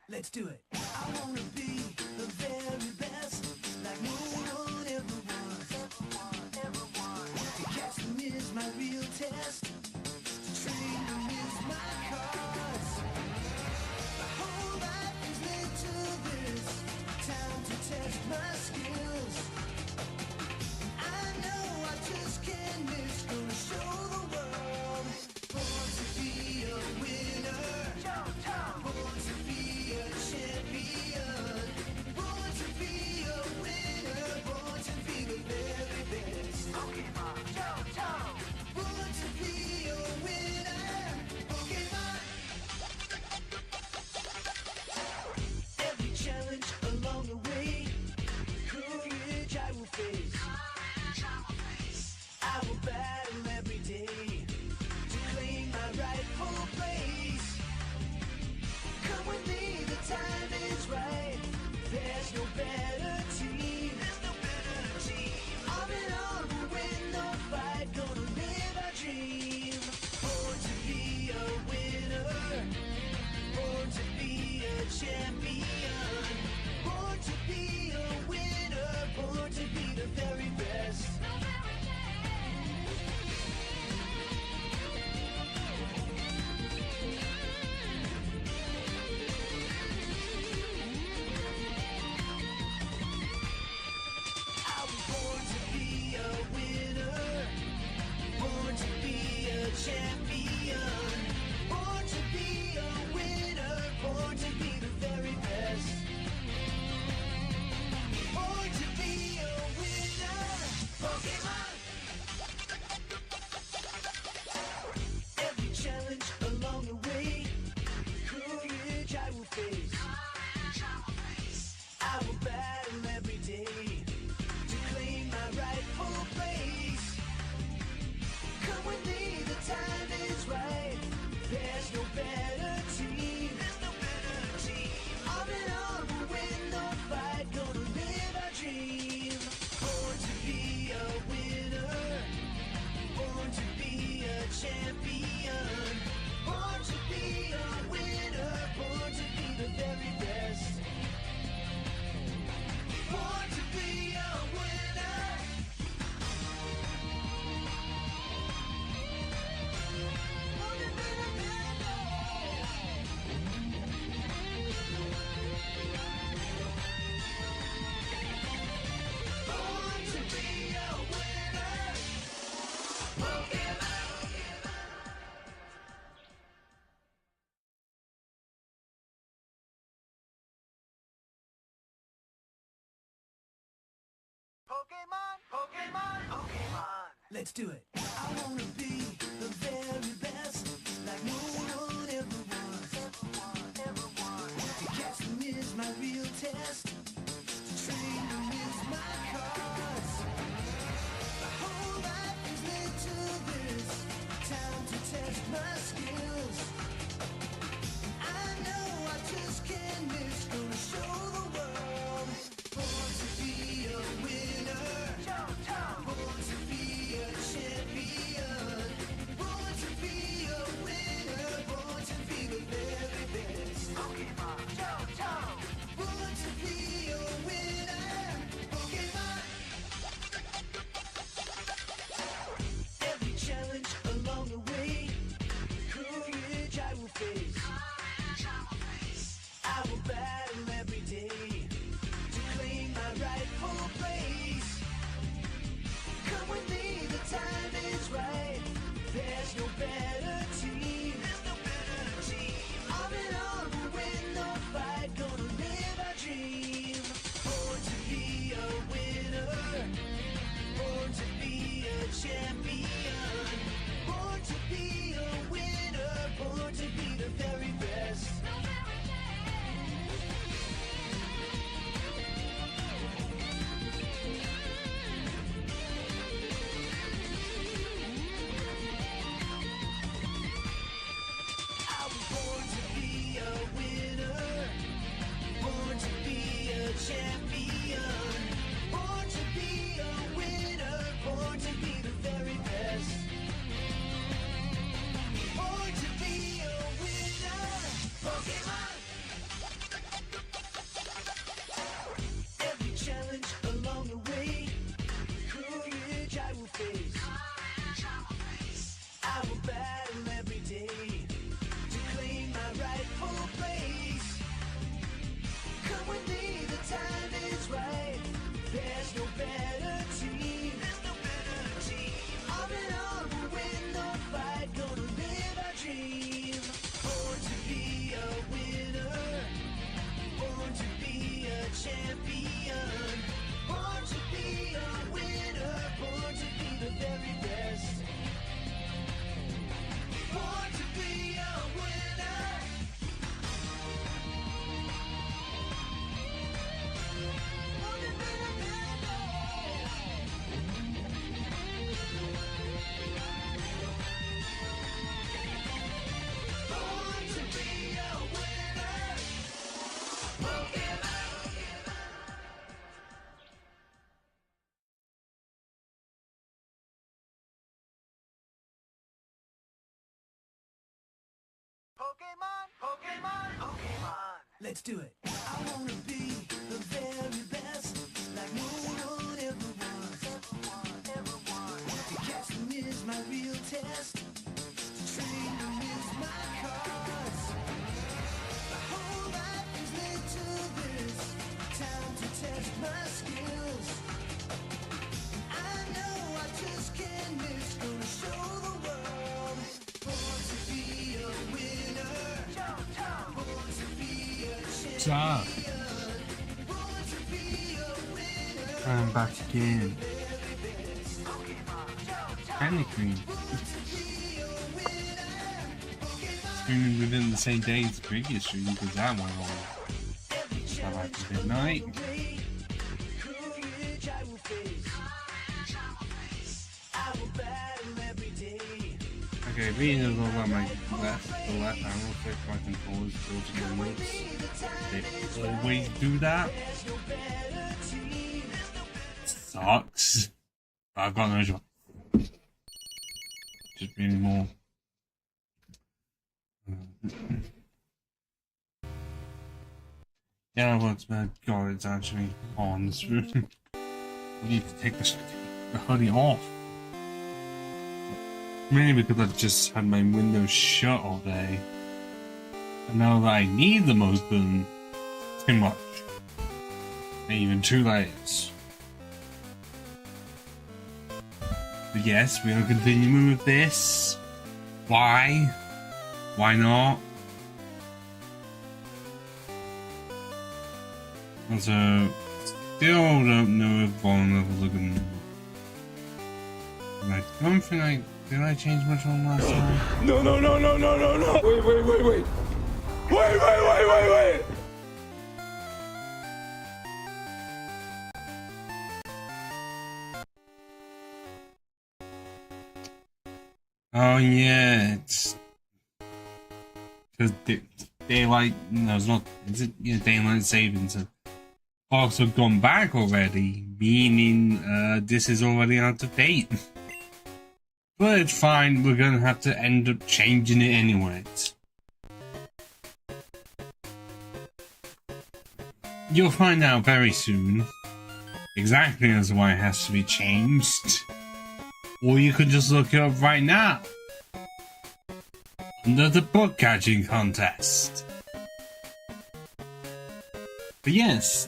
Let's do it. I wanna be the very best, like no one ever was. To catch them is my real test. To train them is my cause. My whole life is led to this. Time to test my skills. I know I just can't miss. Gonna show the world. Born to be a winner. Born to be a champion. Born to be a winner. Born to be the very best. Pokemon, born to be a winner. Pokemon. Every challenge along the way, courage I will face. I will battle every day to claim my rightful place. Come with me, the time is right. There's no better team. There's no better team. Arm in arm, we'll win the fight. Gonna live our dream. Born to be a winner. Born to be a champion. Born to be a winner. Born to be the very best. Champion, born to be a winner, born to be the very best. Born to be a winner, Pokemon. Every challenge along the way, courage I will face. I will battle every day to claim my rightful place. Come with me, the time is right. There's no better team. There's no better team. Arm in arm, we'll win the fight. Gonna live our dream. Born to be a winner. Born to be a champion. Born to be a winner. Born to be the very best. Born to be a winner. Pokemon, Pokemon, Pokemon. Let's do it. I wanna be the very best, like no one ever was. To catch them is my real test. To train them is my cause. My whole life is led to this. Time to test my skills. I know I just can't miss. Gonna show the world. Born to be a winner. Born to be a champion. Born to be Let's do it. I wanna be the very best, like no one ever was. To catch them is my real test. To train them is my cause. My whole life is led to this. Time to test my skills. I know I just can't miss. Gonna show the world. Born to be a winner. Born to be a champion. Born to be a winner. I'm back again. Technically, streaming within the same day as the previous stream because that went on about midnight. Okay, being as well about my the left angle click my controllers for 2 minutes. They always do that. Sucks. But I've got no choice. Just really more. Yeah, but God, it's actually on this room. I need to take the hoodie off. Mainly because I've just had my windows shut all day. And now that I need them open, too much. And even 2 layers. But yes, we are continuing with this. Why? Why not? Also, still don't know if volume levels are good enough. I don't think did I change much on last time? No. Wait. Wait. Oh yeah, it's because daylight. No, it's not. Is it daylight savings? Clocks have gone back already, meaning this is already out of date. But it's fine. We're gonna have to end up changing it anyways. You'll find out very soon exactly as to why it has to be changed. Or you could just look it up right now. Under the book catching contest. But yes.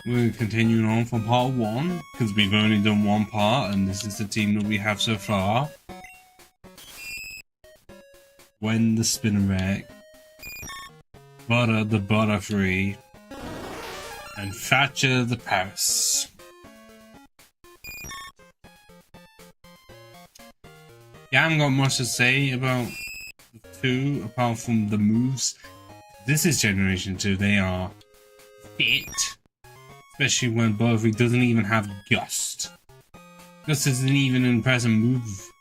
We're continuing on from part 1, because we've only done 1 part, and this is the team that we have so far. When the Spinnerack, Butter the Butterfree, and Thatcher the Paris. Yeah, I haven't got much to say about the 2, apart from the moves. This is Generation 2, they are fit. Especially when Butterfree doesn't even have Gust. Gust isn't even an impressive move.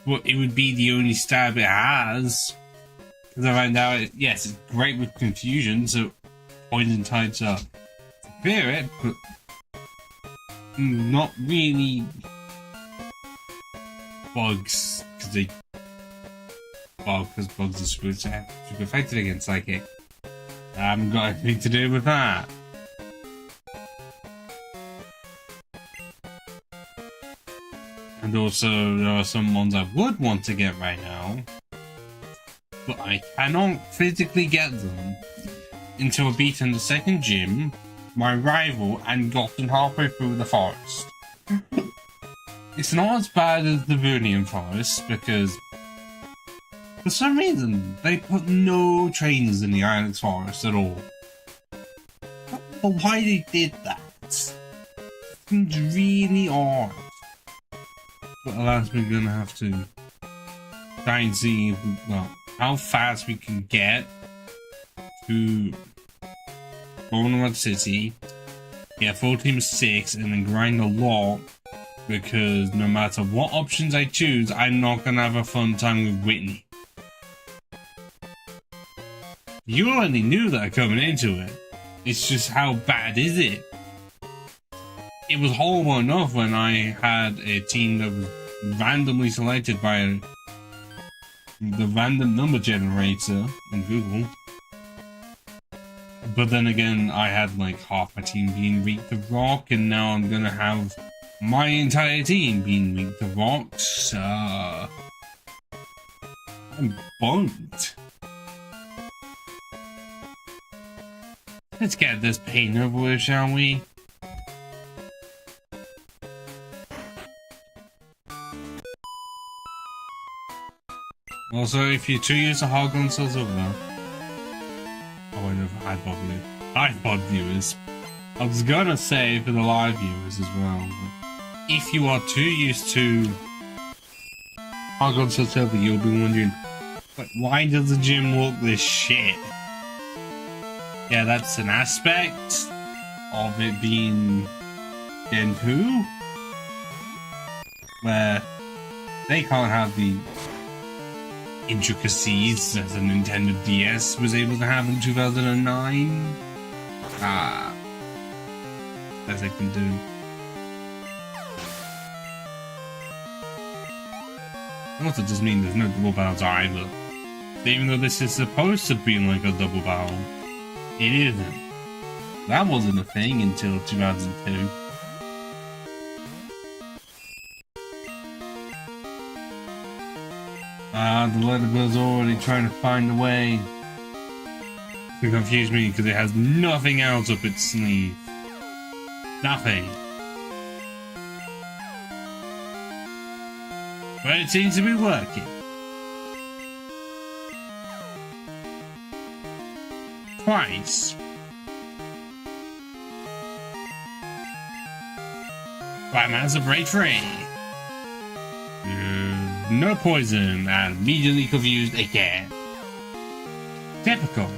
But it would be the only stab it has. Because I find out, yes, it's great with confusion, so poison types are spirit, but not really bugs, because bugs are supposed to be affected against psychic. I haven't got anything to do with that. And also, there are some ones I would want to get right now, but I cannot physically get them until I've beaten the 2nd gym, my rival, and gotten halfway through the forest. It's not as bad as the Vernian Forest, because for some reason they put no trainers in the Ilex Forest at all. I don't know why they did that. It seems really odd. But alas, we're gonna have to try and see how fast we can get to Goldenrod City, get full team of 6, and then grind a lot, because no matter what options I choose, I'm not gonna have a fun time with Whitney. You already knew that coming into it. It's just how bad is it? It was horrible enough when I had a team that was randomly selected by the random number generator in Google. But then again, I had like half my team being weak to rock, and now I'm gonna have my entire team being weak to rock, so I'm bumped. Let's get this pain over with, shall we? Also, if you too use a hog on Silver, oh, I know iPod viewers. I was gonna say for the live viewers as well, but if you are too used to hog on Silver, you'll be wondering, but why does the gym look this shit? Yeah, that's an aspect of it being Gen 2, where they can't have the intricacies that the Nintendo DS was able to have in 2009. As they can do. It also doesn't mean there's no double barrels either. Even though this is supposed to be like a double barrel, it isn't. That wasn't a thing until 2002. The letterbird's already trying to find a way to confuse me because it has nothing else up its sleeve. Nothing. But it seems to be working. Twice. Right, man's a break free. No poison, and immediately confused again. Typical.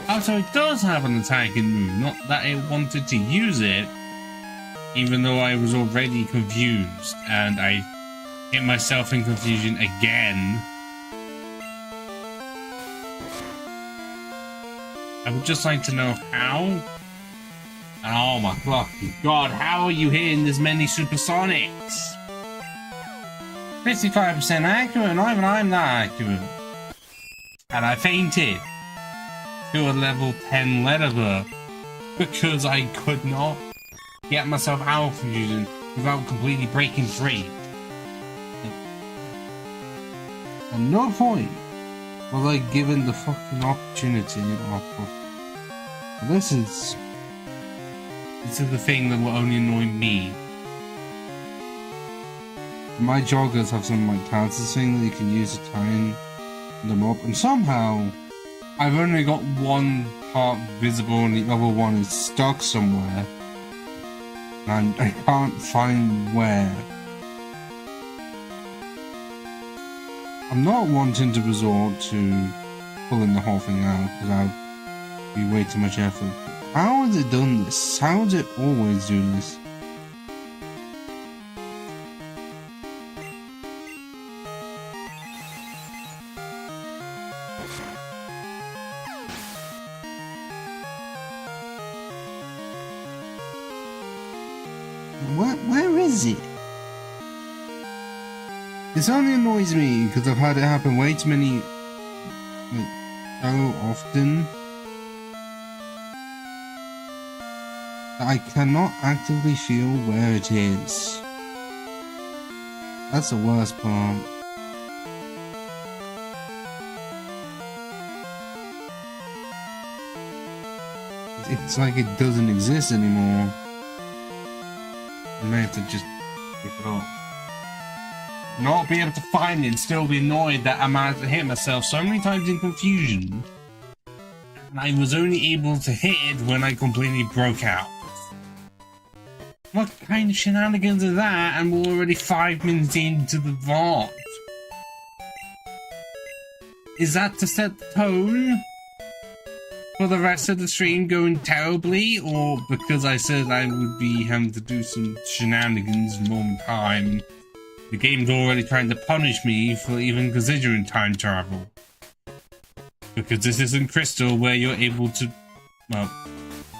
Oh, so it does have an attacking move, not that it wanted to use it, even though I was already confused, and I hit myself in confusion again. I would just like to know how. Oh my fucking god, how are you hitting this many supersonics? 55% accurate, not even I'm that accurate. And I fainted to a level 10 letterbird because I could not get myself out of confusion without completely breaking free. At no point was I given the fucking opportunity of this is the thing that will only annoy me. My joggers have some like characters thing that you can use to tie them up, and somehow I've only got one part visible and the other one is stuck somewhere, and I can't find where. I'm not wanting to resort to pulling the whole thing out because that would be way too much effort. How has it done this? How does it always do this? Where is it? This only annoys me because I've had it happen way too many, like, so often. I cannot actively feel where it is. That's the worst part. It's like it doesn't exist anymore. I may have to just pick it up. Not be able to find it and still be annoyed that I managed to hit myself so many times in confusion. And I was only able to hit it when I completely broke out. What kind of shenanigans are that? And we're already 5 minutes into the vault. Is that to set the tone for the rest of the stream going terribly? Or because I said I would be having to do some shenanigans in one time, the game's already trying to punish me for even considering time travel? Because this isn't Crystal where you're able to, well,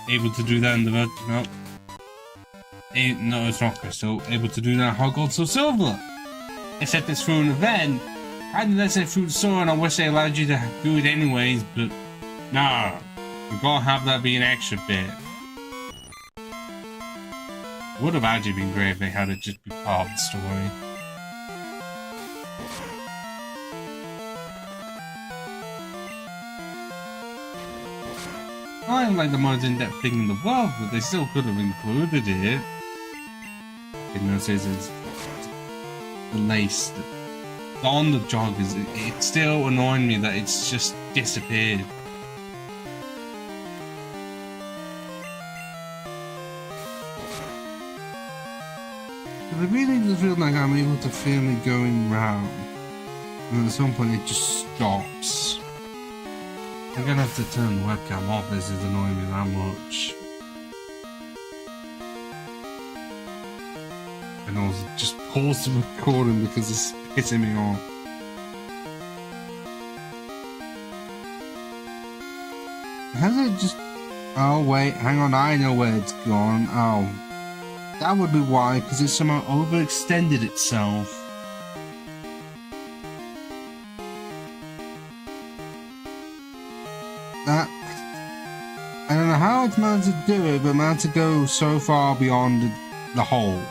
able to do that in the no, it's not Crystal. Able to do that Hogwarts or Silver. except it's through an event. And let's say through the store, and I wish they allowed you to do it anyways, but no, we gotta have that be an extra bit. Would have actually been great if they had it just be part of the story. I don't like the most in-depth thing in the world, but they still could have included it. You know, it's the lace on the joggers. It's still annoying me that it's just disappeared. But I really do feel like I'm able to feel it going round, and at some point it just stops. I'm gonna have to turn the webcam off. This is annoying me that much. And also just pause the recording because it's pissing me off. Has it just... Oh wait, hang on, I know where it's gone. Oh. That would be why, because it somehow overextended itself. That... I don't know how it's meant to do it, but meant to go so far beyond the hole.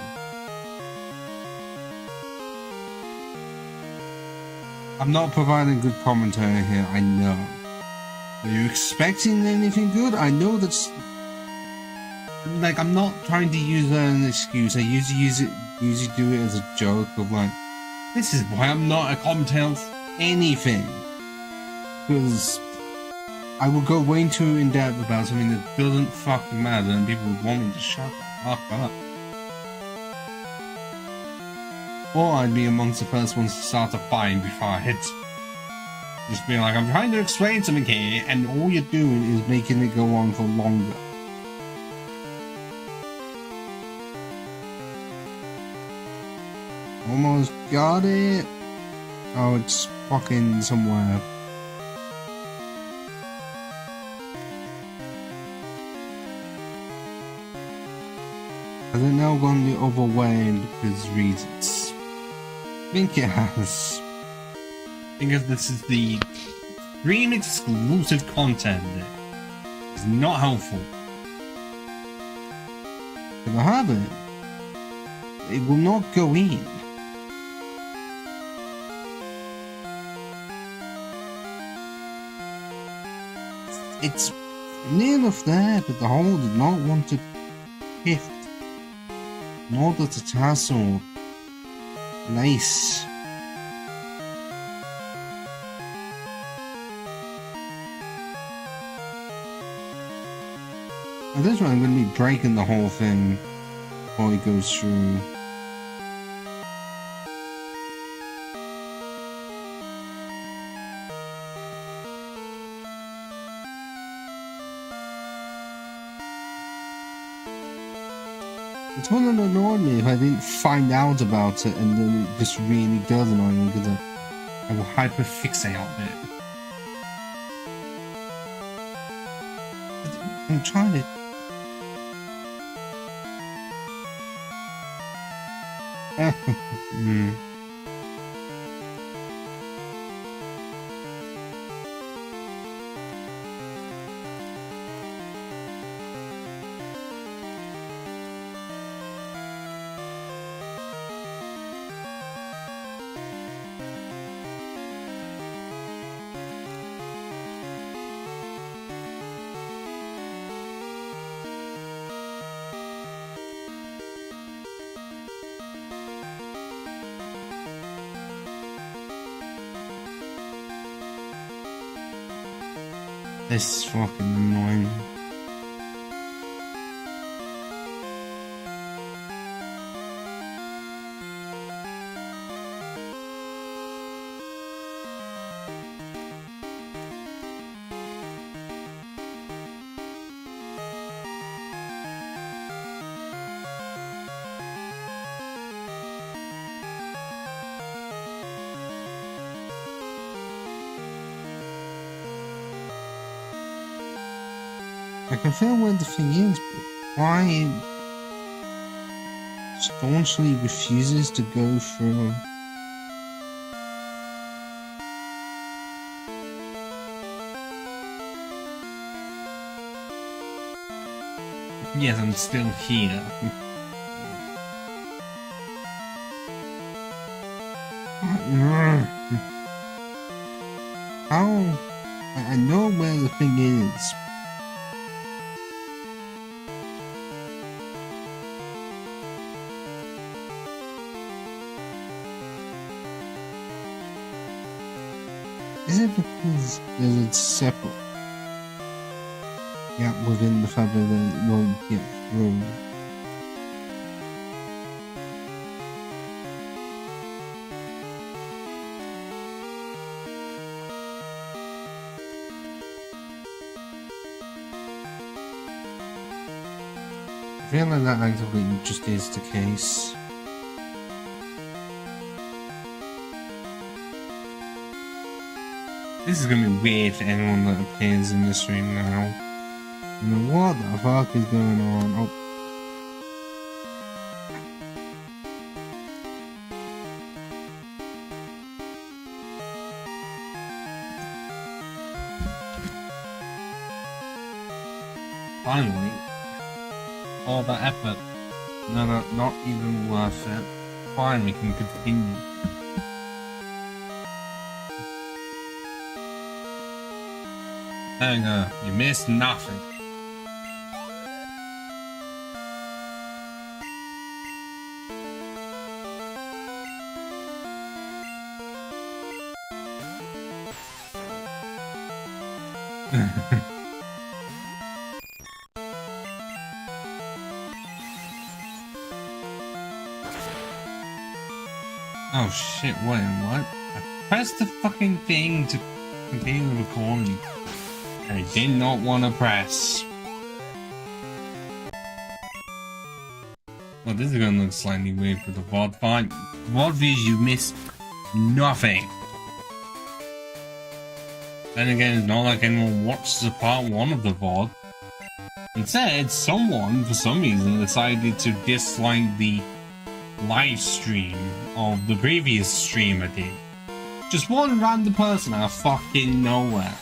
I'm not providing good commentary here, I know. Are you expecting anything good? I know that's... Like, I'm not trying to use that as an excuse. I usually do it as a joke of like, this is why I'm not a commentator on anything. Because I will go way too in depth about something that doesn't fucking matter and people would want me to shut the fuck up. Or I'd be amongst the first ones to start a fight before I'd just be like, I'm trying to explain something here, and all you're doing is making it go on for longer. Almost got it. Oh, it's fucking somewhere. Has it now gone the other way because reasons? I think it has. Because this is the stream exclusive content. It's not helpful. If I have it, it will not go in. It's near enough there, but the hole did not want to shift. Nor does the tassel. Nice. At this one, I'm going to be breaking the whole thing before it goes through. It wouldn't annoy me if I didn't find out about it, and then it just really does annoy me because I will hyperfixate on it. I'm trying to... This is fucking annoying. I can feel where the thing is, but why it staunchly refuses to go through. Yes, I'm still here. How? I know where the thing is. Is it because there's a separate gap within the fabric that it won't get through? I feel like that actively just is the case. This is gonna be weird for anyone that appears in the stream now. I mean, what the fuck is going on? Oh. Finally. All that effort. No, not even worth it. Fine, we can continue. Hang on, you missed nothing. Oh shit, wait, what? I pressed the fucking thing to continue the recording. I did not want to press. Well, this is gonna look slightly weird for the VOD. Fine. VOD views, you missed nothing. Then again, it's not like anyone watched the part 1 of the VOD. Instead, someone, for some reason, decided to dislike the live stream of the previous stream I did. Just one random person out of fucking nowhere.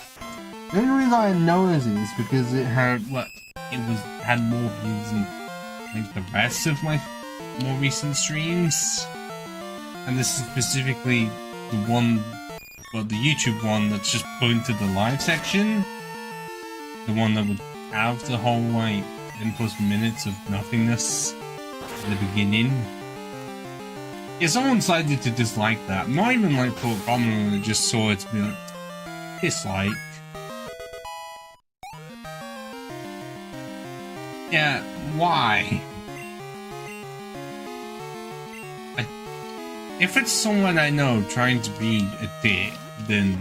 The only reason I noticed it is because it had had more views than like the rest of my more recent streams, and this is specifically the one, well, the YouTube one that's just put into the live section, the one that would have the whole like 10+ minutes of nothingness at the beginning. Yeah, someone decided to dislike that. Not even like put a comment on it, just saw it to be like dislike. Yeah, why? If it's someone I know trying to be a dick, then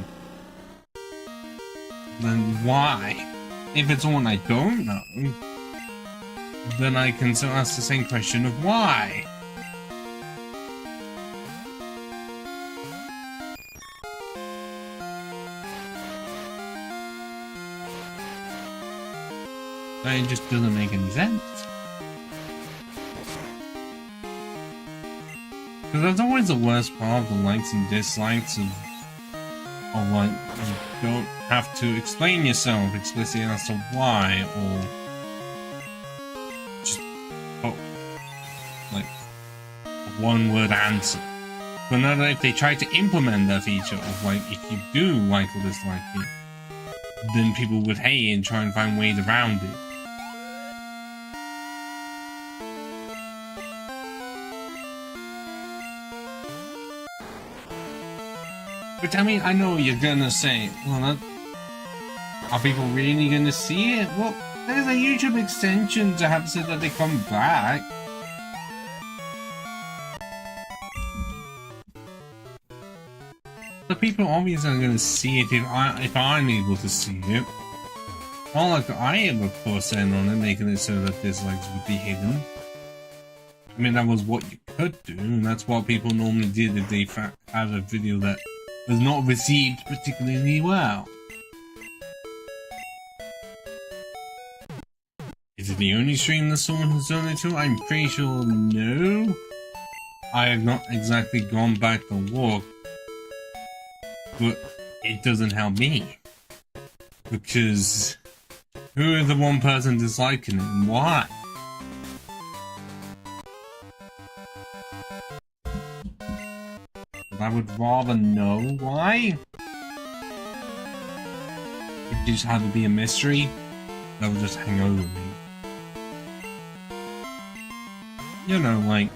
why? If it's someone I don't know, then I can still ask the same question of why. It just doesn't make any sense. Because that's always the worst part of the likes and dislikes of like, you don't have to explain yourself explicitly as to why, or just like a one-word answer. But now that if they try to implement that feature of like, if you do like or dislike it, then people would hate it and try and find ways around it. But I mean, I know you're gonna say, well, are people really gonna see it? Well, there's a YouTube extension to have said that they come back. The people obviously are gonna see it if I'm able to see it. Not like I ever put in on it, making it so that dislikes would be hidden. I mean, that was what you could do, and that's what people normally did if they had a video that was not received particularly well. Is it the only stream that someone has done it to? I'm pretty sure no. I have not exactly gone back to look, but it doesn't help me. Because who is the one person disliking it and why? I would rather know why. If it just had to be a mystery, that would just hang over me. You know, like,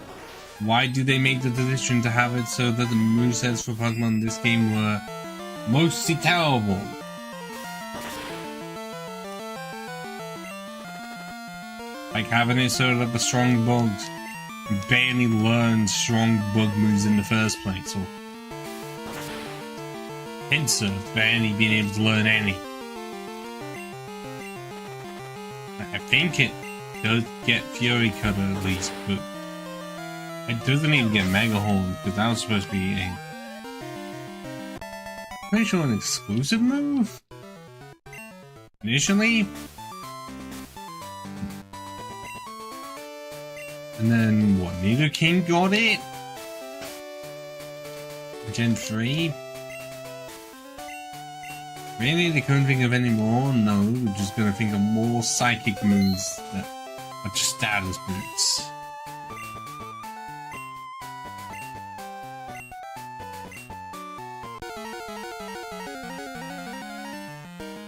why do they make the decision to have it so that the movesets for Pokemon in this game were mostly terrible? Like having it so that the strong bugs barely learn strong bug moves in the first place, or Pinsir barely being able to learn any. I think it does get Fury Cutter at least, but it doesn't even get Mega Horn, because that was supposed to be a pretty sure an exclusive move initially. And then what, Nidoking got it? Gen 3? Really, they couldn't think of any more? No, we're just gonna think of more psychic moves that are just status boosts.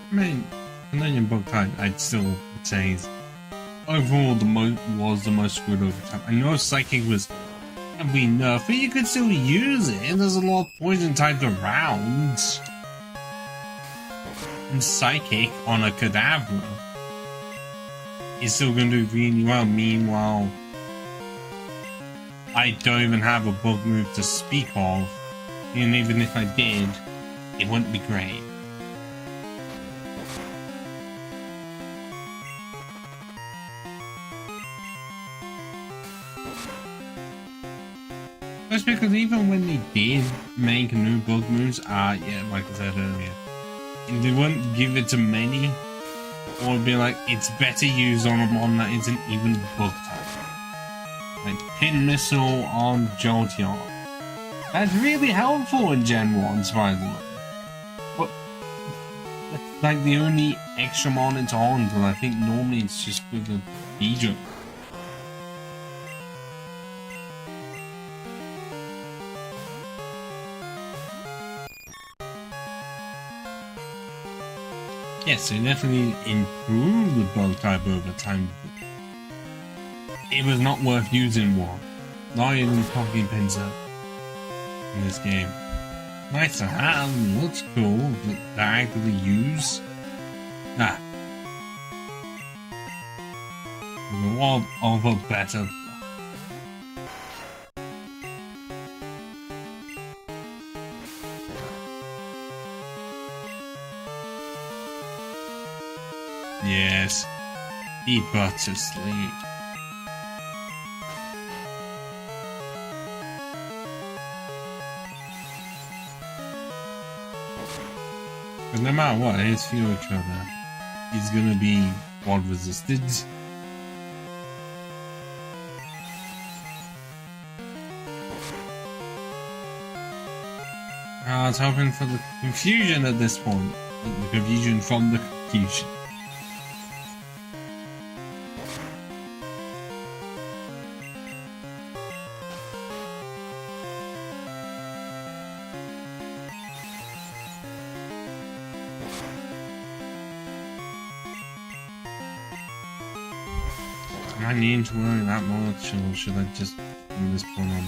I mean, Canadian bug type, I'd still say is overall was the most screwed over type. I know Psychic was can be nerfed, but you could still use it. There's a lot of poison types around. And Psychic on a Kadabra is still going to do really well. Meanwhile, I don't even have a bug move to speak of. And even if I did, it wouldn't be great. That's because even when they did make new bug moves, yeah, like I said earlier, they wouldn't give it to many, or it'd be like, it's better used on a mon that isn't even bug type. Like Pin Missile on Jolteon. That's really helpful in Gen 1, surprisingly. But that's like the only extra mon it's on, because I think normally it's just with the Beedrill. Yes, they definitely improved the bug type over time. It was not worth using one. Not even fucking Pinsir in this game. Nice to have, looks cool, but to actively use? Nah. There's a lot of a better. Yes, he put to sleep. But no matter what, his Fury Cutter is gonna be water resisted. I was hoping for the confusion at this point. The confusion from the confusion. Am I needing to worry that much, or should I just, from this point on,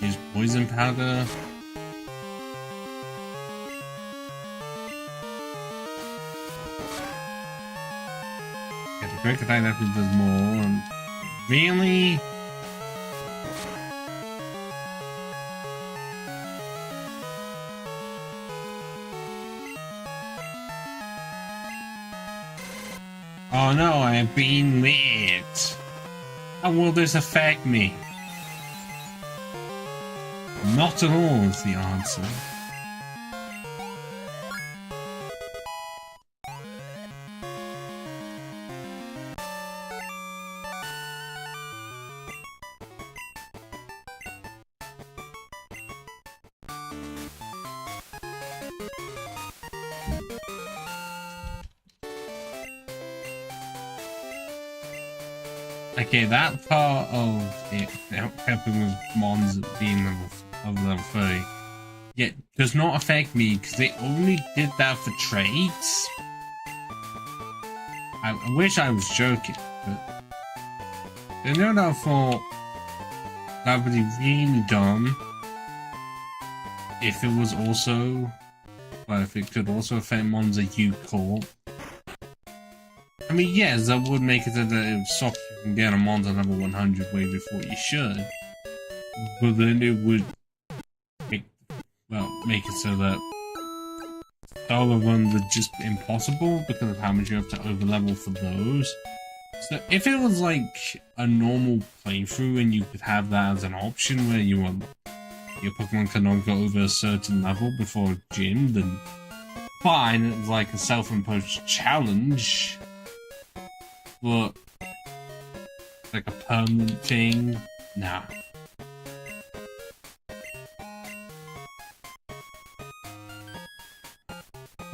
use Poison Powder? Yeah, the Great Attack definitely does more, and really? Oh no, I have been lit. How will this affect me? Not at all is the answer. Okay, that part of it helping with mons being level of level 30. Yet does not affect me because they only did that for trades. I wish I was joking, but they know that for that would be really dumb if it was also, well, if it could also affect mons that you caught. I mean, yes, that would make it so that it would stop you from getting a mon at level 100 way before you should, but then it would make it so that solo runs are just impossible because of how much you have to overlevel for those. So if it was like a normal playthrough and you could have that as an option where your Pokemon cannot go over a certain level before a gym, then fine, it's like a self-imposed challenge. But like a permanent thing, nah.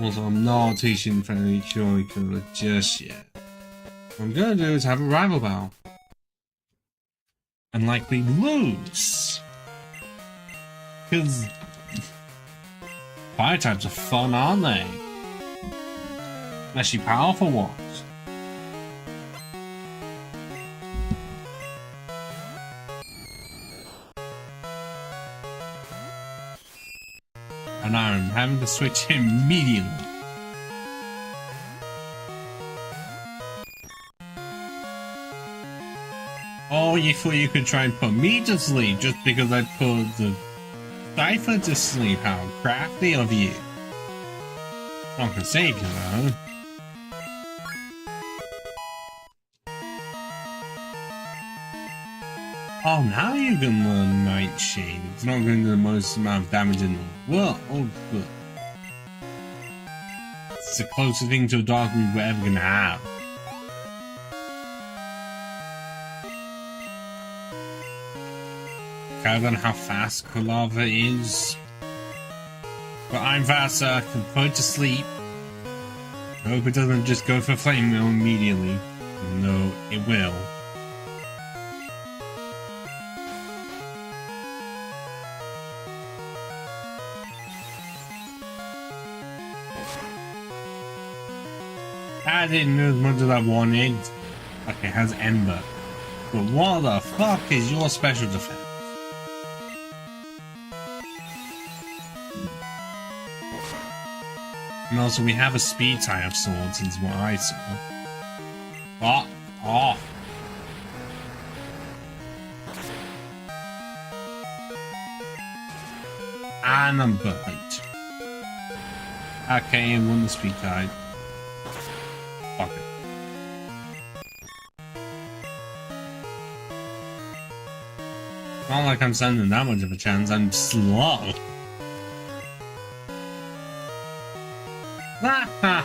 Also, I'm not teaching Friendly Curicula just yet. What I'm gonna do is have a rival battle. And likely lose. Because fire types are fun, aren't they? Especially powerful ones. And I'm having to switch immediately. Oh, you thought you could try and put me to sleep just because I put the Cypher to sleep? How crafty of you. Not gonna save you though. Oh, now you can learn Nightshade. It's not going to do the most amount of damage in the world. Oh, good. It's the closest thing to a Dark Root we're ever going to have. I don't know how fast Kulava is. But I'm faster. I can put it to sleep. I hope it doesn't just go for Flame Wheel immediately. No, it will. I didn't know as much as I wanted. Okay, it has Ember. But what the fuck is your special defense? And also, we have a speed tie of swords, is what I saw. Fuck off. And I'm burnt. Okay, and won the speed tie. Fuck it. Not like I'm standing that much of a chance, I'm slow. The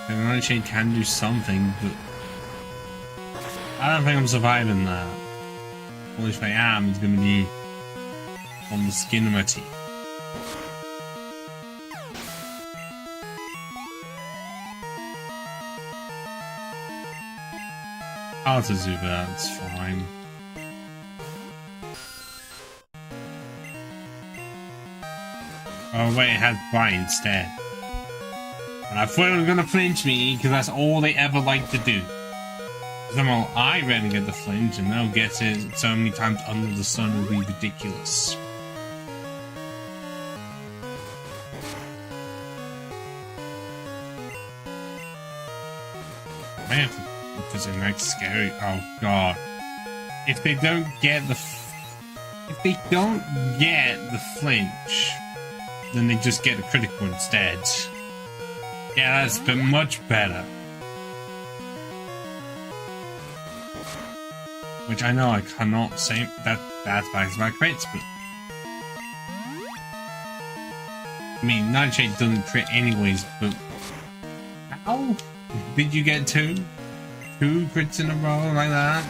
Nightshade can do something, but I don't think I'm surviving that. Or if I am, it's gonna be on the skin of my teeth. I'll just do that, it's fine. Oh wait, it had Bite instead. And I thought it was gonna flinch me, because that's all they ever like to do. Somehow I rarely get the flinch, and they'll get it so many times under the sun it'll be ridiculous. I have to, because it makes scary. Oh god. If they don't get the flinch, then they just get a critical instead. Yeah, that's been much better. Which I know I cannot say that's back to my crits, but I mean Nightshade doesn't crit anyways, but how did you get two crits in a row like that?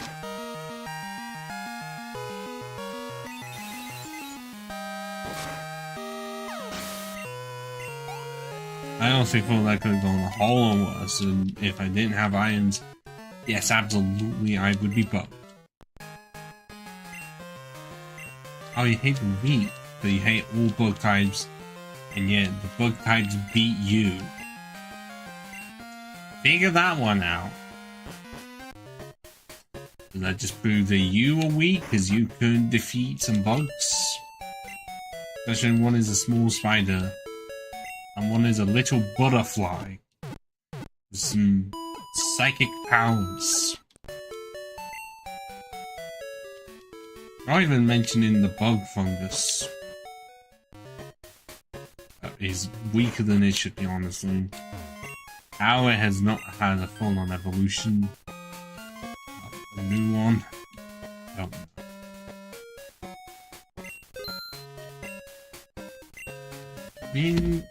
I honestly thought that could have gone a whole lot worse, and if I didn't have irons, Yes, absolutely, I would be bugged. Oh, you hate the weak, but you hate all bug types, and yet the bug types beat you. Figure that one out. Does that just prove that you are weak because you couldn't defeat some bugs? Especially one is a small spider, and one is a little butterfly with some psychic powers. Not even mentioning the bug fungus. That is weaker than it should be, honestly. How it has not had a full-on evolution. A new one. Oh. I mean,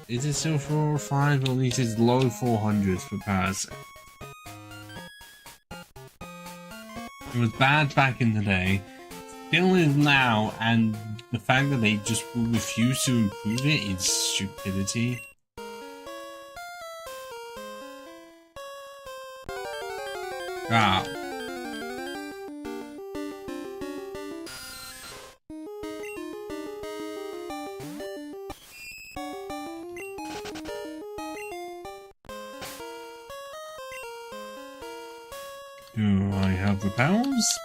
is it still 4 or 5? At least it's low 400s for Parasect. It was bad back in the day, still is now, and the fact that they just refuse to improve it is stupidity. Ah. Do I have repels?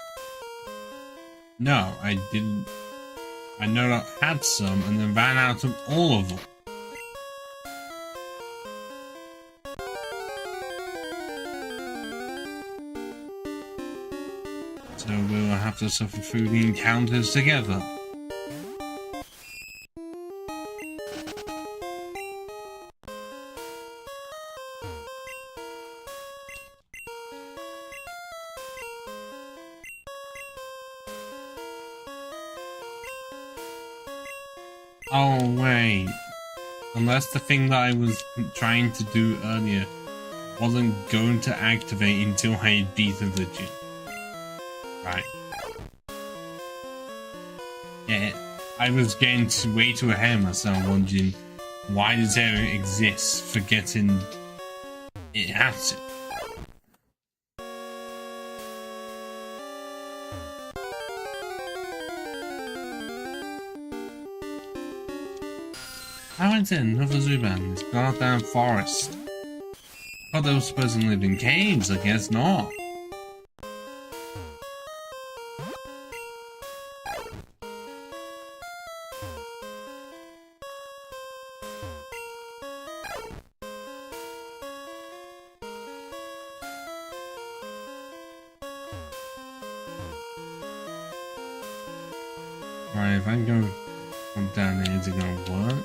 No, I didn't. I know I had some and then ran out of all of them. So we'll have to suffer through the encounters together. Oh wait, unless the thing that I was trying to do earlier wasn't going to activate until I had beaten the gym. Right. Yeah, I was getting way too ahead of myself, wondering why does it exist, forgetting it has to. How is it another Zubat in this goddamn forest? I thought they were supposed to live in caves, I guess not. Right, if I go from down there, is it gonna work?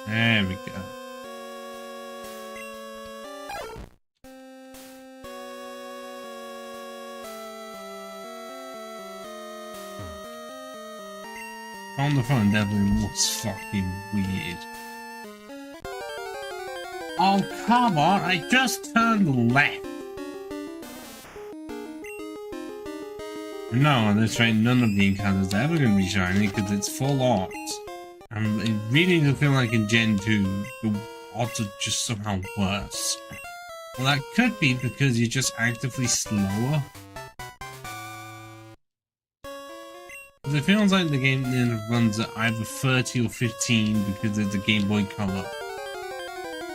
There we go. On the phone definitely looks fucking weird. Oh, come on, I just turned left. No, on this rate, none of the encounters are ever going to be shiny because it's full art. And it really does feel like in Gen 2, the odds are just somehow worse. Well, that could be because you're just actively slower. But it feels like the game then runs at either 30 or 15 because it's a Game Boy Color.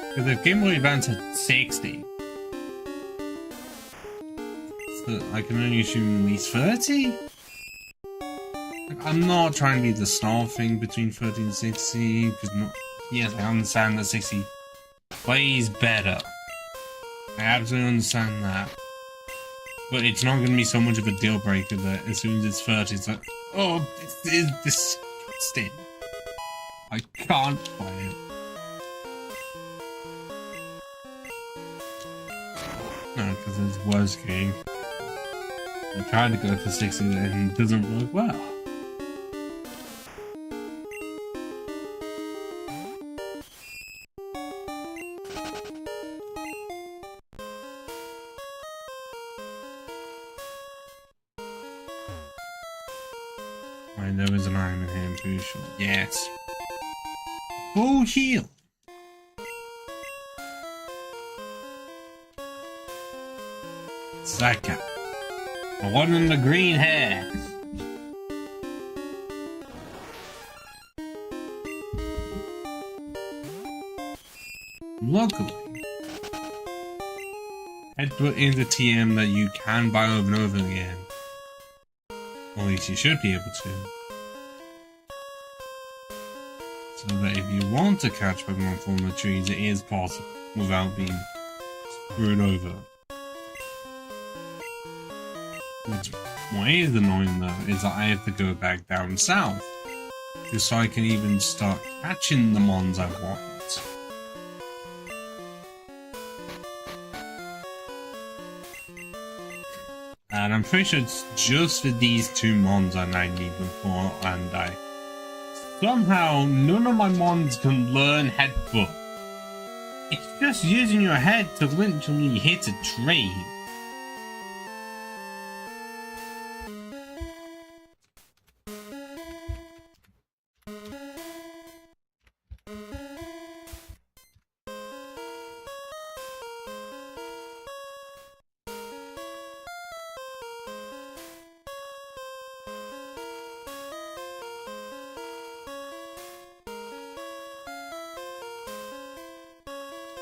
Because if Game Boy Advance had 60, so I can only assume at least 30? I'm not trying to be the snob thing between 30 and 60, because yes, I understand that 60 plays better. I absolutely understand that. But it's not going to be so much of a deal breaker that as soon as it's 30, it's like, oh, this is disgusting. I can't play it. No, because it's worse game. I tried to go for 60 and it doesn't work well. Right, there is an item in here, I'm pretty sure. Yes. Full heal. It's that guy. The one in the green hair. Luckily, Headbutt is a TM that you can buy over and over again. Or at least you should be able to. So that if you want to catch Pokemon from the trees, it is possible without being screwed over. What is annoying though is that I have to go back down south just so I can even start catching the mons I want. And I'm pretty sure it's just for these two mons I need them for, and somehow none of my mons can learn Headbutt. It's just using your head to literally hit a tree.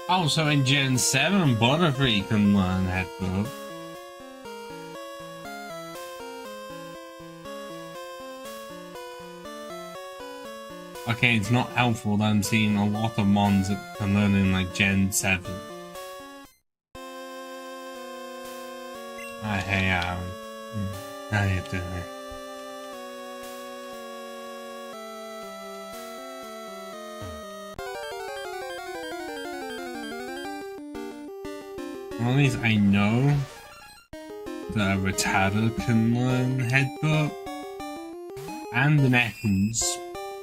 Also in Gen 7, Butterfree can learn Headbutt. Okay, it's not helpful that I'm seeing a lot of mons that can learn in like Gen 7. Hey Aaron. How you doing? Well, at least I know that a Rattata can learn Headbutt, and the Ekans,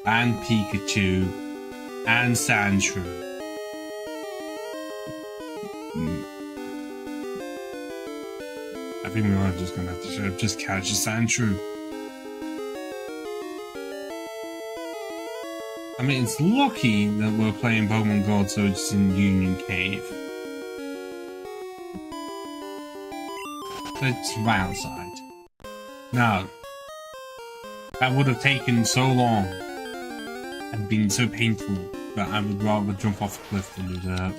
and Pikachu, and Sandshrew. I think we are just gonna have to just catch a Sandshrew. I mean, it's lucky that we're playing Pokemon Gold, so it's in Union Cave. It's right outside. No. That would have taken so long and been so painful that I would rather jump off a cliff than do that.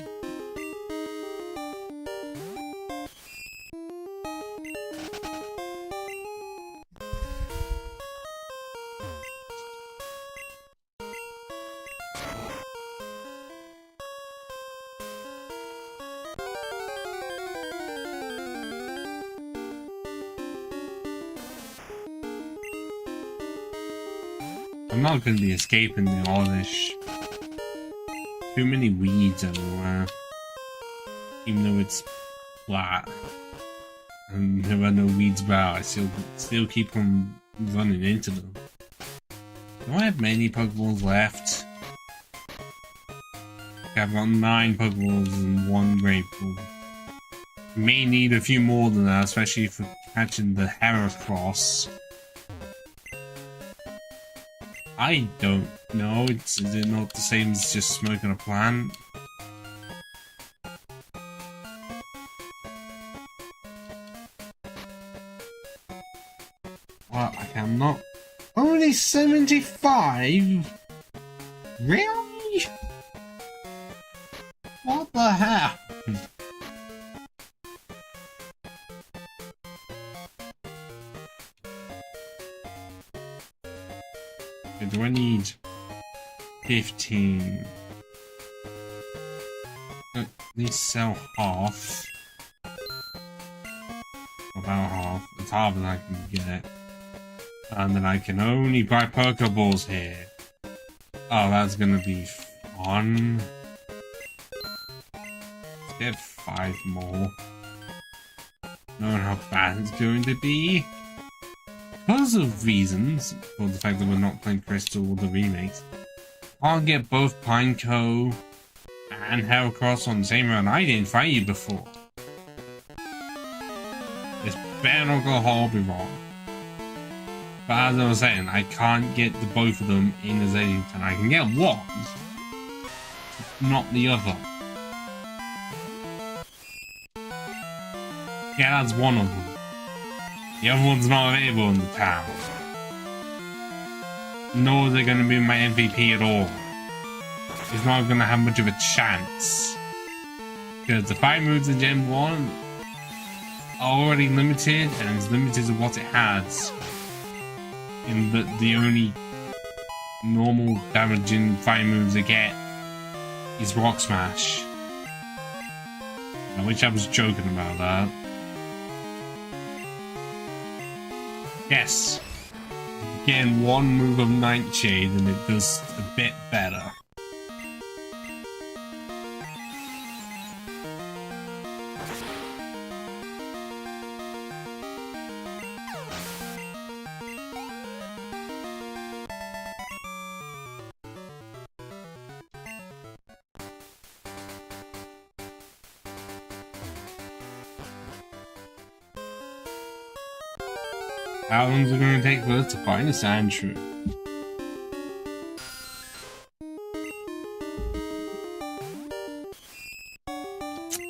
I'm not going to be escaping the Oddish. Too many weeds everywhere. Even though it's flat. And there are no weeds about, I still keep on running into them. Do I have many Pokeballs left? I've got 9 Pokeballs and 1 Great Ball. May need a few more than that, especially for catching the Heracross. I don't know, is it not the same as just smoking a plant? Well, I cannot. Only 75? Really? What the hell? Do I need 15? At least sell half. About half. It's half that I can get. And then I can only buy Pokeballs here. Oh, that's gonna be fun. Let's get 5 more. Knowing how bad it's going to be. Because of reasons, for the fact that we're not playing Crystal or the remakes, I'll get both Pineco and Heracross on the same run. I didn't fight you before. This better not go horribly wrong. But as I was saying, I can't get the both of them in the same time. I can get one, not the other. Yeah, that's one of them. The other one's not available in the town. Nor are they going to be my MVP at all. He's not going to have much of a chance. Because the 5 moves in Gen 1 are already limited, and it's limited to what it has. In that the only normal damaging 5 moves I get is Rock Smash. I wish I was joking about that. Yes. Again, one move of Nightshade and it does a bit better. How long is it going to take for us to find a sand shrew?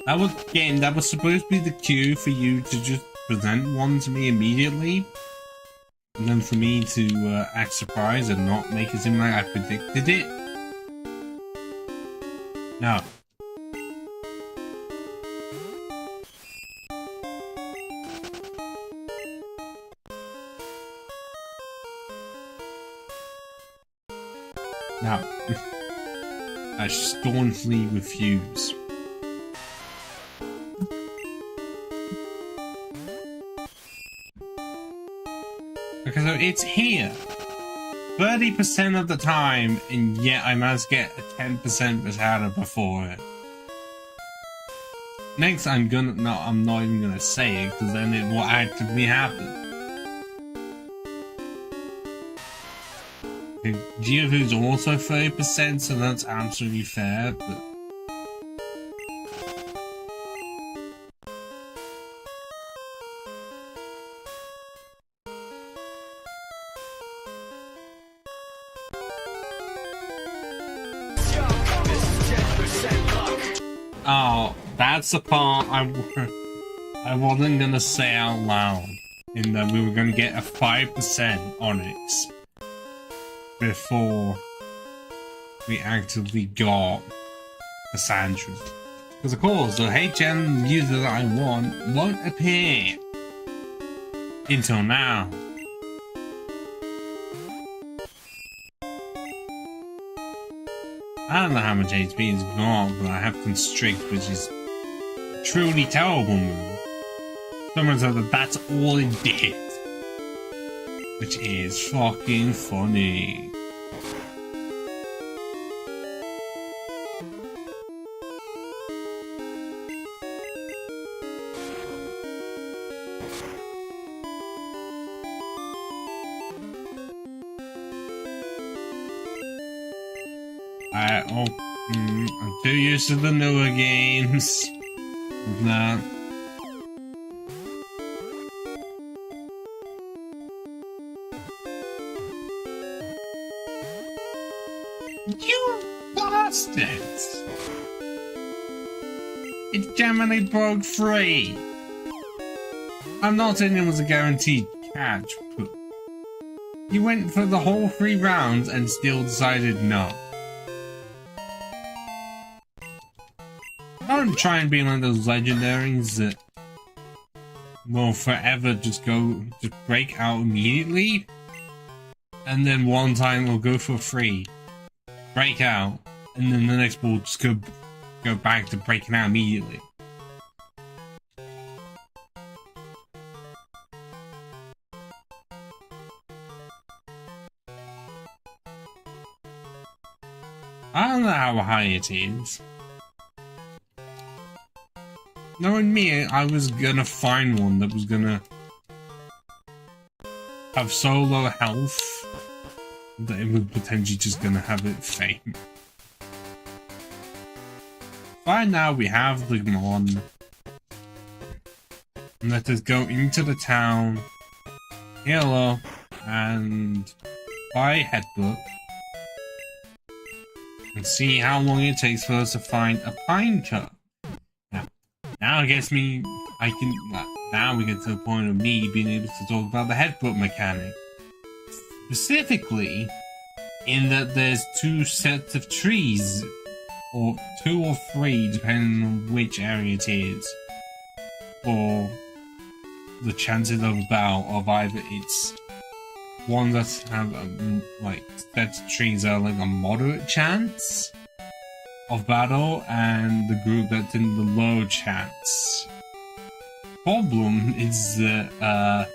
That was supposed to be the cue for you to just present one to me immediately. And then for me to act surprised and not make it seem like I predicted it. No. No. I staunchly refuse. Okay, so it's here 30% of the time, and yet I must get a 10% Vitata before it. Next, I'm not even gonna say it, because then it will actively happen. Geodude's also 30%, so that's absolutely fair, but... Oh, that's the part I wasn't gonna say out loud, in that we were gonna get a 5% Onyx before we actively got the Sandshrew. Because of course, the HM user that I want won't appear until now. I don't know how much HP it's got, but I have Constrict, which is a truly terrible move. Someone said that that's all it did. Which is fucking funny. I'm too used to the newer games. That. You bastards! It's Gemini Bug free. I'm not saying it was a guaranteed catch, but you went for the whole 3 rounds and still decided no. Don't try and be like those legendaries that will forever just break out immediately, and then one time will go for free, break out, and then the next will just go back to breaking out immediately. I don't know how high it is. Knowing me, I was gonna find one that was gonna have so low health that it was potentially just gonna have it fame. By now we have the Mon. And let us go into the town, heal up, and buy headbutt and see how long it takes for us to find a pine cup. Now it gets me. Now we get to the point of me being able to talk about the headbutt mechanic. Specifically, in that there's two sets of trees, or 2 or 3, depending on which area it is, for the chances of a battle of either it's one that have like sets of trees that are like a moderate chance of battle, and the group that's in the low chance. Problem is that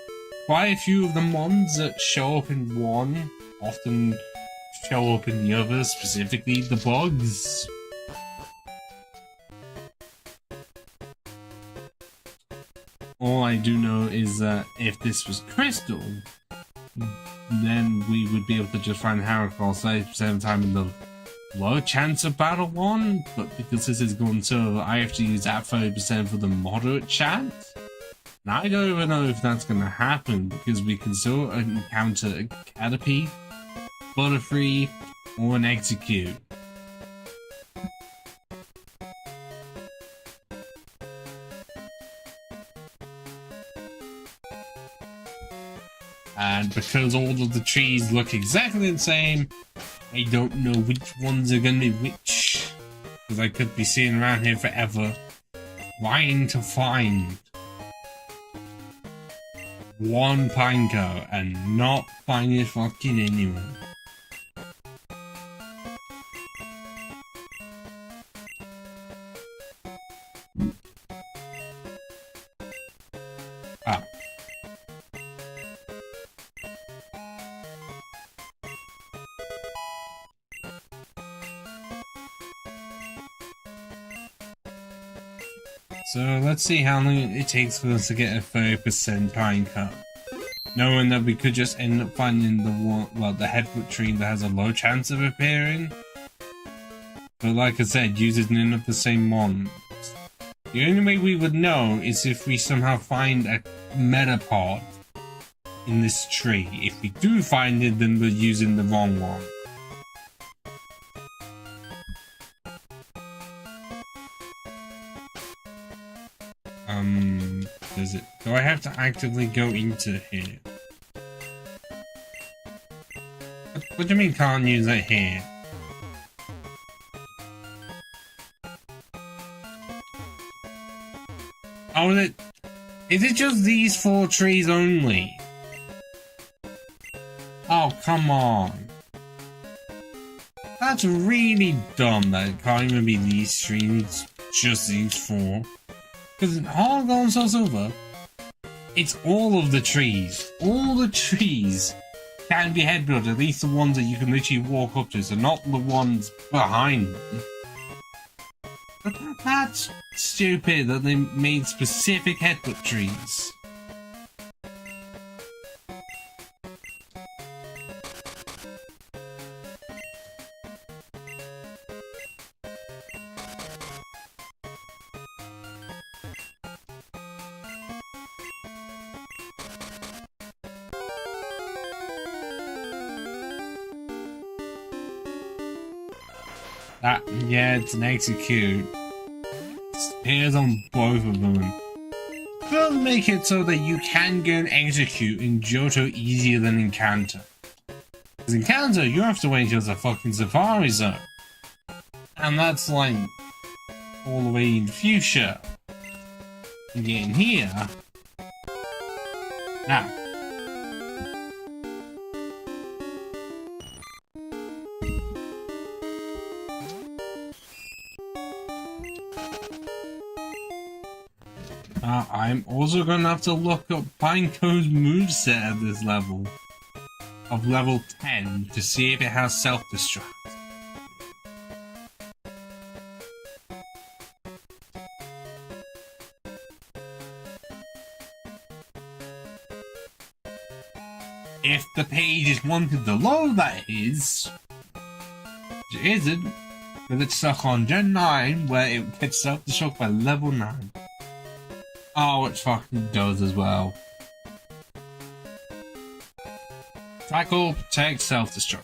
quite a few of the mons that show up in one often show up in the other, specifically the bugs. All I do know is that if this was Crystal, then we would be able to just find Heracross 90% of the time in the low chance of battle one, but because this is going server, I have to use that 30% for the moderate chance. Now I don't even know if that's going to happen, because we can still encounter a Caterpie, Butterfree, or an Execute. And because all of the trees look exactly the same, I don't know which ones are going to be which. Because I could be sitting around here forever trying to find one Pineco and not find it fucking anywhere. Ah. So let's see how long it takes for us to get a 30% pine cup. Knowing that we could just end up finding the one, well, the headbutt tree that has a low chance of appearing. But like I said, uses none of the same ones. The only way we would know is if we somehow find a Metapod in this tree. If we do find it, then we're using the wrong one. Do I have to actively go into here? What do you mean can't use it here? Oh, is it just these 4 trees only? Oh, come on. That's really dumb that it can't even be these trees, just these 4. Because in Hard Gold and Soul Silver, it's all of the trees. All the trees can be headbutt, at least the ones that you can literally walk up to, so not the ones behind them. But that's stupid that they made specific headbutt trees. Yeah, it's an Execute. It appears on both of them. It does make it so that you can get an Execute in Johto easier than in Kanto. Because in Kanto, you have to wait until the fucking Safari Zone. And that's like all the way in the future. And get in here. Now. I'm also going to have to look up Pineco's moveset at this level, of level 10, to see if it has self-destruct. If the page is wanted to load, that is. Which it isn't, because it's stuck on Gen 9, where it gets self-destruct by level 9. Oh, it fucking does as well. Tackle, protect, self-destruct.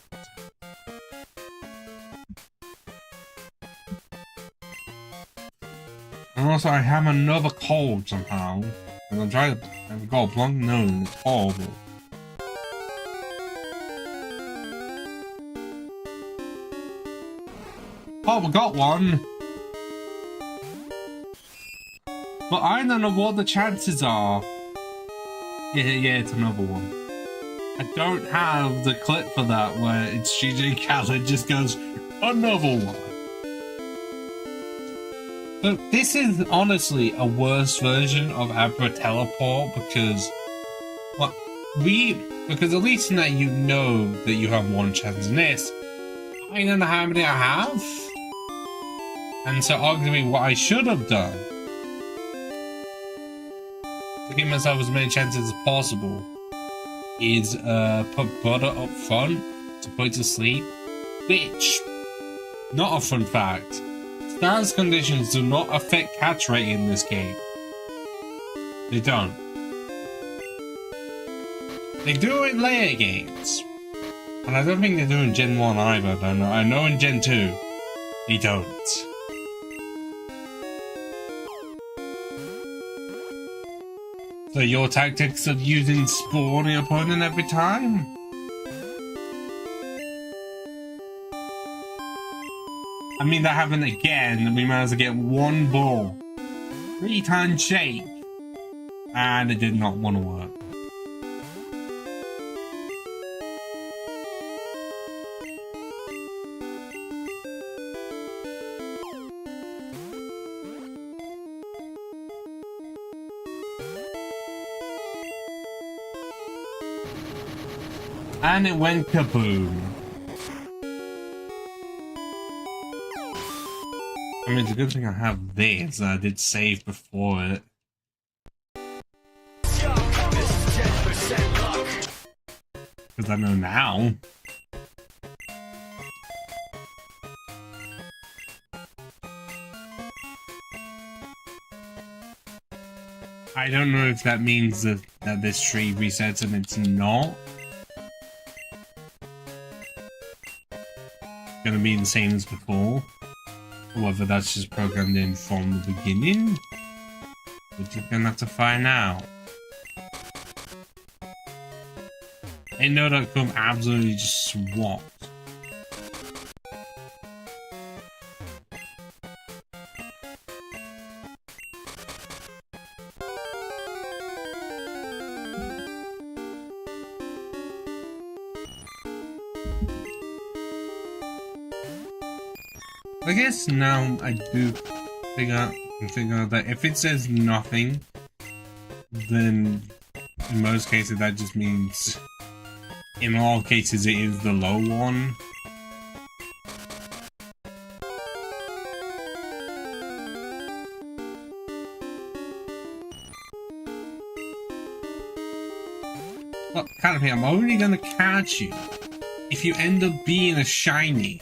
And also, I have another cold somehow. And I'm trying to. I've got a blunt nose and it's horrible. Oh, we got one! But I don't know what the chances are. Yeah, it's another one. I don't have the clip for that where it's GJ Khaled just goes, another one. So this is honestly a worse version of Abra Teleport because, well, because at least in that you know that you have one chance in this, I don't know how many I have. And so arguably what I should have done to give myself as many chances as possible is put Butter up front to put to sleep, which, not a fun fact, stance conditions do not affect catch rate in this game. They don't. They do in later games, and I don't think they do in Gen 1 either. I know in Gen 2 they don't. So your tactics of using Spawn on your opponent every time? I mean, that happened again, and we managed to get one ball. 3 times shape. And it did not want to work. And it went kaboom. I mean, it's a good thing I have this. I did save before it. Because I know now. I don't know if that means that this tree resets and it's not gonna be the same as before, or whether that's just programmed in from the beginning. We're just gonna have to find out. Indo.com absolutely just swapped. I guess now I do figure out that if it says nothing, then in most cases that just means, in all cases, it is the low one. Well, Canopy, I'm only gonna catch you if you end up being a shiny.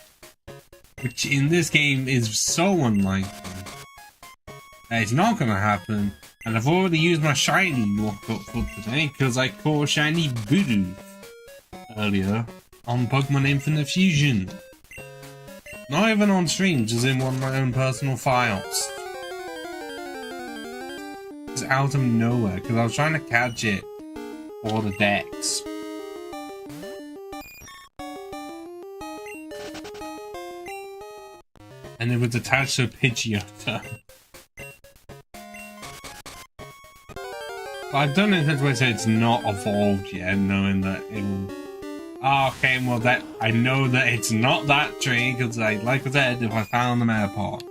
Which in this game is so unlikely that it's not gonna happen, and I've already used my shiny walk-up for today because I caught shiny Voodoo earlier on Pokemon Infinite Fusion. Not even on stream, just in one of my own personal files. Just out of nowhere because I was trying to catch it for the decks. And it was attached to a Pidgeotto. But I've done it in such a way so it's not evolved yet, knowing that it will... Oh, okay, well that... I know that it's not that tree, because like I said, if I found the Metapod.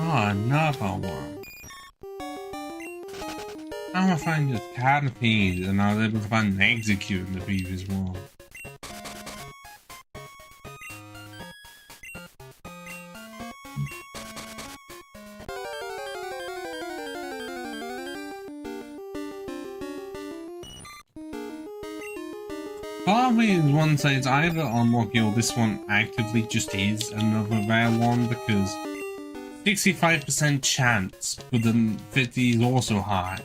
Oh, another one. I'm gonna find just canopies, and I was able to find an execute in the previous one. Probably one say it's either unlucky or this one actively just is another rare one because 65% chance, but then 50 is also high.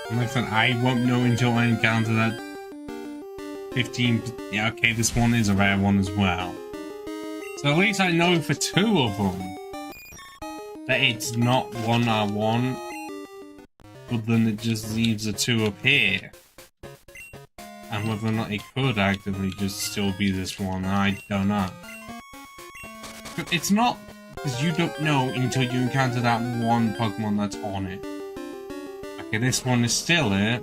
And like I said, I won't know until I encounter that 15. Yeah, okay, this one is a rare one as well. So at least I know for 2 of them that it's not one I want, but then it just leaves the 2 up here. And whether or not it could actively just still be this one, I don't know. But it's not, because you don't know until you encounter that one Pokemon that's on it. Okay, this one is still it.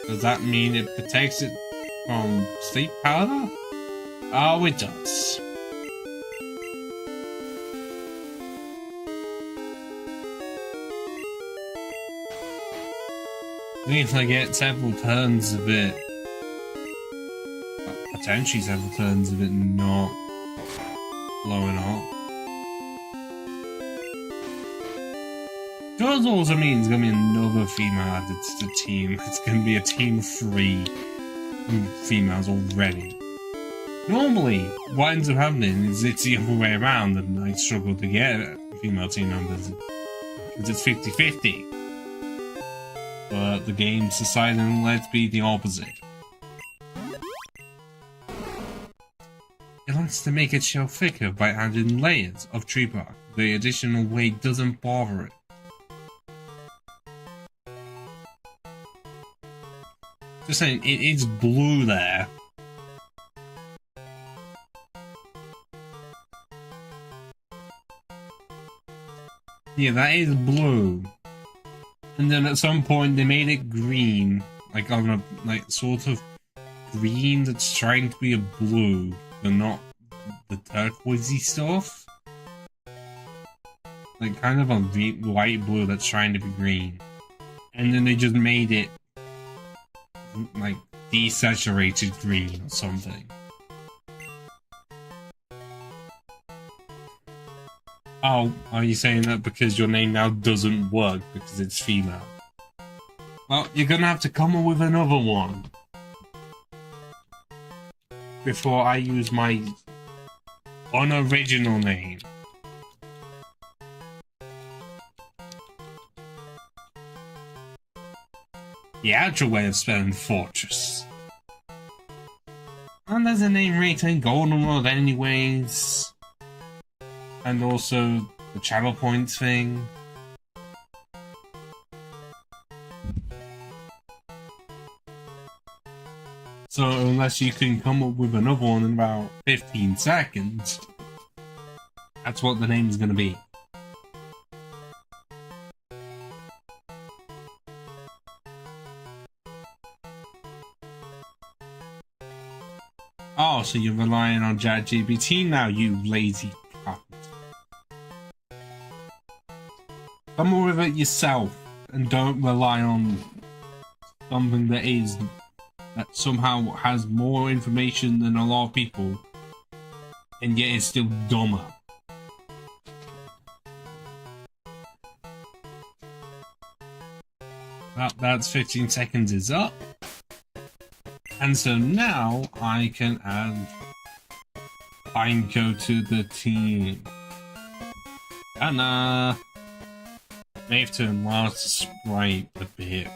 Does that mean it protects it from sleep powder? Oh, it does. Means I get several turns of it. Potentially several turns of it not blowing up. Does also mean there's gonna be another female added to the team. It's gonna be a team of 3 females already. Normally, what ends up happening is it's the other way around and I struggle to get female team members because it's 50-50. But the game's deciding let's be the opposite. It likes to make its shell thicker by adding layers of tree bark. The additional weight doesn't bother it. Just saying, it is blue there. Yeah, that is blue. And then at some point they made it green, like on a like sort of green that's trying to be a blue, but not the turquoisey stuff. Like kind of a light blue that's trying to be green. And then they just made it like desaturated green or something. Oh, are you saying that because your name now doesn't work because it's female? Well, you're gonna have to come up with another one before I use my unoriginal name. The actual way of spelling fortress. And there's a name rating, Golden World anyways. And also the channel points thing. So unless you can come up with another one in about 15 seconds, that's what the name is going to be. Oh, so you're relying on ChatGPT now, you lazy cunt. Come up with it yourself and don't rely on something that somehow has more information than a lot of people and yet is still dumber. That's 15 seconds is up. And so now I can add Pineco to the team. And may have to enlarge the sprite a bit.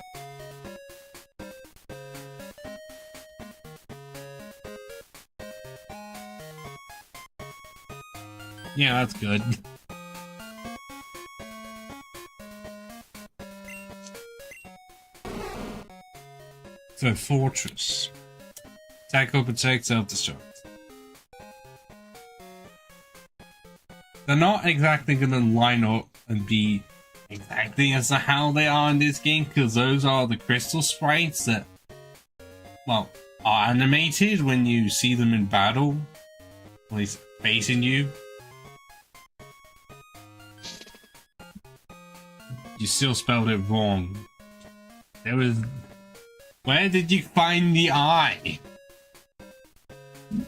Yeah, that's good. So, Fortress. Attack, open, check, self-destruct. They're not exactly going to line up and be exactly as to how they are in this game, because those are the crystal sprites that, well, are animated when you see them in battle, at least facing you. You still spelled it wrong. There was... Where did you find the eye? And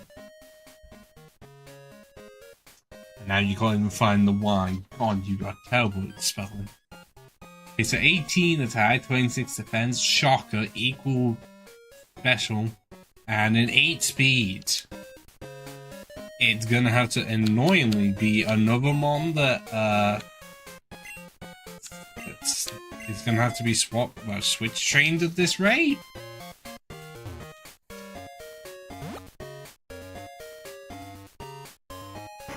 now you can't even find the Y. God, you are terrible at spelling. Okay, so 18 attack, 26 defense, shocker, equal special, and an 8 speed. It's gonna have to annoyingly be another mon that it's gonna have to be swapped, well, switch trained at this rate.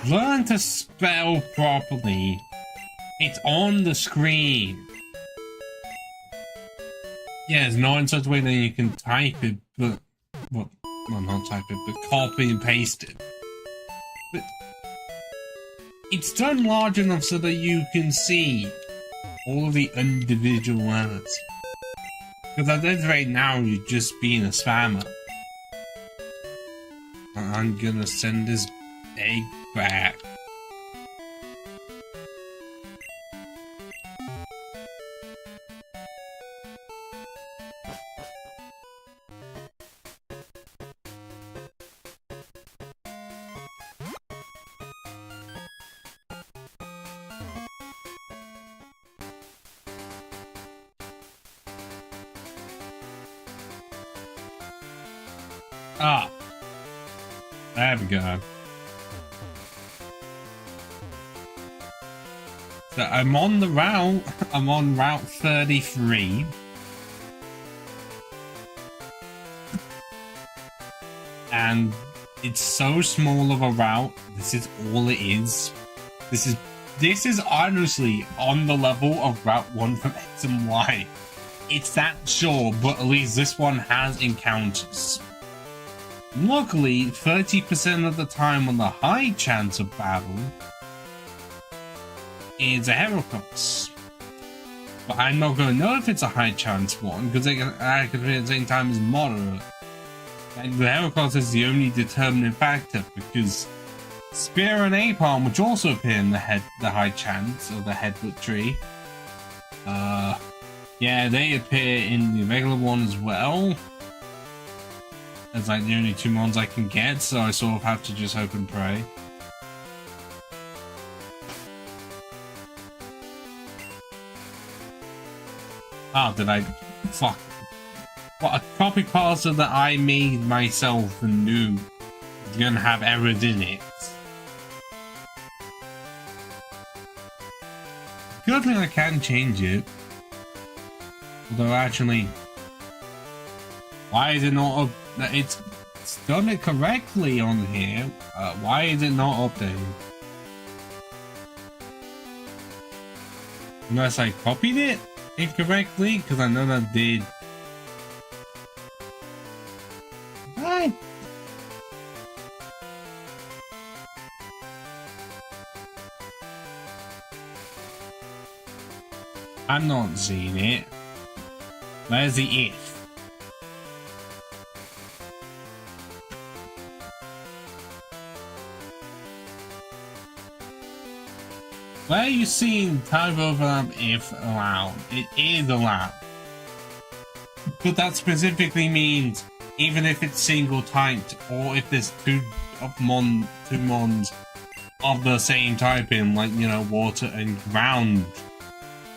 Learn to spell properly. It's on the screen. Yeah, it's not in such a way that you can type it, but well, not type it, but copy and paste it. But it's done large enough so that you can see all of the individual letters. Because at this rate now, you're just being a spammer. I'm gonna send this egg back. Ah, there we go. So I'm on the route. I'm on route 33. And it's so small of a route. This is all it is. This is honestly on the level of Route 1 from X and Y. It's that short, but at least this one has encounters. Luckily, 30% of the time on the high chance of battle is a Heracross. But I'm not going to know if it's a high chance one, because they can act at the same time as moderate. And the Heracross is the only determining factor, because Spear and Napalm, which also appear in the high chance, or the headbutt tree, yeah, they appear in the regular one as well. That's like the only two mons I can get, so I sort of have to just hope and pray. Ah, did I... Fuck. What, a copy pasta that I made myself and knew was gonna have errors in it. Good thing I can change it. Although actually... Why is it not up... It's done it correctly on here. Why is it not updated? Unless I copied it incorrectly, because I know that did. Right. I'm not seeing it. Where's the if? Where are you seeing type overlap if allowed? It is allowed. But that specifically means even if it's single typed, or if there's two mons of the same typing, like, you know, water and ground,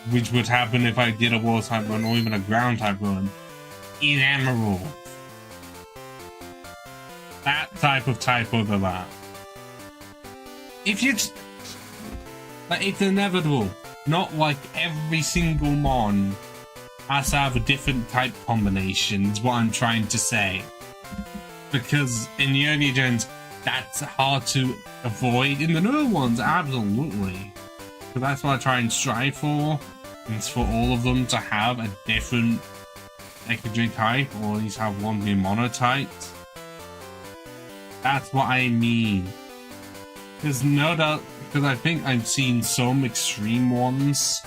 which would happen if I did a water type run or even a ground type run, in Emerald. That type of type overlap. If you just... Like, it's inevitable. Not like every single mon has to have a different type combination, is what I'm trying to say. Because in the earlier gens, that's hard to avoid. In the newer ones, absolutely. So that's what I try and strive for. It's for all of them to have a different secondary type, or at least have one be monotyped. That's what I mean. There's no doubt, because I think I've seen some extreme ones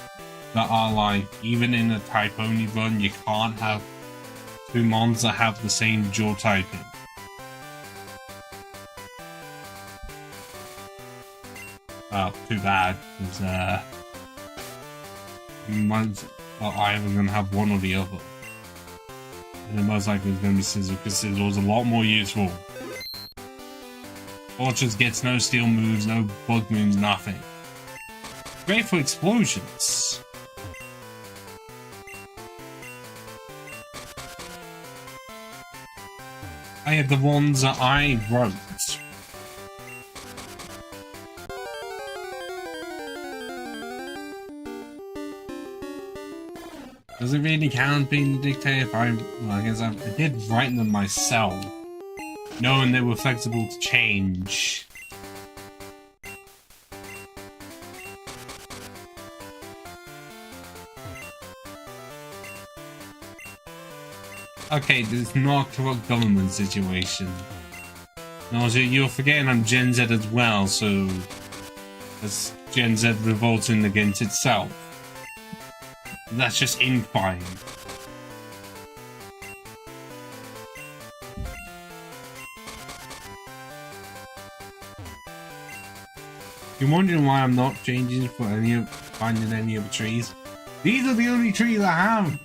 that are like, even in a type only run, you can't have two mons that have the same dual typing. Too bad, because mine's either going to have one or the other. And most likely it's going to be Scissor, because Scissor was a lot more useful Fortress gets no steel moves, no bug moves, nothing. Great for explosions. I have the ones that I wrote. Does it really count being the dictator if well, I guess I did write them myself, knowing they were flexible to change. Okay, this is not a corrupt government situation. No, so you're forgetting I'm Gen Z as well, so that's Gen Z revolting against itself. That's just infighting. You're wondering why I'm not changing for finding any other trees? These are the only trees I have!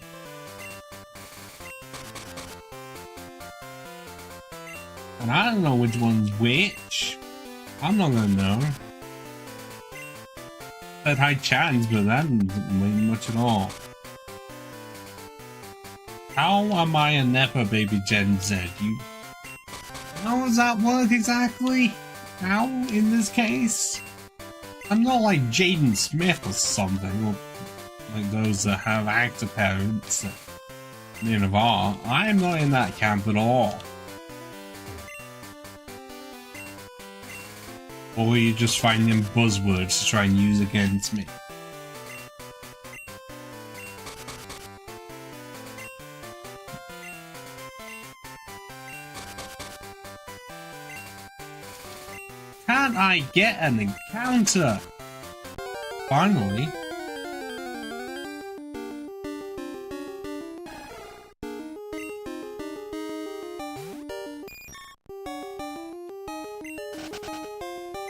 And I don't know which one's which. I'm not gonna know. Had high chance, but that didn't mean much at all. How am I a Nepo baby Gen Z? How does that work exactly? How, in this case? I'm not like Jaden Smith or something, or like those that have actor parents of art. I am not in that camp at all. Or are you just finding buzzwords to try and use against me? Can't I get an encounter? Finally.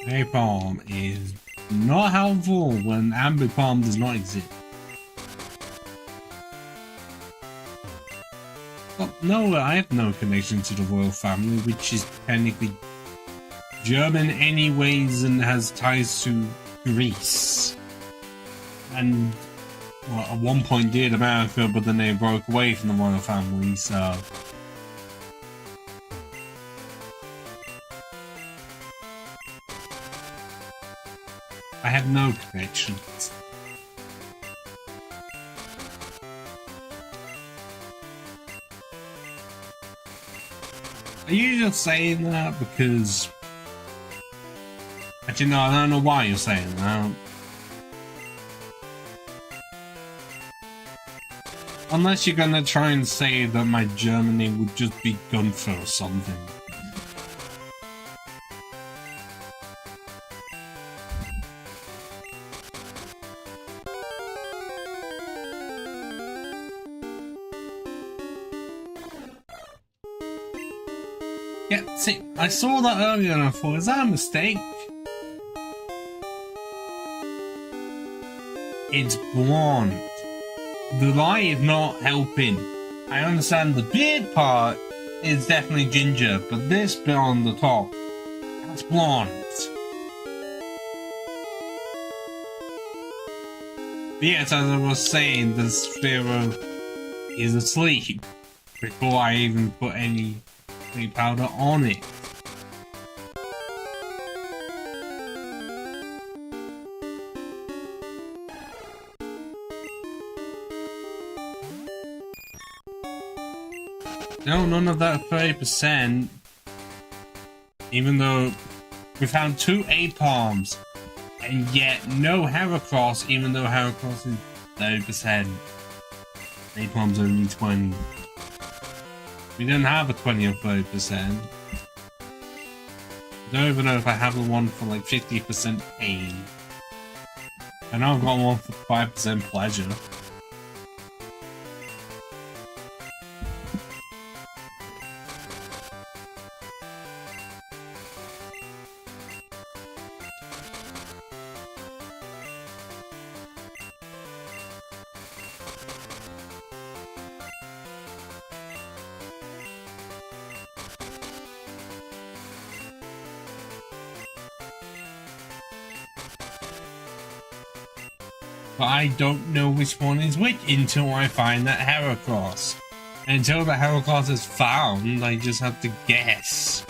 Napalm is not helpful when Ambipalm does not exist. Well, no, I have no connection to the royal family, which is technically German anyways and has ties to Greece. And well, at one point did America, but then they broke away from the royal family, so... I have no connections. Are you just saying that because... Actually, no, I don't know why you're saying that. Unless you're gonna try and say that my German name would just be Gunther or something. Yeah, see, I saw that earlier and I thought, is that a mistake? It's blonde. The light is not helping. I understand the beard part is definitely ginger, but this bit on the top, that's blonde. But yes, as I was saying, the Sphero is asleep before I even put any sleep powder on it. No, none of that 30%. Even though we found 2 A-palms, and yet no Heracross, even though Heracross is 30%. A-palms only 20. We didn't have a 20 or 30%. I don't even know if I have the one for like 50% pain. I know I've got one for 5% pleasure. but I don't know which one is which until I find that Heracross. And until the Heracross is found, I just have to guess.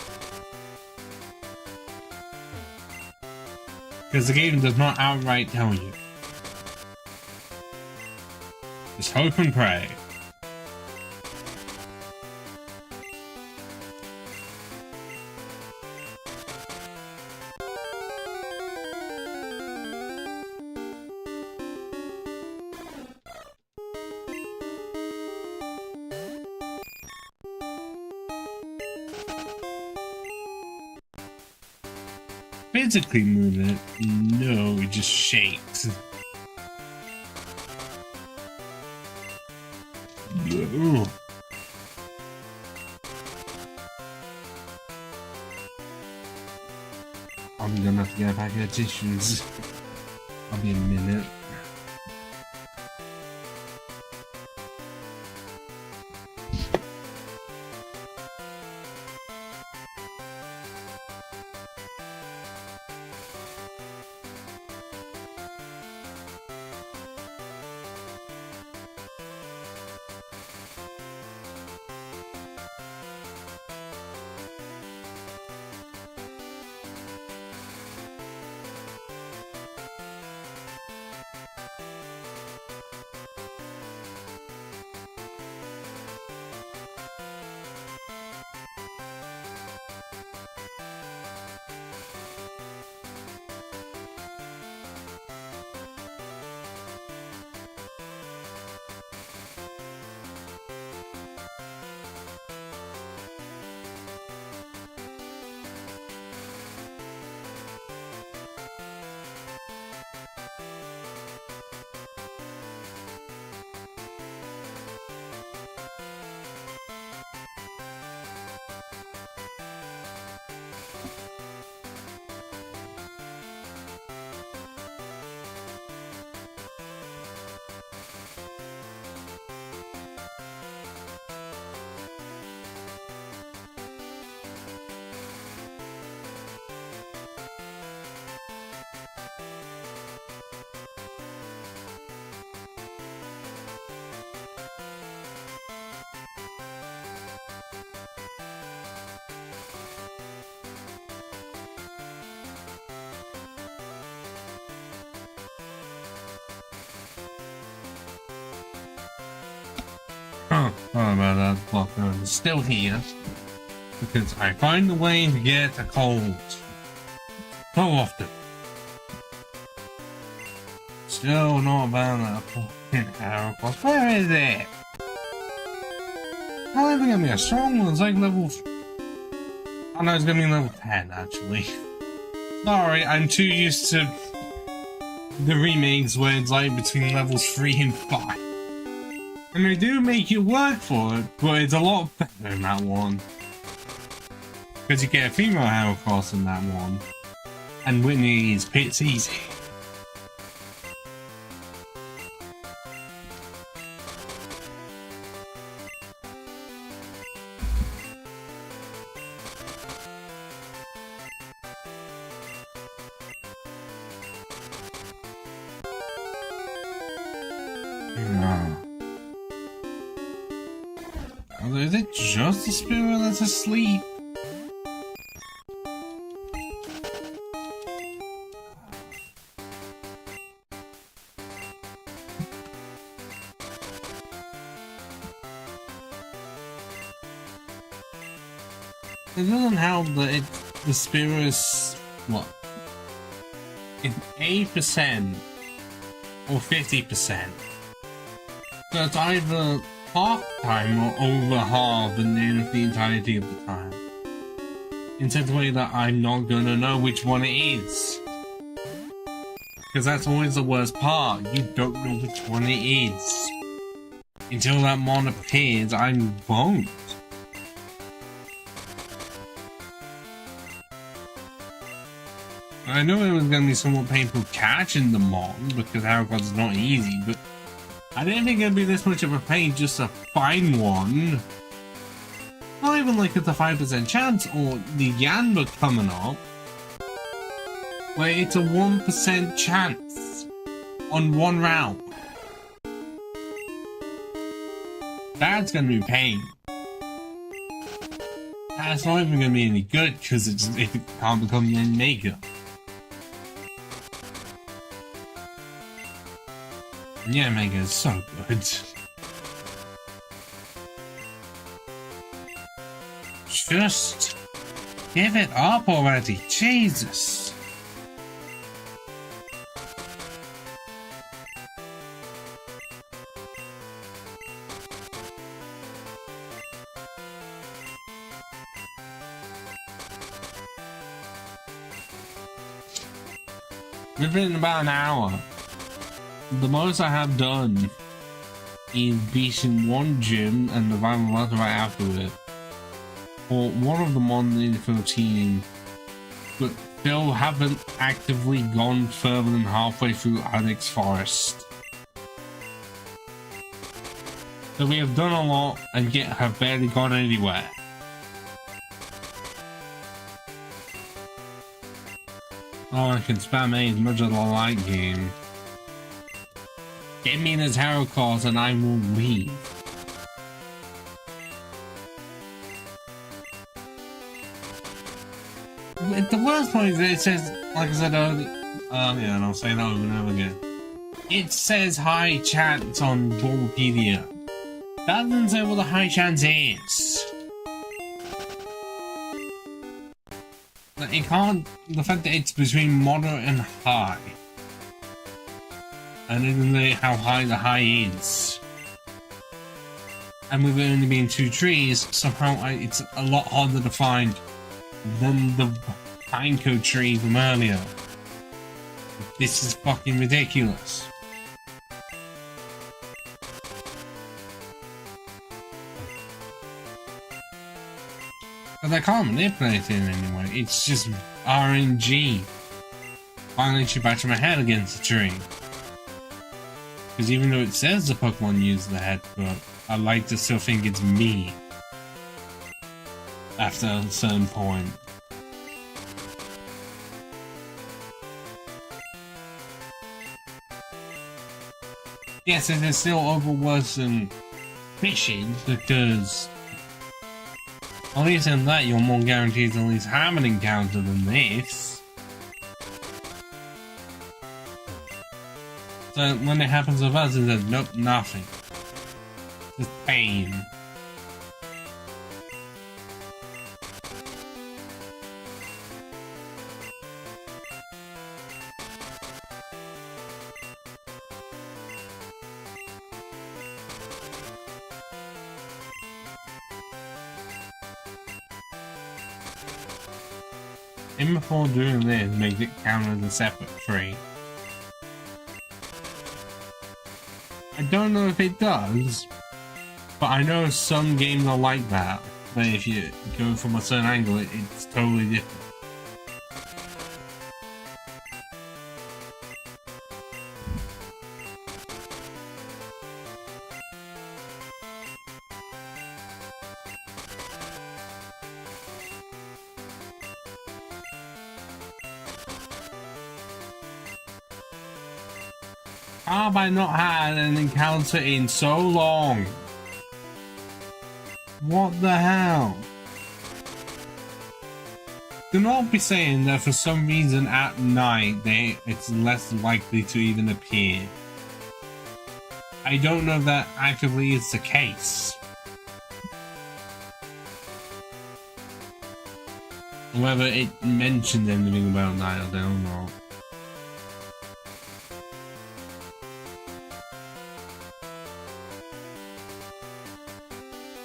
Because the game does not outright tell you. Just hope and pray. Physically move it? No, it just shakes. Ugh. I'm gonna have to get back to tissues. I'll be a minute. Oh, sorry about that, blocker. I'm still here. Because I find a way to get a cold. So often. Still not about that fucking Heracross. Where is it? How is it gonna be a strong one? It's like level... Oh no, it's gonna be level 10 actually. Sorry, I'm too used to the remakes where it's like between levels 3 and 5. And they do make you work for it, but it's a lot better than that one. Because you get a female Heracross in that one. And Whitney's Pit's easy. Is it just the spirit that's asleep? It doesn't help that the spirit's what? It's 8% or 50%. So it's either half the time or over half and then the entirety of the time. In such a way that I'm not gonna know which one it is. Because that's always the worst part. You don't know which one it is. Until that mon appears, I won't. I know it was going to be somewhat painful catching the mon, because Heracross is not easy, but I didn't think it'd be this much of a pain just to find one. Not even like it's a 5% chance, or the Yanba coming up, where it's a 1% chance. on one route. That's gonna be pain. That's not even gonna be any good because it can't become the Mega. Yeah, Mega is so good. Just give it up already, Jesus. Within about an hour, the most I have done is beating one gym and the final letter right after it. Or one of them on the 13, but still haven't actively gone further than halfway through Alex Forest. So we have done a lot and yet have barely gone anywhere. Oh, I can spam A as much as I like game. Get me in a tarot card and I will leave. The worst part is that it says, like I said earlier, and I'll say that over and over again. It says high chance on Wikipedia. That doesn't say what the high chance is. It can't. The fact that it's between moderate and high, and it doesn't say how high the high is. And with it only being 2 trees, somehow it's a lot harder to find than the pinecone tree from earlier. This is fucking ridiculous. But I can't manipulate it in any way. It's just RNG. Finally, she bashed my head against the tree. Because even though it says the Pokemon use the head, but I like to still think it's me. After a certain point. Yes, it is still over worse than fishing, because at least in that you're more guaranteed to at least have an encounter than this. So when it happens with us, it says nope, nothing. Just pain. And before doing this, makes it count as a separate tree. I don't know if it does, but I know some games are like that. But if you go from a certain angle, it's totally different. How have I not had an encounter in so long? What the hell? Do not be saying that for some reason at night it's less likely to even appear. I don't know if that actively is the case. Whether it mentions anything about that, I don't know.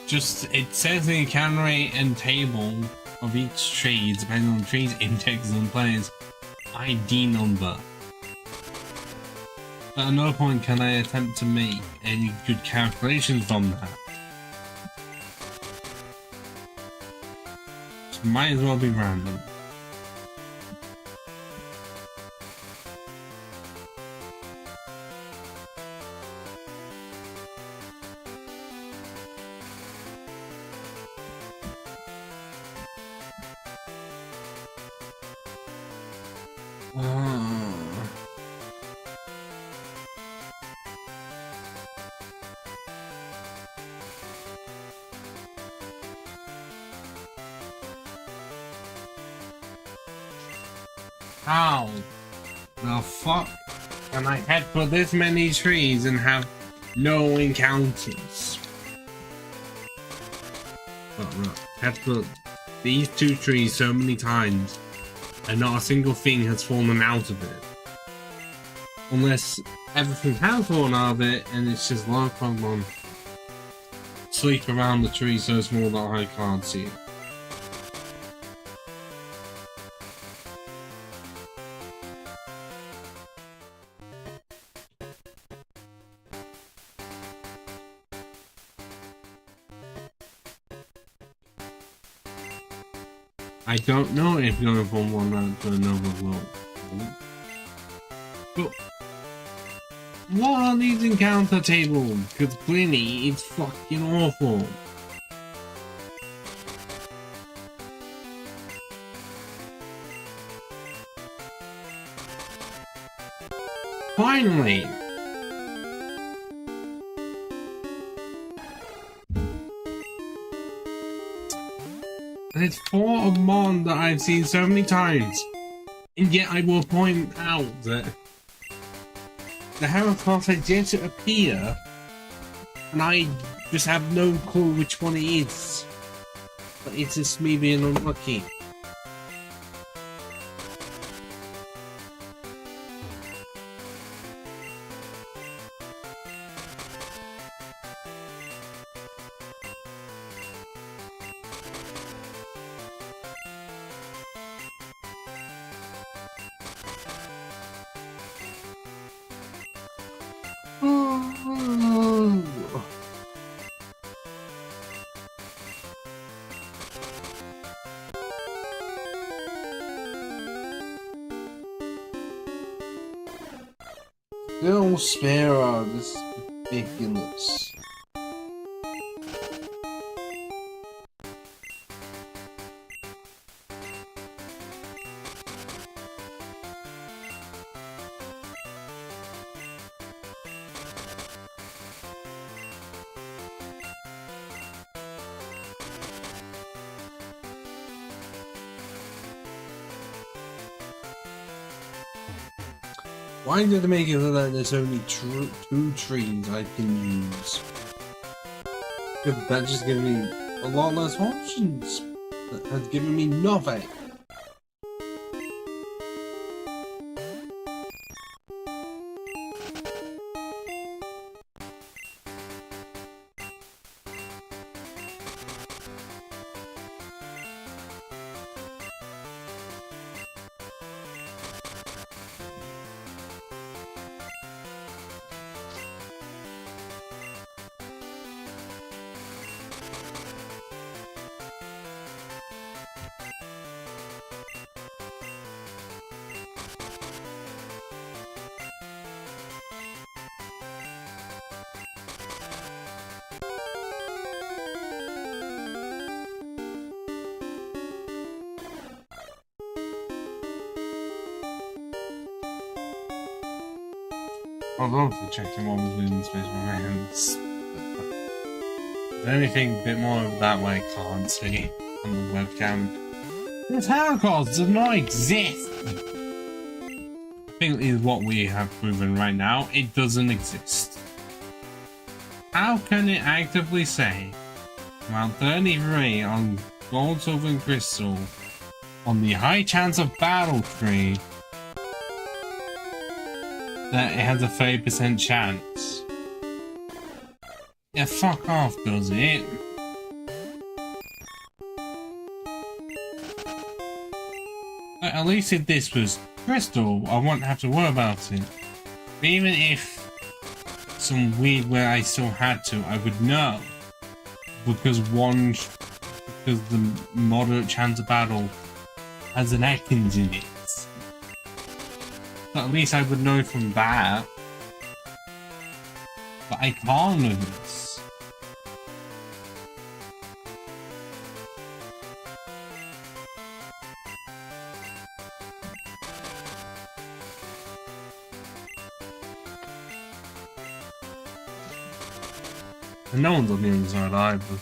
Just, it says the encounter rate and table of each tree, depending on the tree's index and player's ID number. At no point can I attempt to make any good calculations from that. So might as well be random. How the fuck can I head for this many trees and have no encounters? But look, head for these 2 trees so many times and not a single thing has fallen out of it. Unless everything has fallen out of it and it's just live Pokemon sleep around the tree so small that I can't see it. I don't know if going from one round to another will. But what are these encounter tables? Because clearly it's fucking awful. Finally! And it's for a mon that I've seen so many times. And yet I will point out that the Heracross has yet to appear, and I just have no clue which one it is. But it's just me being unlucky. Little Sparrow, this is ridiculous. Why did they make it so that there's only 2 trees I can use? That just gives me a lot less options. That has given me nothing. I'd love to check him what was within the space of my hands. Is there anything a bit more of that way I can't see on the webcam? This Heracross does not exist! I think is what we have proven right now. It doesn't exist. How can it actively say around 33 on Gold, Silver and Crystal on the high chance of battle tree that it has a 30% chance? Yeah, fuck off, does it? At least if this was Crystal, I wouldn't have to worry about it. But even if some weird way I still had to, I would know. Because the moderate chance of battle has an Ekans in it. At least I would know from that. But I can't know this. And no one's on the other side either.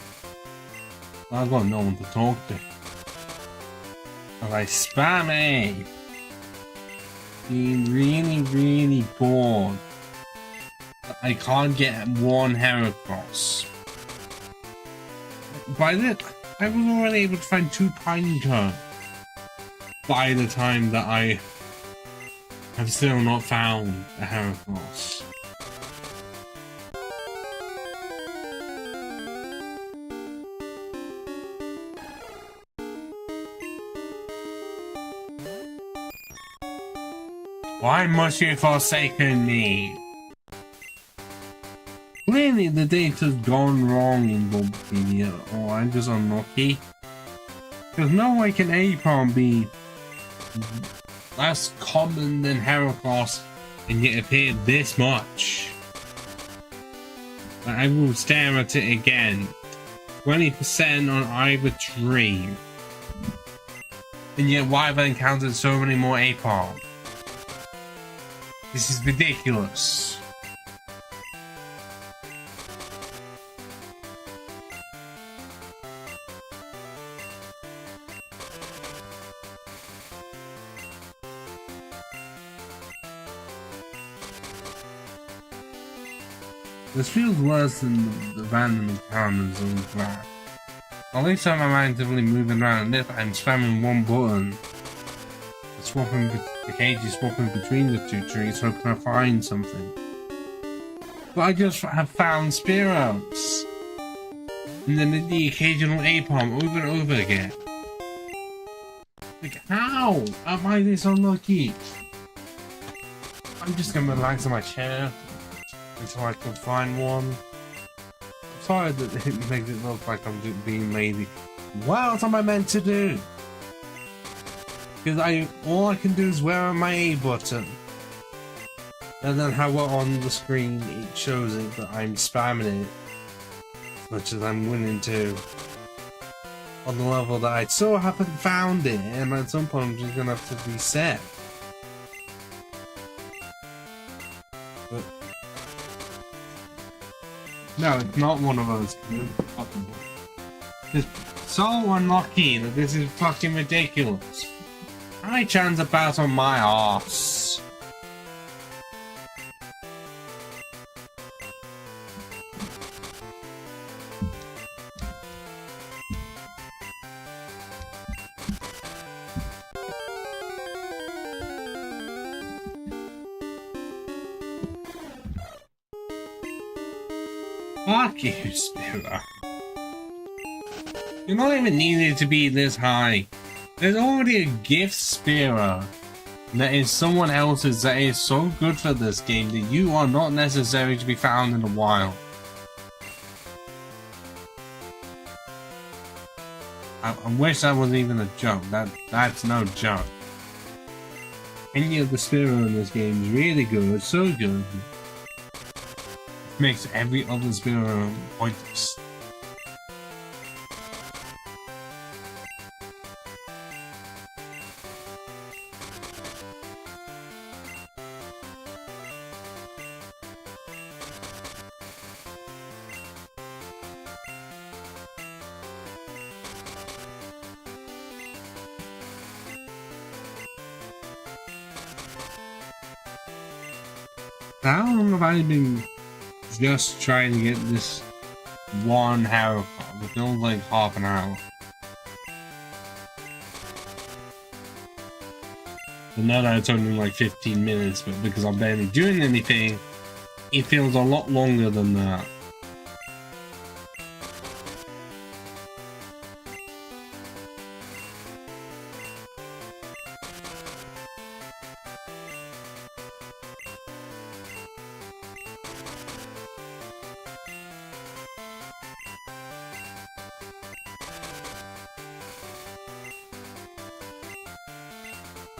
I've got no one to talk to. If I spam A, being really bored. I can't get one Heracross. By then, I was already able to find 2 Pinecone by the time that I have still not found a Heracross. Why must you forsaken me? Clearly the data's gone wrong in Bulbapedia, or I'm just unlucky. Because no way can Aipom be less common than Heracross and yet appear this much. I will stare at it again. 20% on either tree. And yet why have I encountered so many more Aipom? This is ridiculous. This feels worse than the random encounters on the graph. At least I'm actively moving around, and if I'm spamming one button, swapping the cages, swapping between the 2 trees, hoping I find something. But I just have found Spearows, and then the occasional Aipom over and over again. Like, how am I this unlucky? I'm just gonna relax in my chair until I can find one. I'm sorry that it makes it look like I'm just being lazy. What else am I meant to do? Because all I can do is wear on my A button. And then how on the screen it shows it that I'm spamming it as much as I'm willing to. On the level that I still haven't found it, and at some point I'm just gonna have to reset. But no, it's not one of those. It's so unlucky that this is fucking ridiculous. I chance about on my arse. Fuck you, Spira. You're not even needed to be this high. There's already a gift Spira that is someone else's that is so good for this game that you are not necessary to be found in the wild. I wish that was even a joke. That's no joke. Any of the Spira in this game is really good, so good. Makes every other Spira pointless. How long have I been just trying to get this one Heracross? It feels like half an hour. But now that it's only like 15 minutes, but because I'm barely doing anything, it feels a lot longer than that.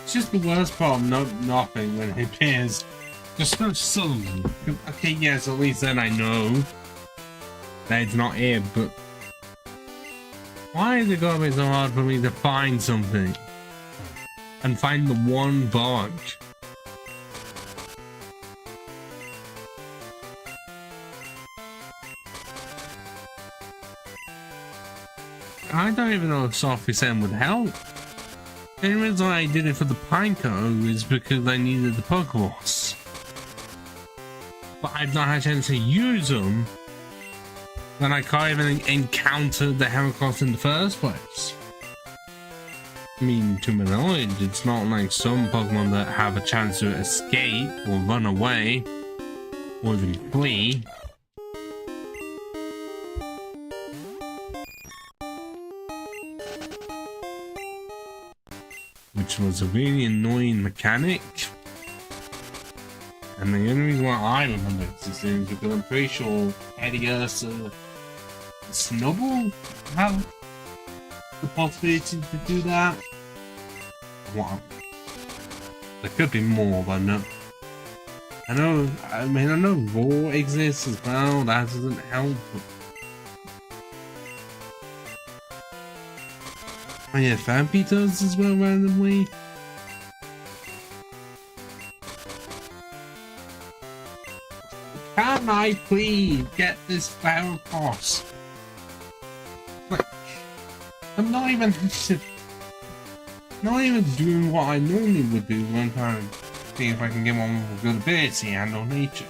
It's just the worst part of nothing when it appears just so suddenly. Okay, yes, at least then I know that it's not it, but why is it gotta be so hard for me to find something and find the one bug? I don't even know if Softly Send would help. The only reason I did it for the Pineco is because I needed the pokeballs. But I've not had a chance to use them. Then I can't even encounter the Heracross in the first place. I mean, to my knowledge, it's not like some Pokemon that have a chance to escape or run away or even flee. Which was a really annoying mechanic. And the only reason why I remember this is because I'm pretty sure Eddie Ursa Snubble have the possibility to do that. Wow. There could be more, but no. I know Raw exists as well, that doesn't help. Oh yeah, Vampy does as well randomly. Can I please get this Heracross? Like, I'm not even doing what I normally would do when I'm trying to see if I can get one with a good ability and or nature.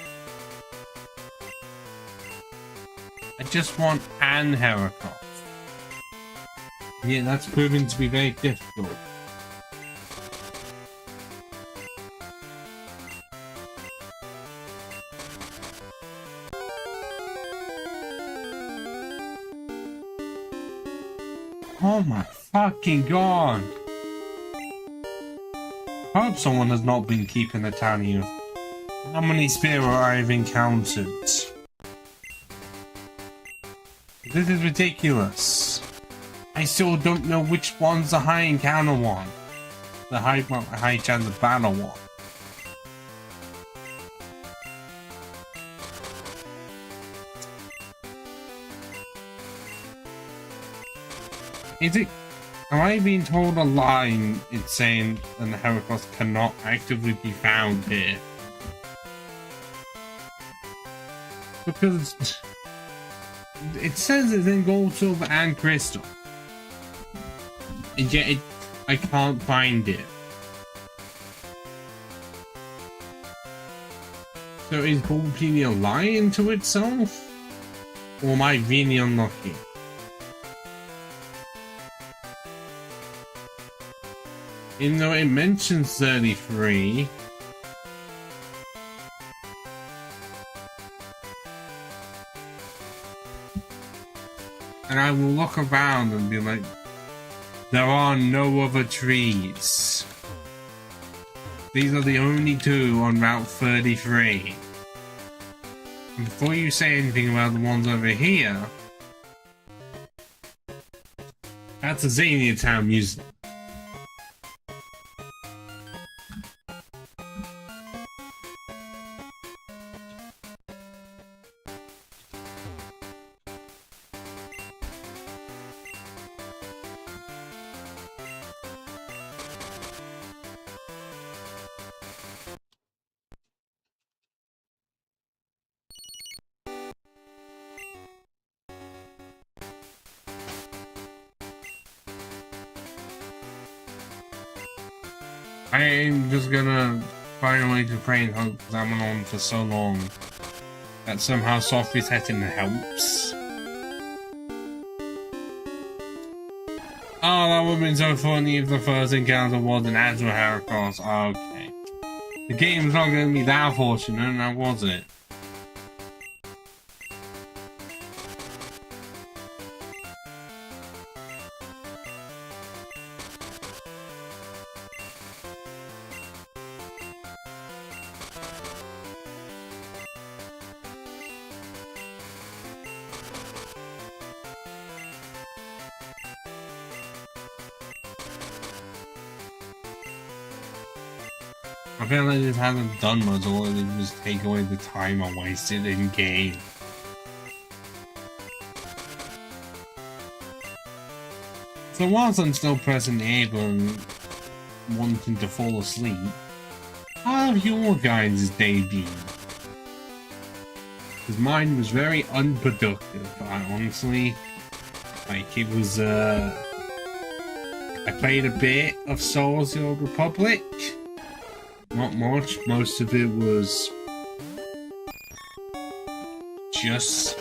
I just want an Heracross. Yeah, that's proving to be very difficult. Oh my fucking god! I hope someone has not been keeping a tally of how many Spearow I've encountered. This is ridiculous. I still don't know which one's the high encounter one. The high chance of battle one. Is it? Am I being told a lie? It's saying that the Heracross cannot actively be found here. Because it says it's in Gold, Silver, and Crystal. And yet I can't find it. So is Bulbapedia lying to itself? Or am I really unlucky? Even though it mentions 33. And I will look around and be like, there are no other trees. These are the only two on Route 33. And before you say anything about the ones over here, that's a Xenia Town music. I'm just gonna find a way to pray and hope that went on for so long that somehow soft resetting helps. Oh, that would have been so funny if the first encounter was an actual Heracross. Okay. The game's not gonna be that fortunate, now was it? I feel like this hasn't done much, or it just take away the time I wasted in game. So whilst I'm still pressing A and wanting to fall asleep, how have your guys' day been? Because mine was very unproductive, I honestly. Like, it was, I played a bit of Souls the Old Republic. Not much. Most of it was just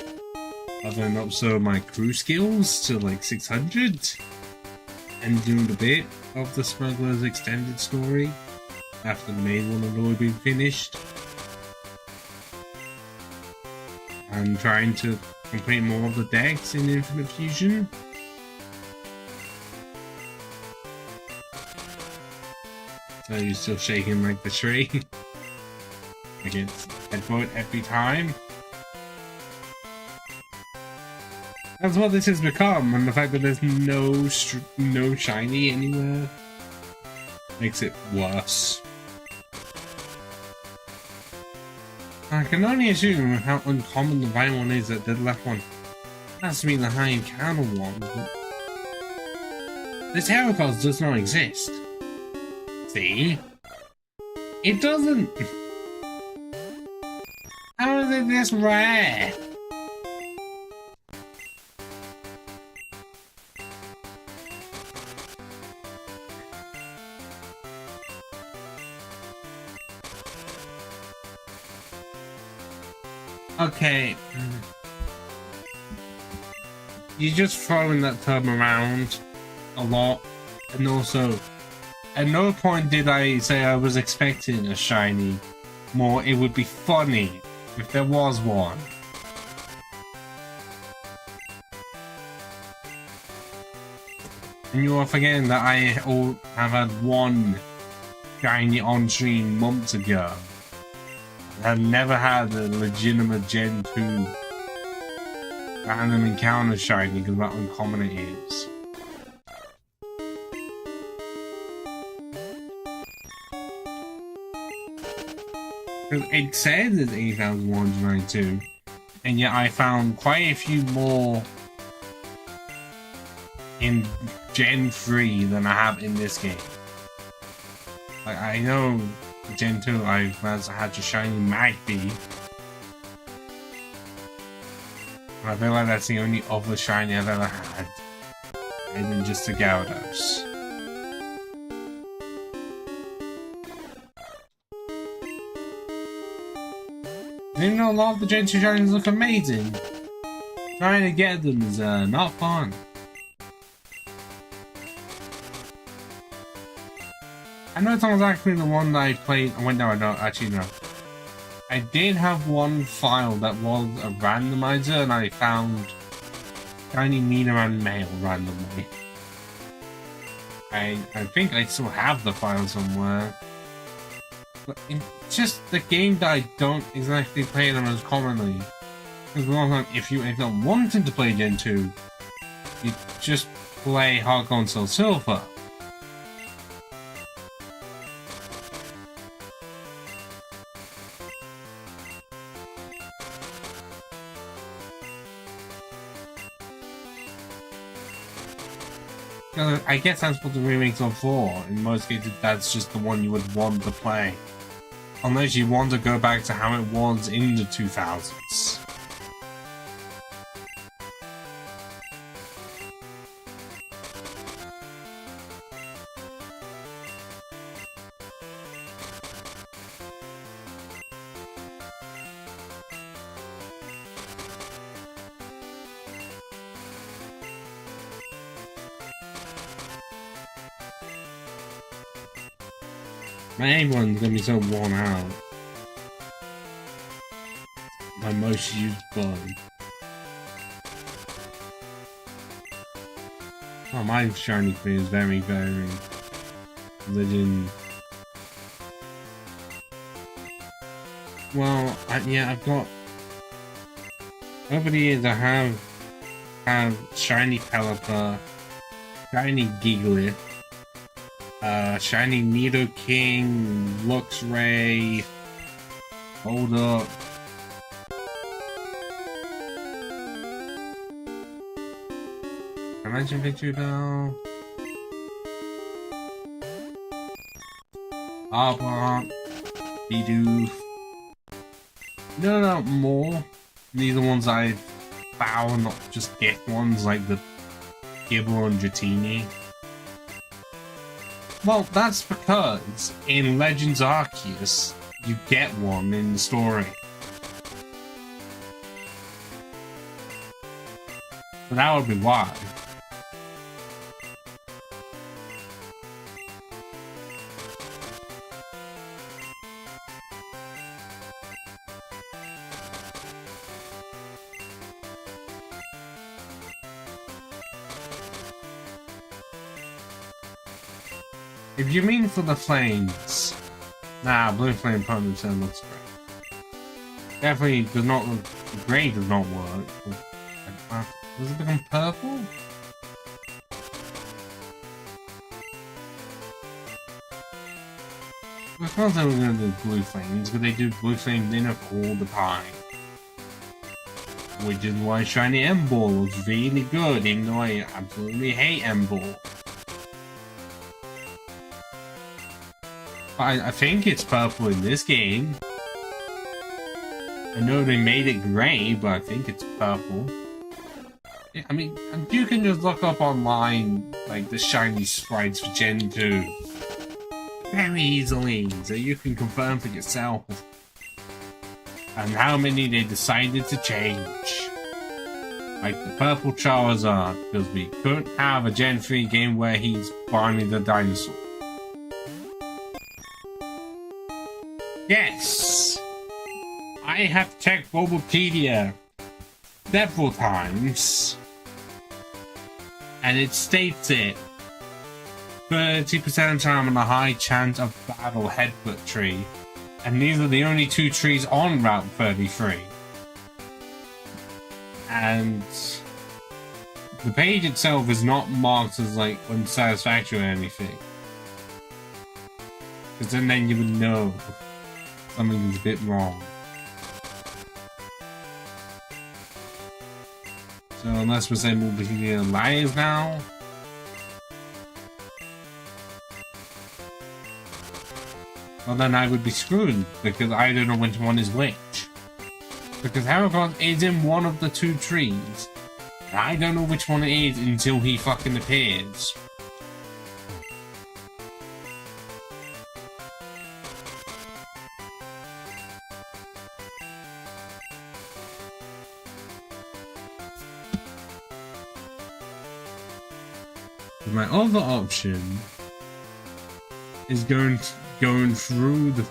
leveling up some of my crew skills to like 600 and doing a bit of the Smuggler's extended story after the main one had already been finished. And trying to complete more of the decks in Infinite Fusion. So you're still shaking like the tree. I get headbutt every time. That's what this has become, and the fact that there's no shiny anywhere makes it worse. I can only assume how uncommon the right one is that the left one has to be the high encounter one, but the tarot cards does not exist. See? It doesn't! How is it this rare? Okay. You're just throwing that term around a lot, and also at no point did I say I was expecting a shiny. More, it would be funny if there was one. And you are forgetting that I have had one shiny on stream months ago. I've never had a legitimate Gen 2 random encounter shiny because of how uncommon it is. It says it's 8,192, and yet I found quite a few more in Gen 3 than I have in this game. Like, I know Gen 2 I've had to shiny Magpie. I feel like that's the only other shiny I've ever had. And then just the Gyarados. Even though a lot of the Gen 2 shinies look amazing, trying to get them is not fun. I know it's not exactly the one that I played. Oh, wait, no, actually, no. I did have one file that was a randomizer, and I found shiny Nidoran male randomly. I think I still have the file somewhere. But it's just the game that I don't exactly play them as commonly. Because a lot of time, if you're not wanting to play Gen 2, you just play Heart Gold Soul Silver. I guess that's what the remakes are for. In most cases, that's just the one you would want to play. Unless you want to go back to how it was in the 2000s. My aim one's gonna be so worn out. My most used bug. Oh, my shiny thing is very, very legend. Well, yeah, I've got. Over the years, I have shiny Pelipper, shiny Gigalith. Shiny Nidoking, Luxray, hold up. I mentioned Victory Bell. Arbok, Bidoof. No, more. These are the ones I've found, not just get ones like the Gibble and Dratini. Well, that's because in Legends Arceus, you get one in the story. So that would be why. If you mean for the flames, nah, blue flame pump looks great. Definitely does not look, grey does not work. Does it become purple? I thought they were going to do blue flames, but they do blue flame dinner all the time. Which is why Shiny M-Ball looks really good, even though I absolutely hate M-Ball. I think it's purple in this game. I know they made it grey, but I think it's purple. Yeah, I mean, you can just look up online, like, the shiny sprites for Gen 2. Very easily, so you can confirm for yourself. And how many they decided to change. Like the purple Charizard, because we couldn't have a Gen 3 game where he's Barney the dinosaur. Yes! I have checked Bulbapedia several times, and it states it. 30% of the time on a high chance of battle headbutt tree, and these are the only two trees on Route 33. And the page itself is not marked as like unsatisfactory or anything, because then you would know something is a bit wrong. So unless we're saying we'll be liars now. Well then I would be screwed, because I don't know which one is which. Because Heracross is in one of the two trees, and I don't know which one it is until he fucking appears. My other option is going through the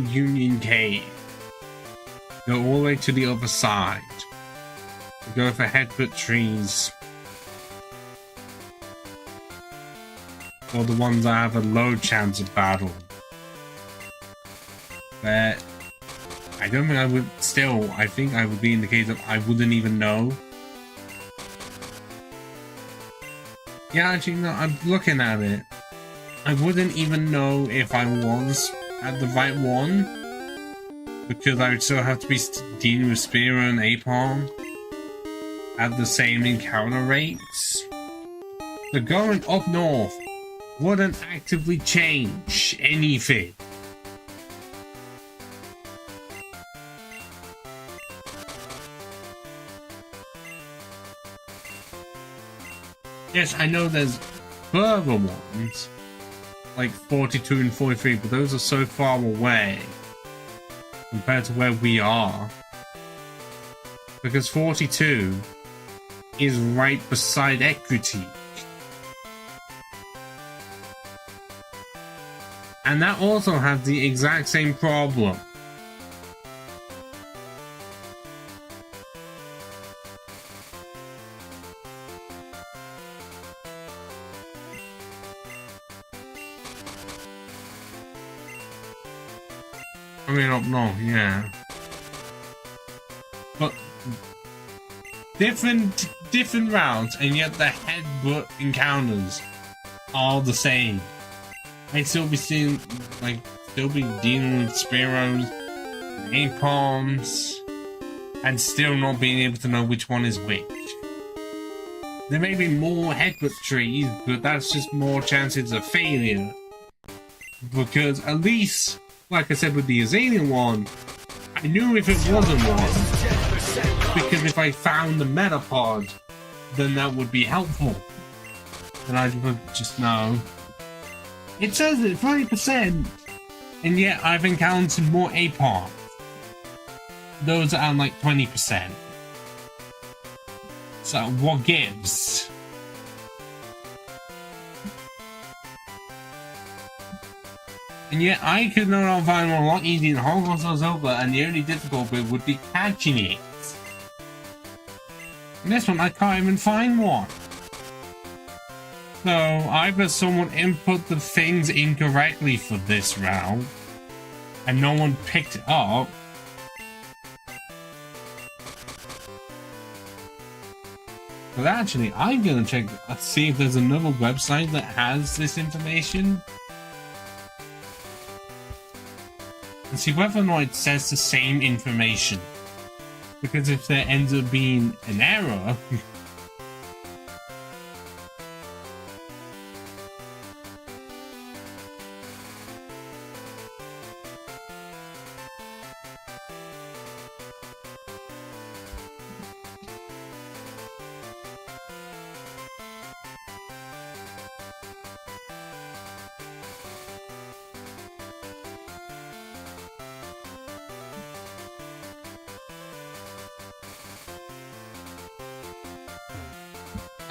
Union Cave, go all the way to the other side, go for headbutt trees, or the ones that have a low chance of battle. But I don't think I would. Still, I think I would be in the case of I wouldn't even know. Yeah, actually, no, I'm looking at it. I wouldn't even know if I was at the right one, because I would still have to be dealing with Spearow and Apom at the same encounter rates. So going up north wouldn't actively change anything. Yes, I know there's further ones, like 42 and 43, but those are so far away compared to where we are. Because 42 is right beside Equity. And that also has the exact same problem. I mean, up north, yeah. But different routes, and yet the headbutt encounters are the same. I'd still be seeing, like, still be dealing with Spearows and Apoms, and still not being able to know which one is which. There may be more headbutt trees, but that's just more chances of failure. Because at least, like I said with the Azalea one, I I knew if it wasn't one, because if I found the Metapod, then that would be helpful. And I would just know. It says it 30%, and yet I've encountered more Apods. Those are like 20%. So what gives? And yet I could not find one a lot easier than Holocaust over, and the only difficult bit would be catching it. And this one I can't even find one. So either someone input the things incorrectly for this round, and no one picked it up. But actually, I'm gonna check, see if there's another website that has this information. And see whether or not it says the same information. Because if there ends up being an error...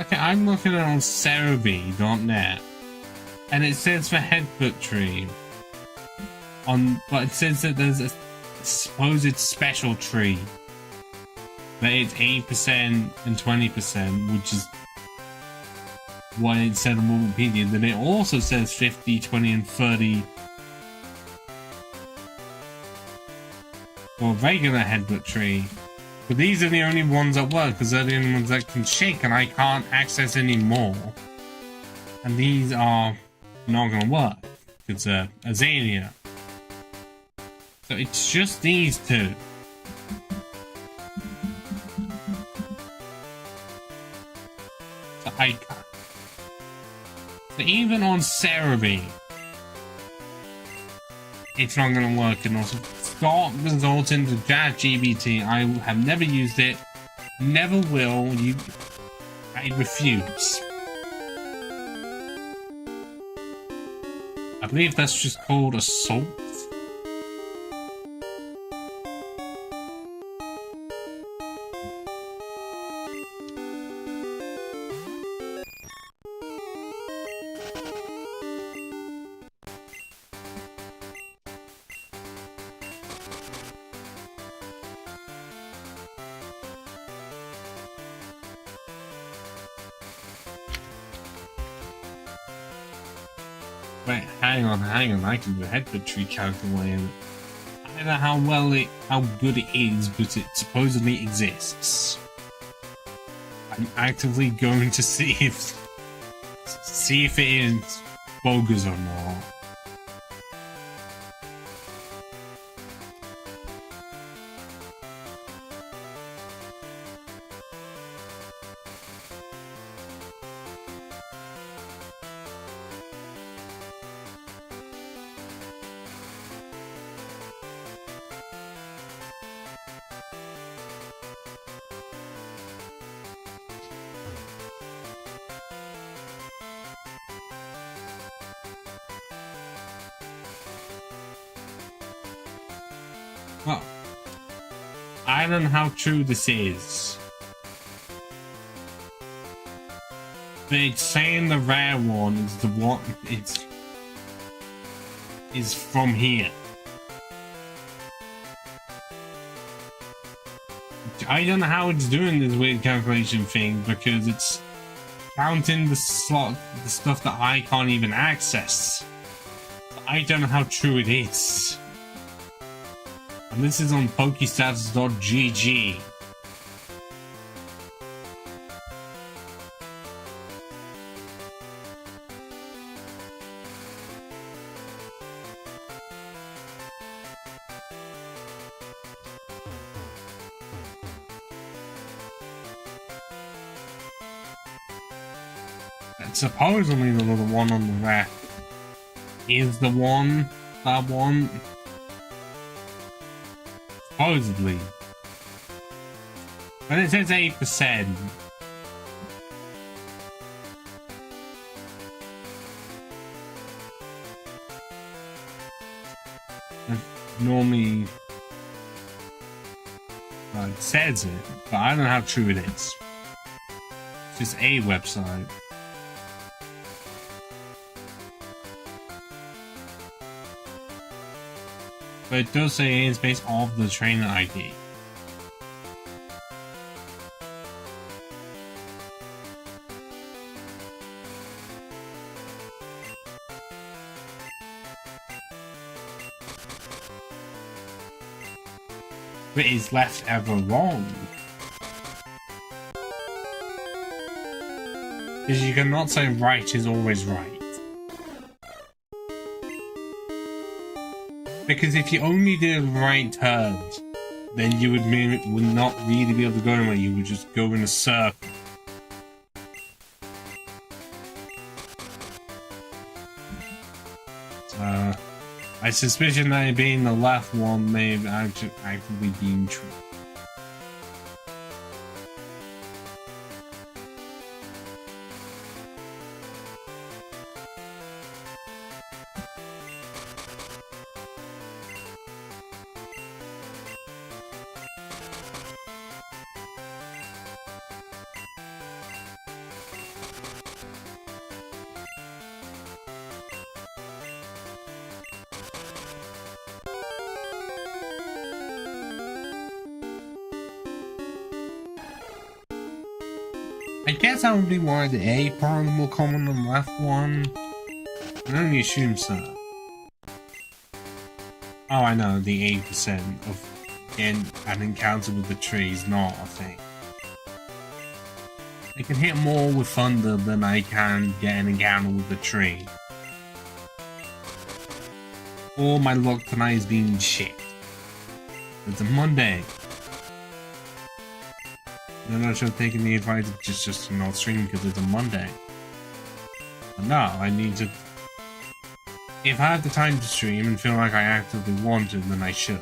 Okay, I'm looking on Cerebi.net, and it says for Headbutt Tree, but it says that there's a supposed special tree, that it's 8% and 20%, which is what it said on Wikipedia. Then it also says 50, 20, and 30 for a regular Headbutt Tree. But these are the only ones that work, because they're the only ones that can shake, and I can't access any more. And these are not going to work, because they're Azalea. So it's just these two. So so even on Cerebi, it's not going to work. And also, Scott results into ChatGPT. I have never used it, never will. I refuse. I believe that's just called assault. Wait, hang on, I can do a Headbutt Tree calculator. I don't know how good it is, but it supposedly exists. I'm actively going to see if it is bogus or not. Well, I don't know how true this is, but it's saying the rare one is the one is from here. I don't know how it's doing this weird calculation thing, because it's counting the stuff that I can't even access. I don't know how true it is. And this is on pokestats.gg. And supposedly the little one on the left is the one that I want. Supposedly. But it says 8%. Normally it says it, but I don't know how true it is. It's just a website. But it does say it's based off the trainer ID. But is left ever wrong? Because you cannot say right is always right. Because if you only did right turns, then you would not really be able to go anywhere, you would just go in a circle. I suspicion that it being the left one may have actually been true. I guess that would be why the A part will come on the left one. I can only assume so. Oh, I know, the 8% of getting an encounter with the tree is not a thing. I can hit more with thunder than I can get an encounter with the tree. All my luck tonight is being shit. It's a Monday. Then I should have taken the advice of just to not stream because it's a Monday. But no, I need to... If I have the time to stream and feel like I actively want to, then I should.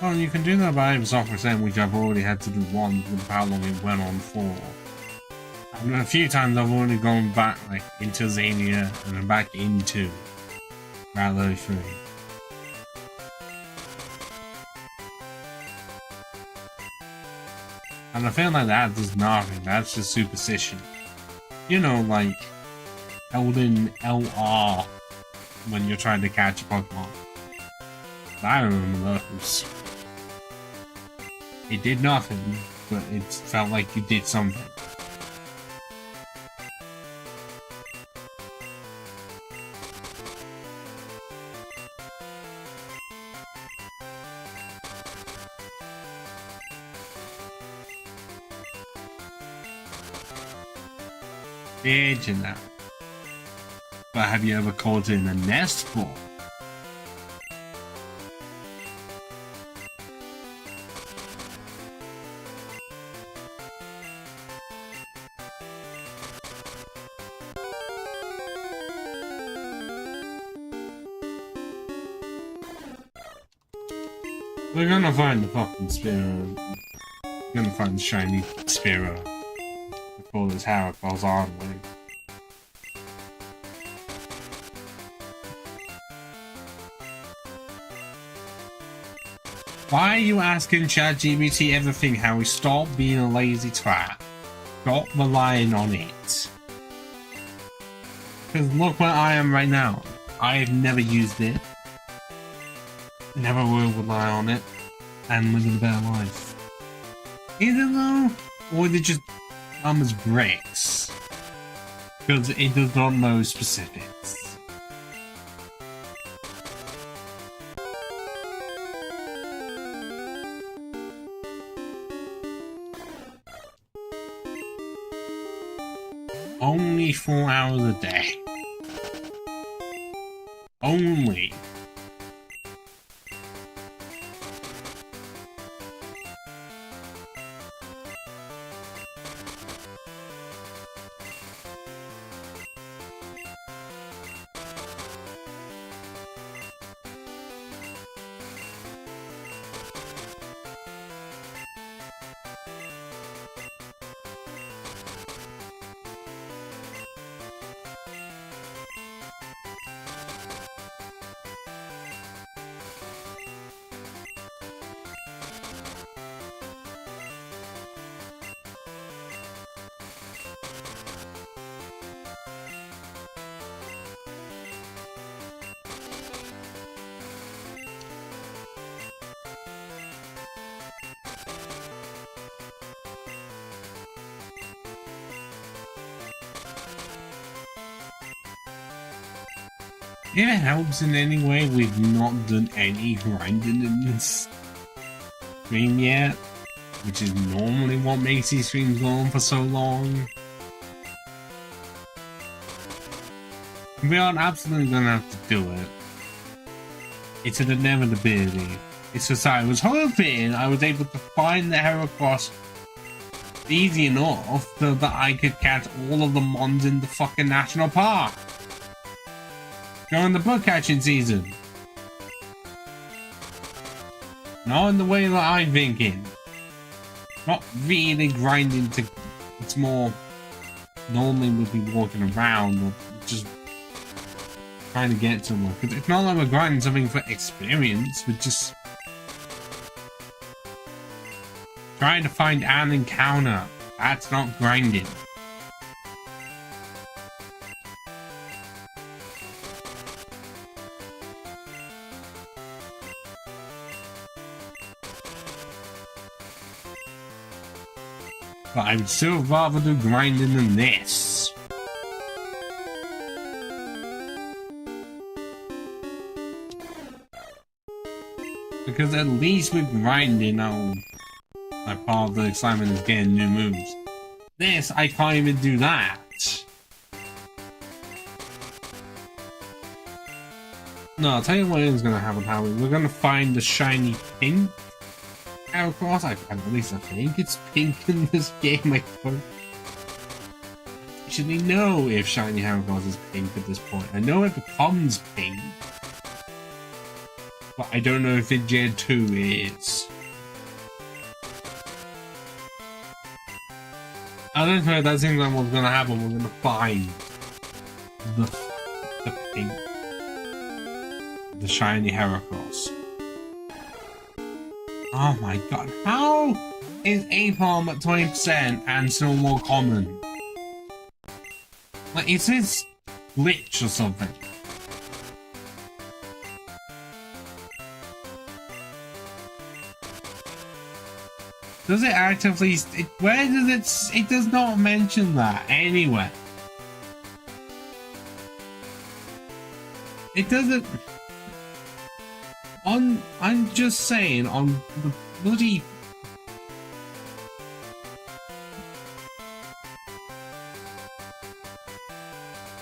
Well, you can do that by software set, which I've already had to do once with how long it went on for. And a few times I've already gone back like into Xania and then back into Route 3. And I feel like that does nothing, that's just superstition. You know, like Elden LR when you're trying to catch a Pokemon. I remember those. It did nothing, but it felt like you did something. Did you know? But have you ever caught it in a nest before? We're gonna find the fucking Spearow. We're gonna find the shiny Spearow before this Harrow falls on with. Why are you asking ChatGPT everything, Harry? Stop being a lazy twat. Stop relying on it. Because look where I am right now. I have never used it. Never will rely on it. And living a better life. Either though, or is it just as bricks? Because it does not know specifics. Only 4 hours a day. Only. If it helps in any way, we've not done any grinding in this stream yet, which is normally what makes these streams go on for so long. We aren't absolutely gonna have to do it. It's an inevitability. It's just I was hoping I was able to find the Heracross easy enough so that I could catch all of the mons in the fucking national park during the bug catching season. Not in the way that I'm thinking. Not really grinding to... It's more... Normally we'd be walking around or just trying to get somewhere. Because it's not like we're grinding something for experience. We're just trying to find an encounter. That's not grinding. But I would still rather do grinding than this. Because at least with grinding, my part of the excitement is getting new moves. This, I can't even do that. No, I'll tell you what is going to happen, Howie. We're going to find the shiny pink Heracross. At least I think it's pink in this game. I don't actually know if shiny Heracross is pink at this point. I know it becomes pink, but I don't know if it Gen 2 is. I don't know, that seems like what's gonna happen. We're gonna find the pink, the shiny Heracross. Oh my god, how is Apalm at 20% and still more common? Like, is this glitch or something? Does it actively... where does it... It does not mention that anywhere. It doesn't... I'm just saying, on the bloody...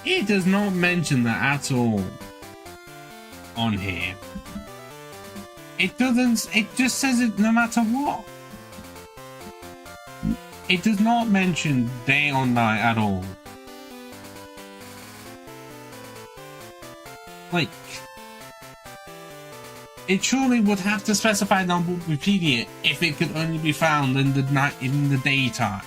It does not mention that at all on here. It doesn't... It just says it no matter what. It does not mention day or night at all. Like, it surely would have to specify on Wikipedia if it could only be found in the night, in the daytime.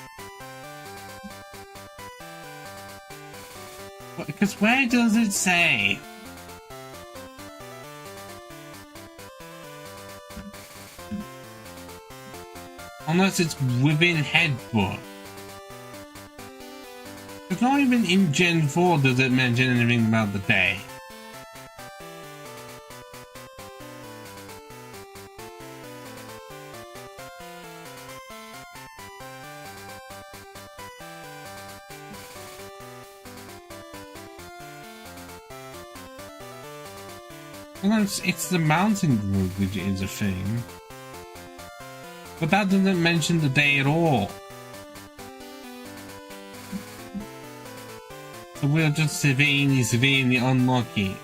Because where does it say? Unless it's within Headbutt. It's not even in Gen 4 does it mention anything about the day. Well, it's the mountain group which is a thing. But that doesn't mention the day at all. So we're just severely unlucky.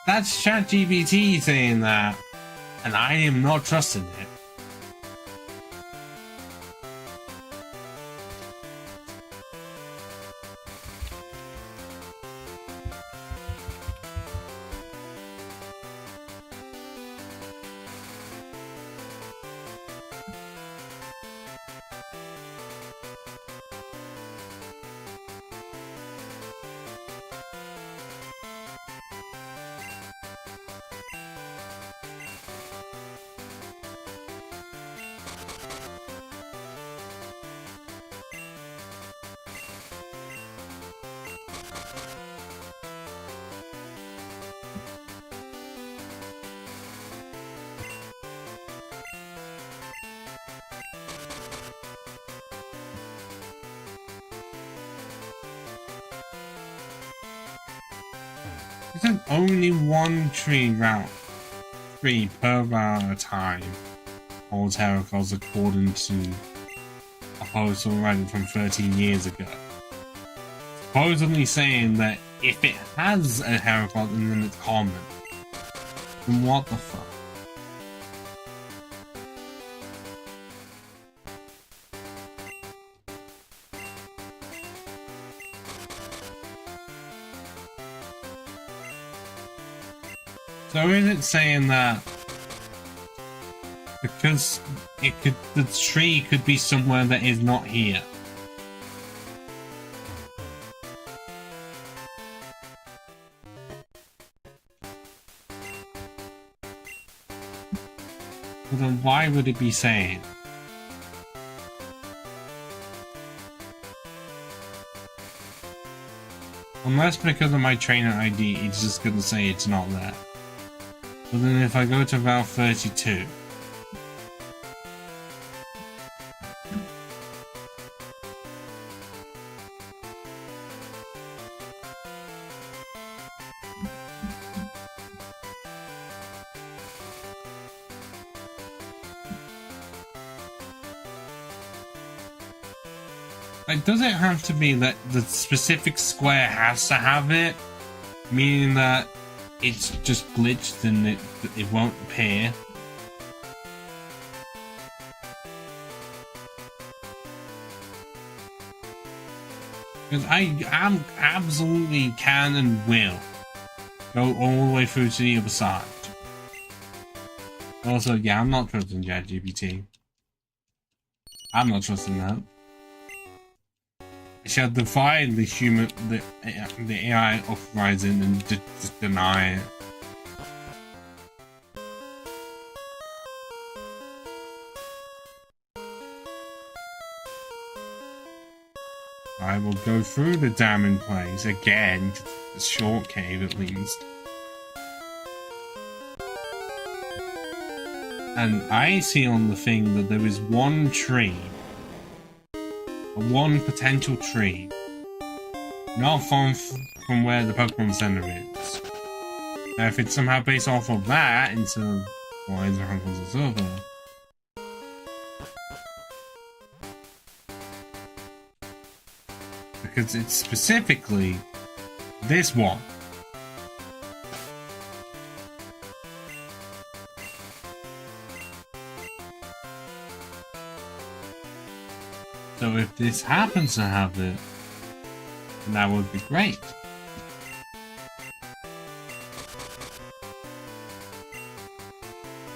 That's ChatGPT saying that, and I am not trusting it. Isn't only one tree route 3 per route at a time holds Heracles according to a post already from 13 years ago? Supposedly saying that if it has a Heracles and then it's common, then what the fuck? So is it saying that because the tree could be somewhere that is not here? Well, then why would it be saying? Unless because of my trainer ID, it's just gonna say it's not there. But then if I go to Route 32, like, does it have to be that the specific square has to have it? Meaning that it's just glitched and it won't appear? Because I absolutely can and will go all the way through to the other side. Also, yeah, I'm not trusting ChatGPT. I'm not trusting that. I shall defy the AI authorizing and just deny it. I will go through the damning place again, a short cave at least. And I see on the thing that there is one tree. One potential tree. Not far from where the Pokemon Center is. Now if it's somehow based off of that instead of why is the Pokemon Silver? Because it's specifically this one. So if this happens to have it, then that would be great.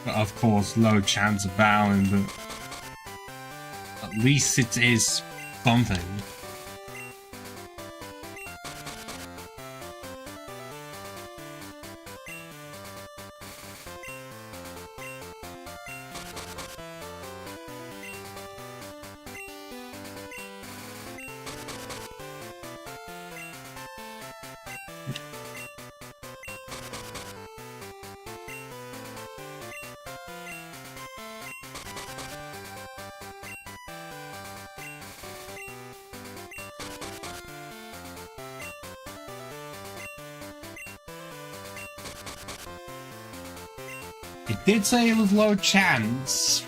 But of course, low chance of bowing, but at least it is something. It did say it was low chance.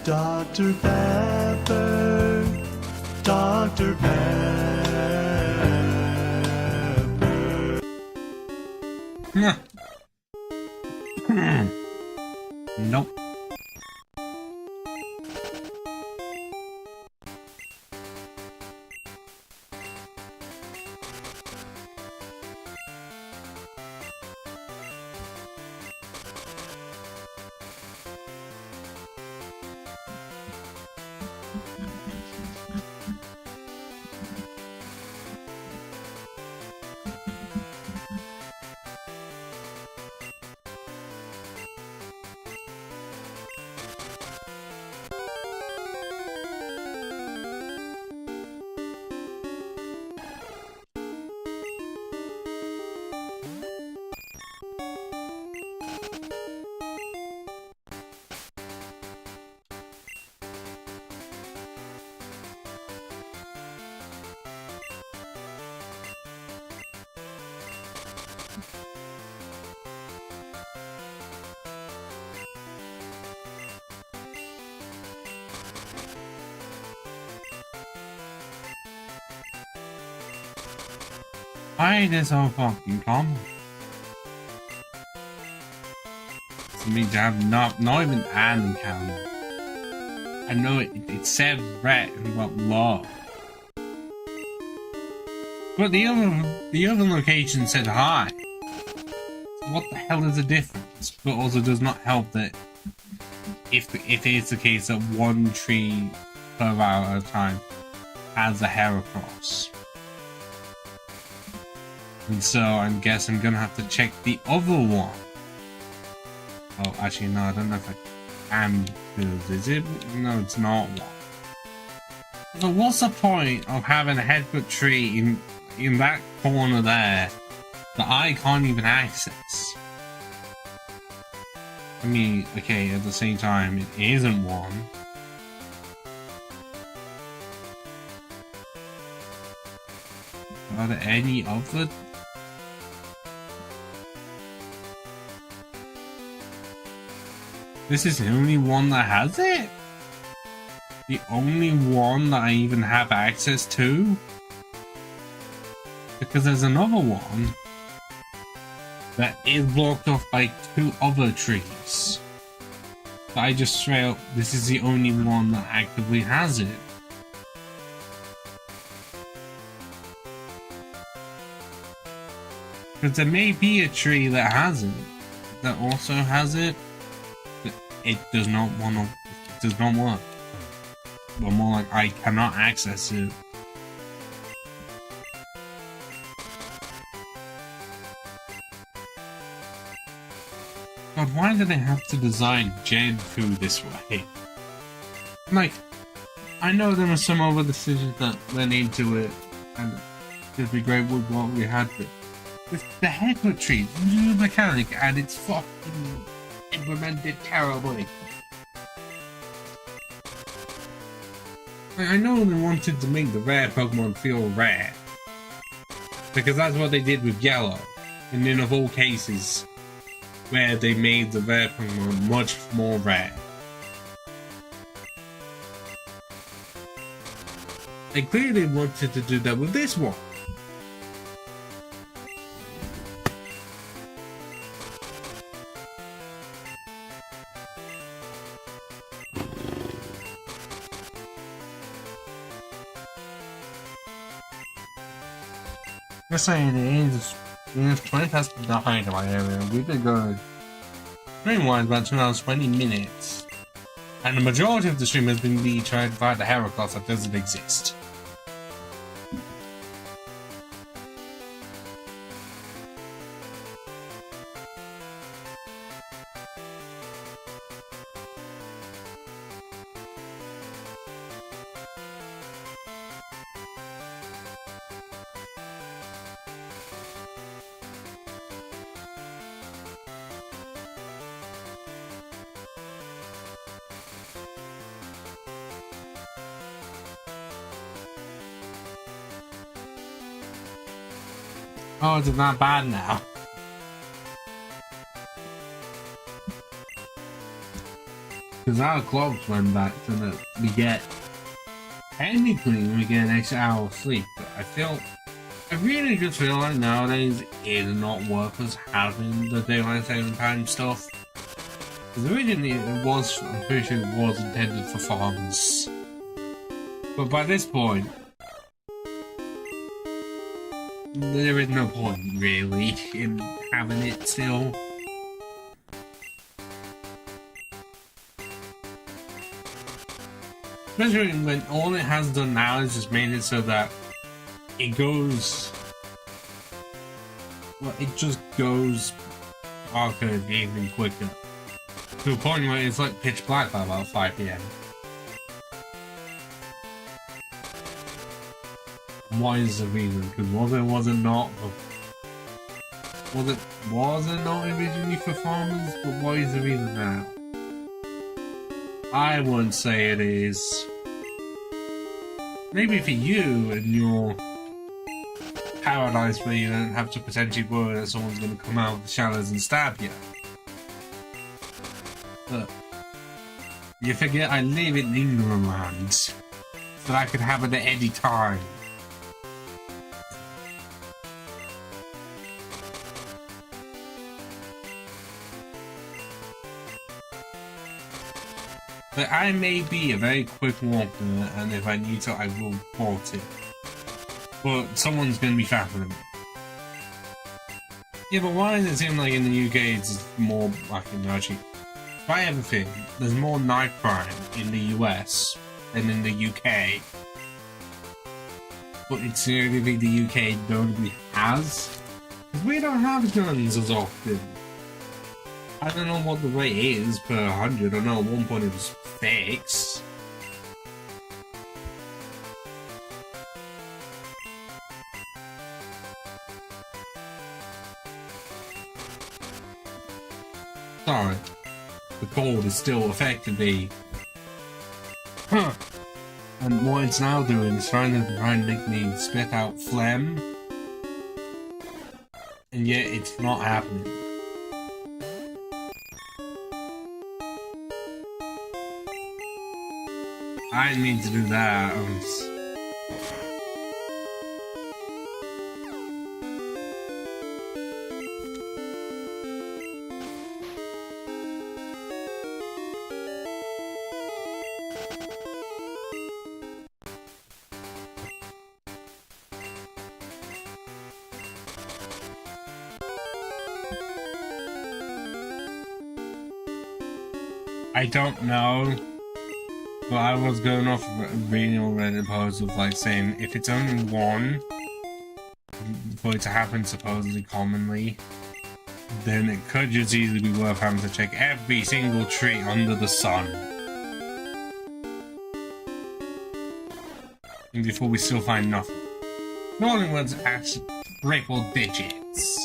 Dr. Pepper, Dr. Pepper. Nope. Why is it so fucking common? For me to have not even an encounter. I know it said red but low. But the other location said high. So what the hell is the difference? But also does not help that if it is the case that one tree per hour at a time has a heracross. And so I guess I'm gonna have to check the other one. Oh, actually no, I don't know if I can, because is it? No, it's not one. So what's the point of having a headbutt tree in that corner there that I can't even access? I mean, okay, at the same time, it isn't one. Are there any other? This is the only one that has it? The only one that I even have access to? Because there's another one that is blocked off by 2 other trees. But I just straight up, this is the only one that actively has it. Because there may be a tree that has it, that also has it, but it does not work. But more like, I cannot access it. God, why do they have to design Gen 2 this way? Like, I know there were some other decisions that went into it, and it'd be great with what we had, but with the headbutt tree, new mechanic, and it's fucking implemented terribly. Like, I know they wanted to make the rare Pokemon feel rare, because that's what they did with Yellow, and in of all cases, where they made the rare Pokemon much more rare. They clearly wanted to do that with this one. Just saying, it's 20 past midnight in my area. We've been going stream-wise about 2 hours 20 minutes. And the majority of the stream has been me trying to find a heracross that doesn't exist. Oh, it's not bad now. Because our clocks went back to the, we get, technically we get an extra hour of sleep, but I really just feel like nowadays it's not worth us having the daylight saving time stuff. Because originally it was, I'm pretty sure it was intended for farmers. But by this point, there is no point, really, in having it still. Especially when all it has done now is just made it so that it goes... Well, it just goes darker even quicker. To a point where it's like pitch black by about 5 PM. Why is the reason? Because was it not originally for farmers? But why is the reason now? I wouldn't say it is. Maybe for you and your paradise where you don't have to potentially worry that someone's going to come out of the shadows and stab you. But you forget I live in England land, so I could have it at any time. But I may be a very quick walker, and if I need to, I will port it. But someone's gonna be faster than me. Yeah, but why does it seem like in the UK it's more like actually? If I ever think there's more knife crime in the US than in the UK. But it's the only thing the UK notably has. Because we don't have guns as often. I don't know what the rate is per 100. I know at one point it was fixed. Sorry. The cold is still effectively... Huh. And what it's now doing is trying to make me spit out phlegm. And yet it's not happening. I didn't mean to do that. I don't know. But I was going off reading all Reddit posts of like saying if it's only one for it to happen supposedly commonly, then it could just easily be worth having to check every single tree under the sun. And before we still find nothing. Not only was actually triple digits.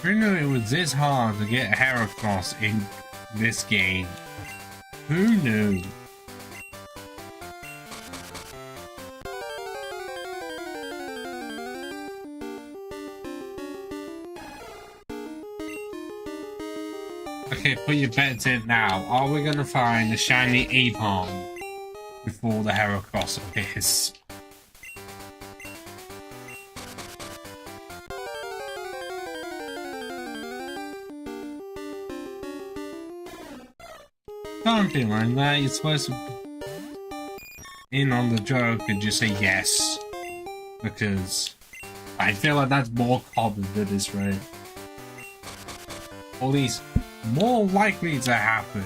Who knew it was this hard to get hair across in this game? Who knew? Okay, put your bets in now. Are we gonna find the shiny Apon before the Heracross appears? Something like that. You're supposed to in on the joke and just say yes, because I feel like that's more common than this, right? Or at least more likely to happen.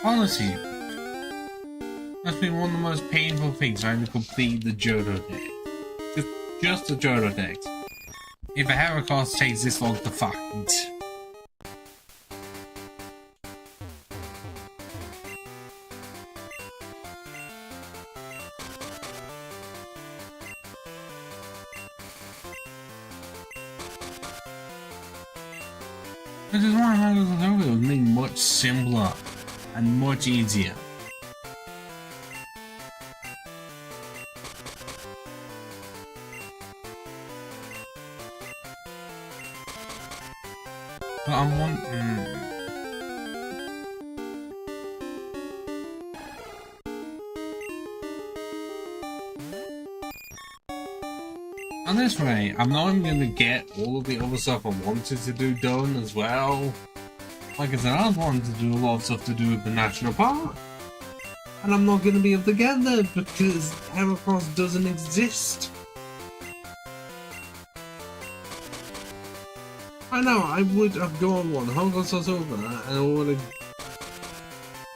Honestly, that's been one of the most painful things trying to complete the Johto deck. Just the Johto deck. If a Heracross takes this long to find. This is why it was made much simpler and much easier. But I'm wondering... And this way, I'm not even going to get all of the other stuff I wanted to do done as well. Like I said, I was wanting to do a lot of stuff to do with the national park. And I'm not going to be able to get there because Heracross doesn't exist. I know, I would have gone one Hogwarts over and I would have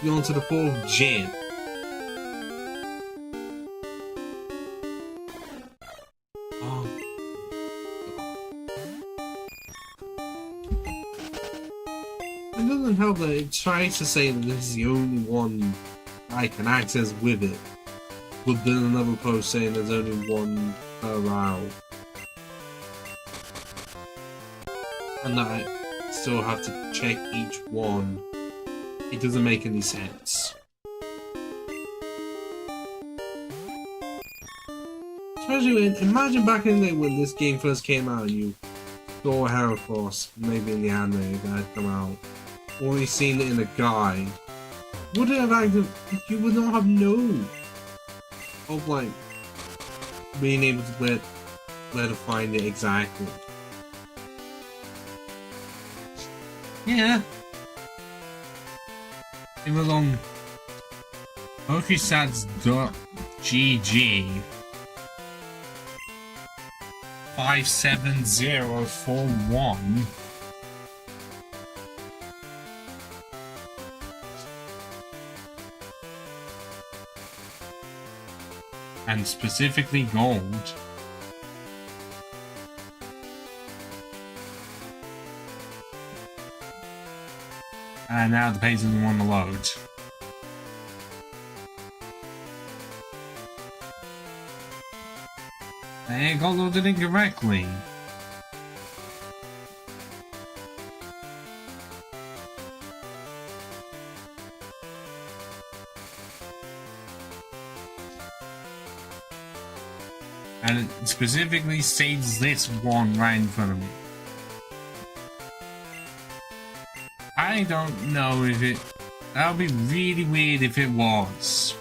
gone to the 4th gym. It doesn't help that it tries to say that this is the only one I can access with it, but then another post saying there's only one per route, and that I still have to check each one. It doesn't make any sense. Especially imagine back in the day when this game first came out and you saw Heracross, maybe in the anime that had come out, or you seen it in a guide. Would it have acted? You would not have known of like being able to where to find it exactly. Yeah. It was on Pokestats.gg 57041. And specifically gold. And now the page doesn't want to load. It got loaded incorrectly. And it specifically states this one right in front of me. I don't know if it... That would be really weird if it was.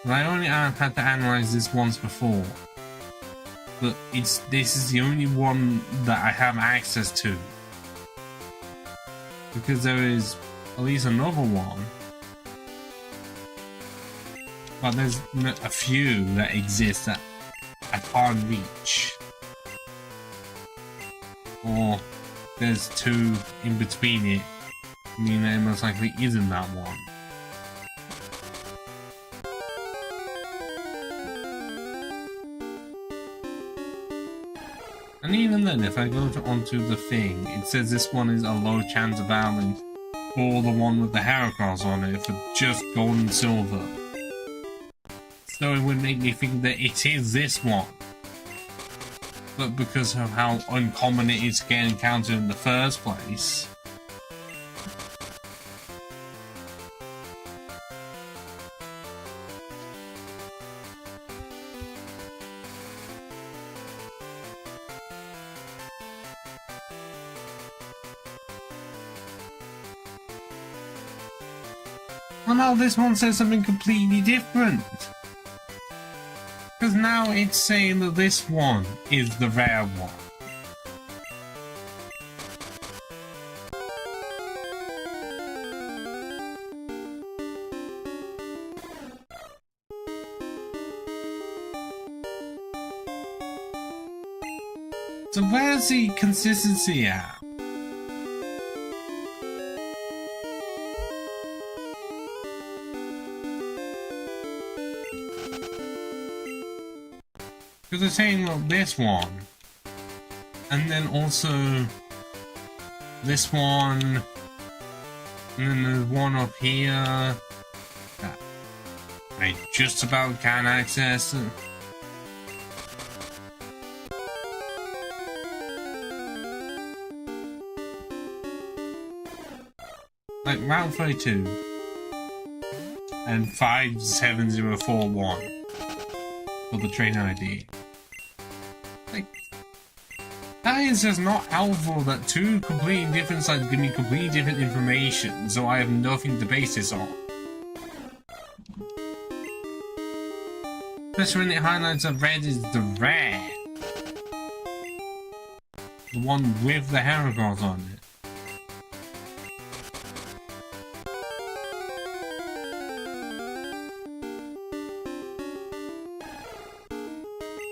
I only have had to analyze this once before. But this is the only one that I have access to. Because there is at least another one. But there's a few that exist that I can't reach. Or there's two in between it, meaning there most likely isn't that one. And even then, if I go onto the thing, it says this one is a low chance of outing for the one with the Heracross on it for just gold and silver. So it would make me think that it is this one. But because of how uncommon it is to get encountered in the first place. Well, now this one says something completely different. Because now it's saying that this one is the rare one. So where's the consistency at? Because they're saying, well, this one, and then also this one, and then there's one up here that I just about can access. Like Route 32 and 57041 for the train ID. Like, that is just not helpful that two completely different sites give me completely different information, so I have nothing to base this on. Especially when it highlights that red is the rare. The one with the Heracross on it.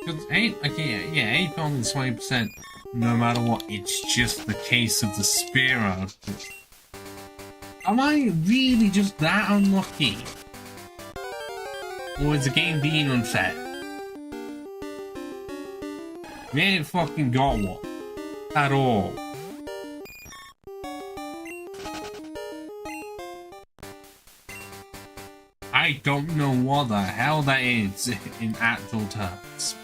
Because 8 is 20%. No matter what, it's just the case of the Spearow. Am I really just that unlucky? Or is the game being unfair? We ain't fucking got one. At all. I don't know what the hell that is in actual terms.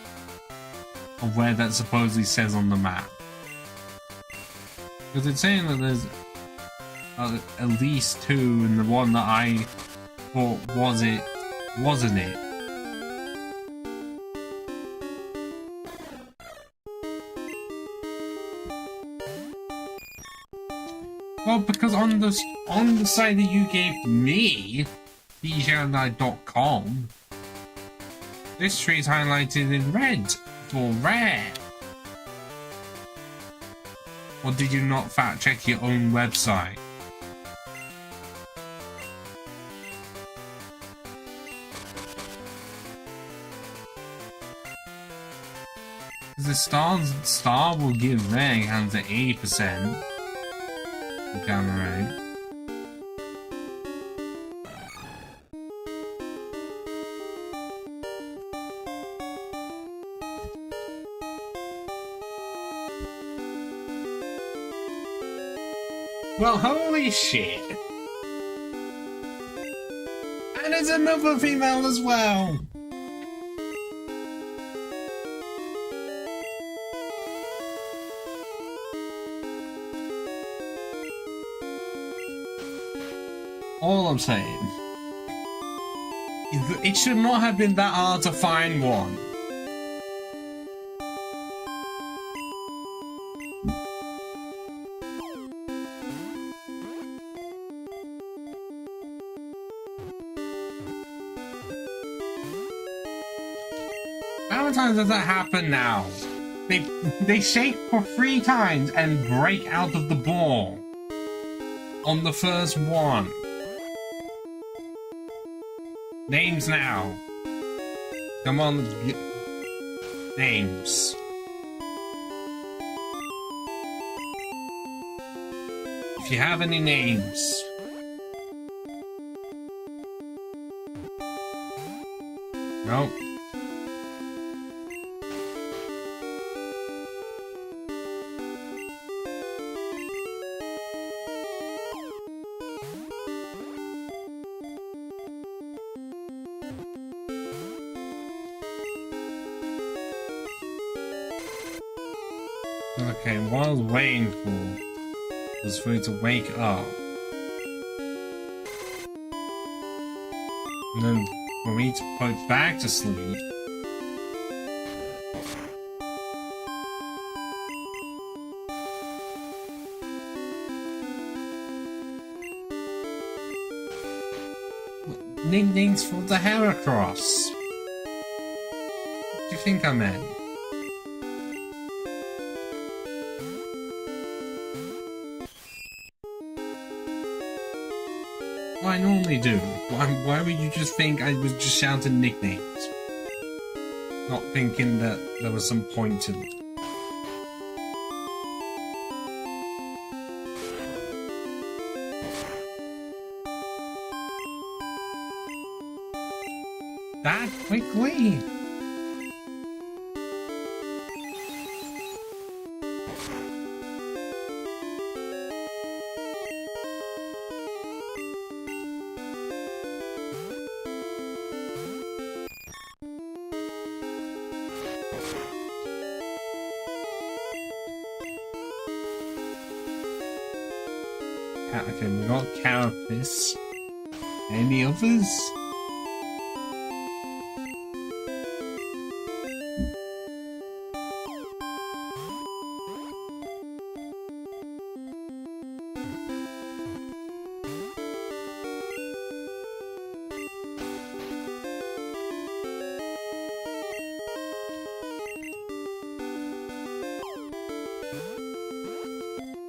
Of where that supposedly says on the map. Because it's saying that there's at least 2 and the one that I thought wasn't it. Well, because on the site that you gave me, PKMN.com, this tree is highlighted in red for rare. Or did you not fact check your own website? The star will give rare hands at 80%. Gamma ray. Well, holy shit! And there's another female as well! All I'm saying is that it should not have been that hard to find one. How many times does that happen now? They shake for 3 times and break out of the ball on the first one. Names now. Come on, names. If you have any names. Nope. Okay, what I was waiting for was for you to wake up. And then for me to put back to sleep. Nicknames for the Heracross. What do you think I meant? I normally do. Why would you just think I was just shouting nicknames? Not thinking that there was some point to it. That quickly? Okay, we got Carapace. Any others?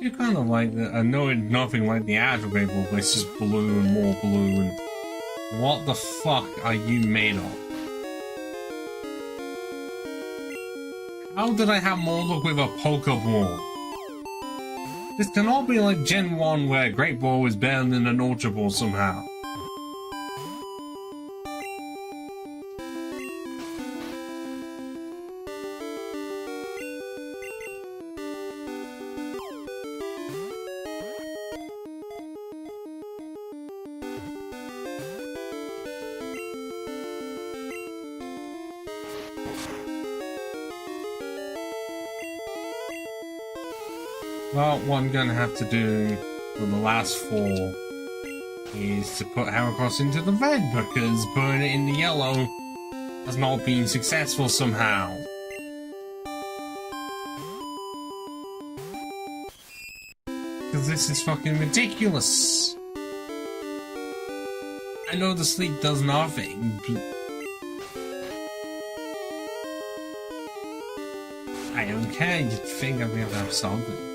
You kind of like that. I know it's nothing like the actual Great Ball, but it's just blue and more blue. And what the fuck are you made of? How did I have more luck with a Pokeball? This cannot be like Gen 1 where Great Ball is better than an Ultra Ball somehow. Well, what I'm gonna have to do for the last 4 is to put Heracross into the red, because putting it in the yellow has not been successful somehow. Because this is fucking ridiculous. I know the sleep does nothing, but I don't care, you'd think I'd be able to have something.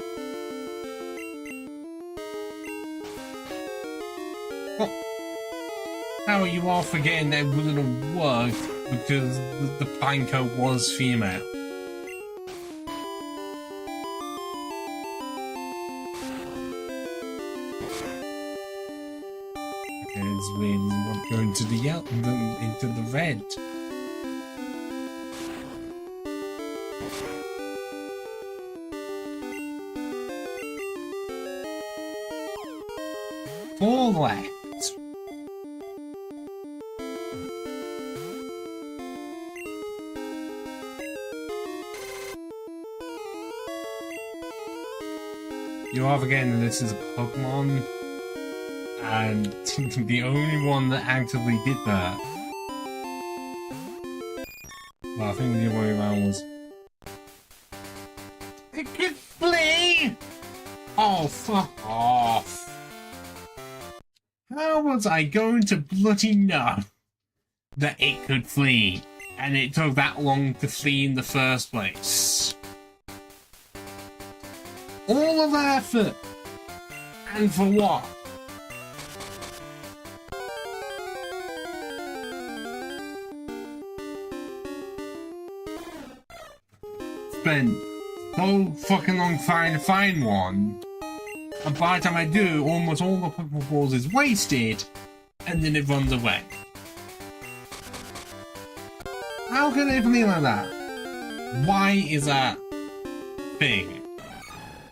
How are you all forgetting that it wouldn't have worked because the Pineco was female? Because we're not going to the yellow, into the red. Four left. You are forgetting that this is a Pokemon, and the only one that actively did that. Well, I think the other way around was. It could flee! Oh, fuck off. How was I going to bloody know that it could flee? And it took that long to flee in the first place? All of that effort, and for what? Spent so fucking long trying to find one, and by the time I do, almost all the Pokeballs is wasted, and then it runs away. How can it be like that? Why is that thing?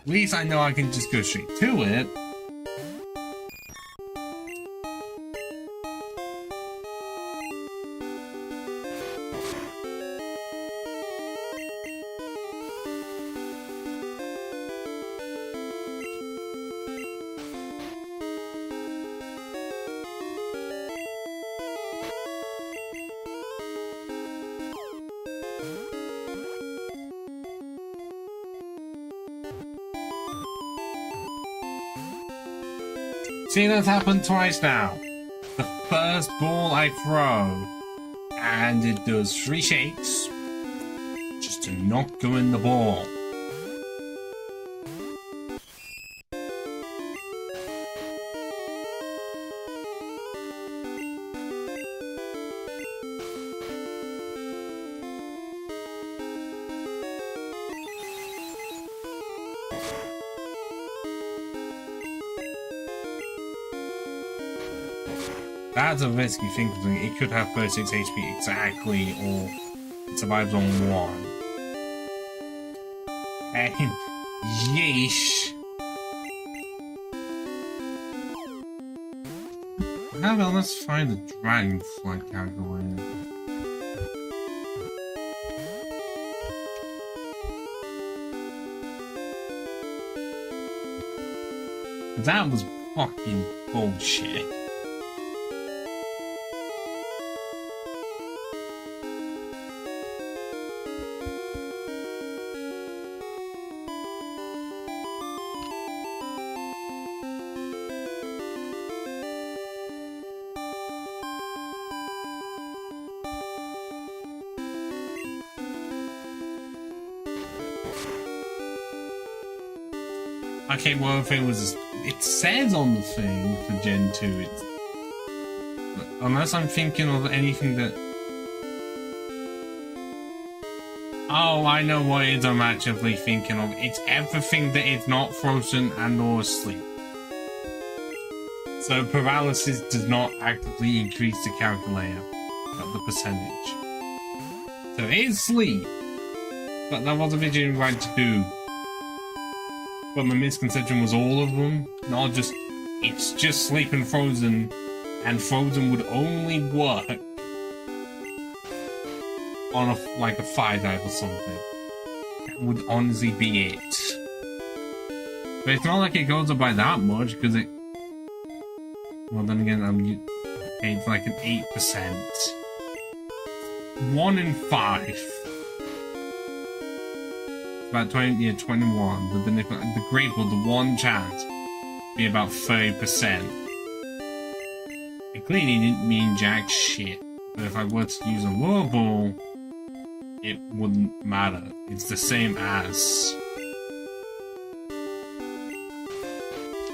At least I know I can just go straight to it. See, that's happened twice now. The first ball I throw, and it does 3 shakes, just to not go in the ball. That's a risky thing, because it could have 36 HP exactly, or it survives on 1. And yeesh. Now then, let's find the Dragonfly calculator. That was fucking bullshit. Okay, well, if it was... It says on the thing for Gen 2, it's... But unless I'm thinking of anything that... Oh, I know what it is I'm actually thinking of. It's everything that is not frozen and or asleep. So paralysis does not actively increase the calculator of the percentage. So it is sleep, but that wasn't originally right to do. But my misconception was all of them, not just it's just sleep and frozen would only work on a like a 5-type or something. That would honestly be it. But it's not like it goes up by that much because it. Well, then again, okay, it's like an 8%. 1 in 5. About 20, yeah, 21. But then if the great one, the one chance, be about 30%. It clearly didn't mean jack shit. But if I were to use a lure ball, it wouldn't matter. It's the same as.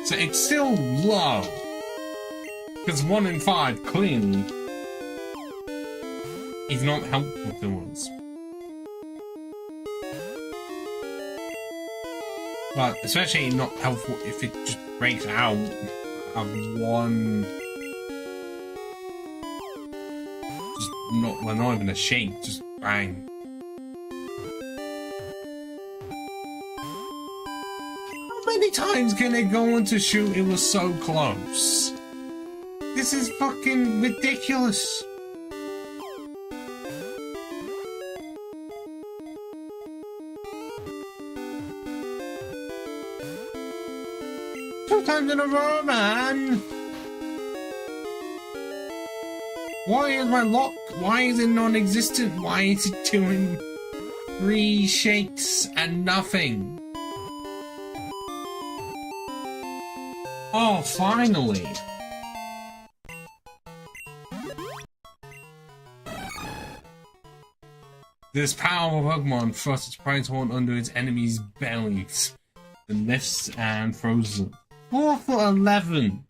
So it's still low. Because 1 in 5 clearly is not helpful to us. But especially not helpful if it just breaks out of one. Just not, well, not even a shake, just bang. How many times can it go on to shoot? It was so close. This is fucking ridiculous. Two times in a row, man. Why is my lock? Why is it non-existent? Why is it doing 3 shakes and nothing? Oh, finally. This powerful Pokemon thrusts its prize horn under its enemy's bellies, then lifts and throws them. 4 for 11!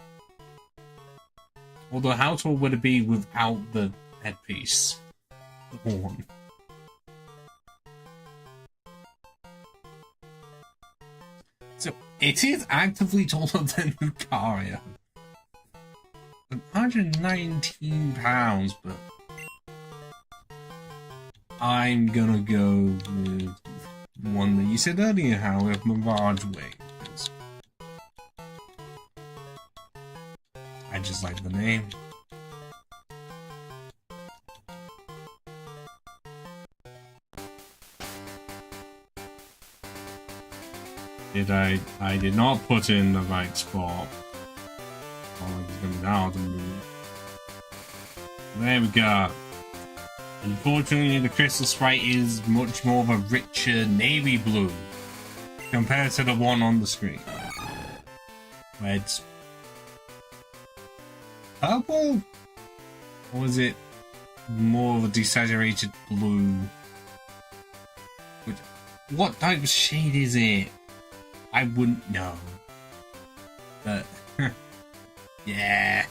Although how tall would it be without the headpiece? The horn. So, it is actively taller than Lucario. 119 pounds, but... I'm gonna go with one that you said earlier, how with Mirage Wings. I just like the name. I did not put in the right spot. Oh, it's gonna be now to move. There we go. Unfortunately, the crystal sprite is much more of a richer navy blue compared to the one on the screen, where it's purple, or is it more of a desaturated blue? What type of shade is it? I wouldn't know, but yeah,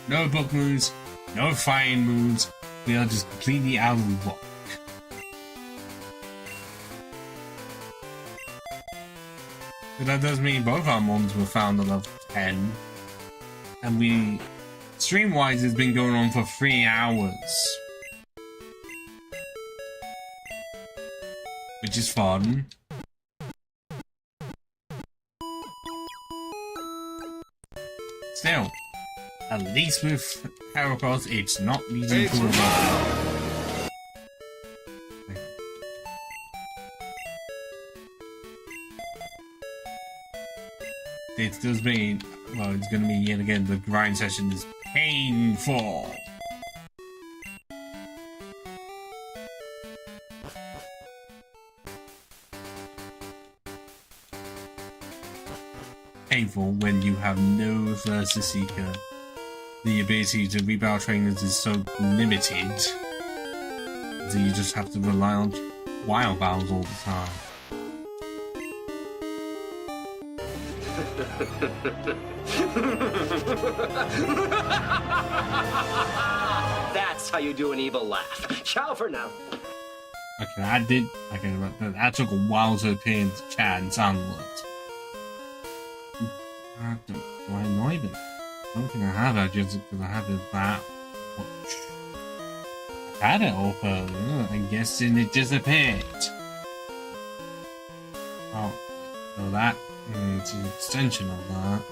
no book moves, no flying moves. We are just completely out of luck. But that does mean both our mons were found at level 10. And we, stream-wise, has been going on for 3 hours. Which is fun. Still. At least with Heracross, it's not leading to a run. It does mean, well, it's gonna mean yet again the grind session is painful. Painful when you have no Thirster Seeker. The ability to rebound trainers is so limited that you just have to rely on wild battles all the time. That's how you do an evil laugh. Ciao for now. Okay, that took a while to appear in the chat and sound alert. Do I annoy them? I don't think I have it, just because I have it that much. I had it open, I'm guessing it disappeared. Oh, so that, it's an extension of that.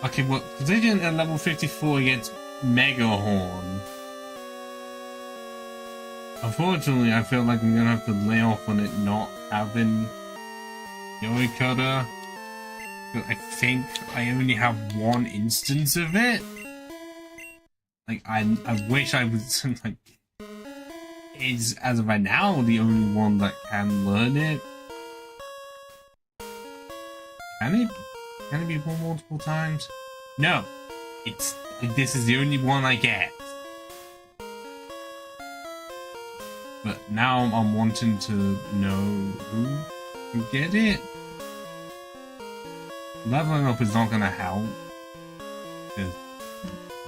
Okay, well, Precision at level 54 against Mega Horn. Unfortunately, I feel like I'm gonna have to lay off on it not having Yuri Cutter. I think I only have one instance of it. Like, I wish I was, like, is, as of right now, the only one that can learn it. Can it be won multiple times? No. It's, like, this is the only one I get. But now I'm wanting to know who can get it. Leveling up is not gonna help.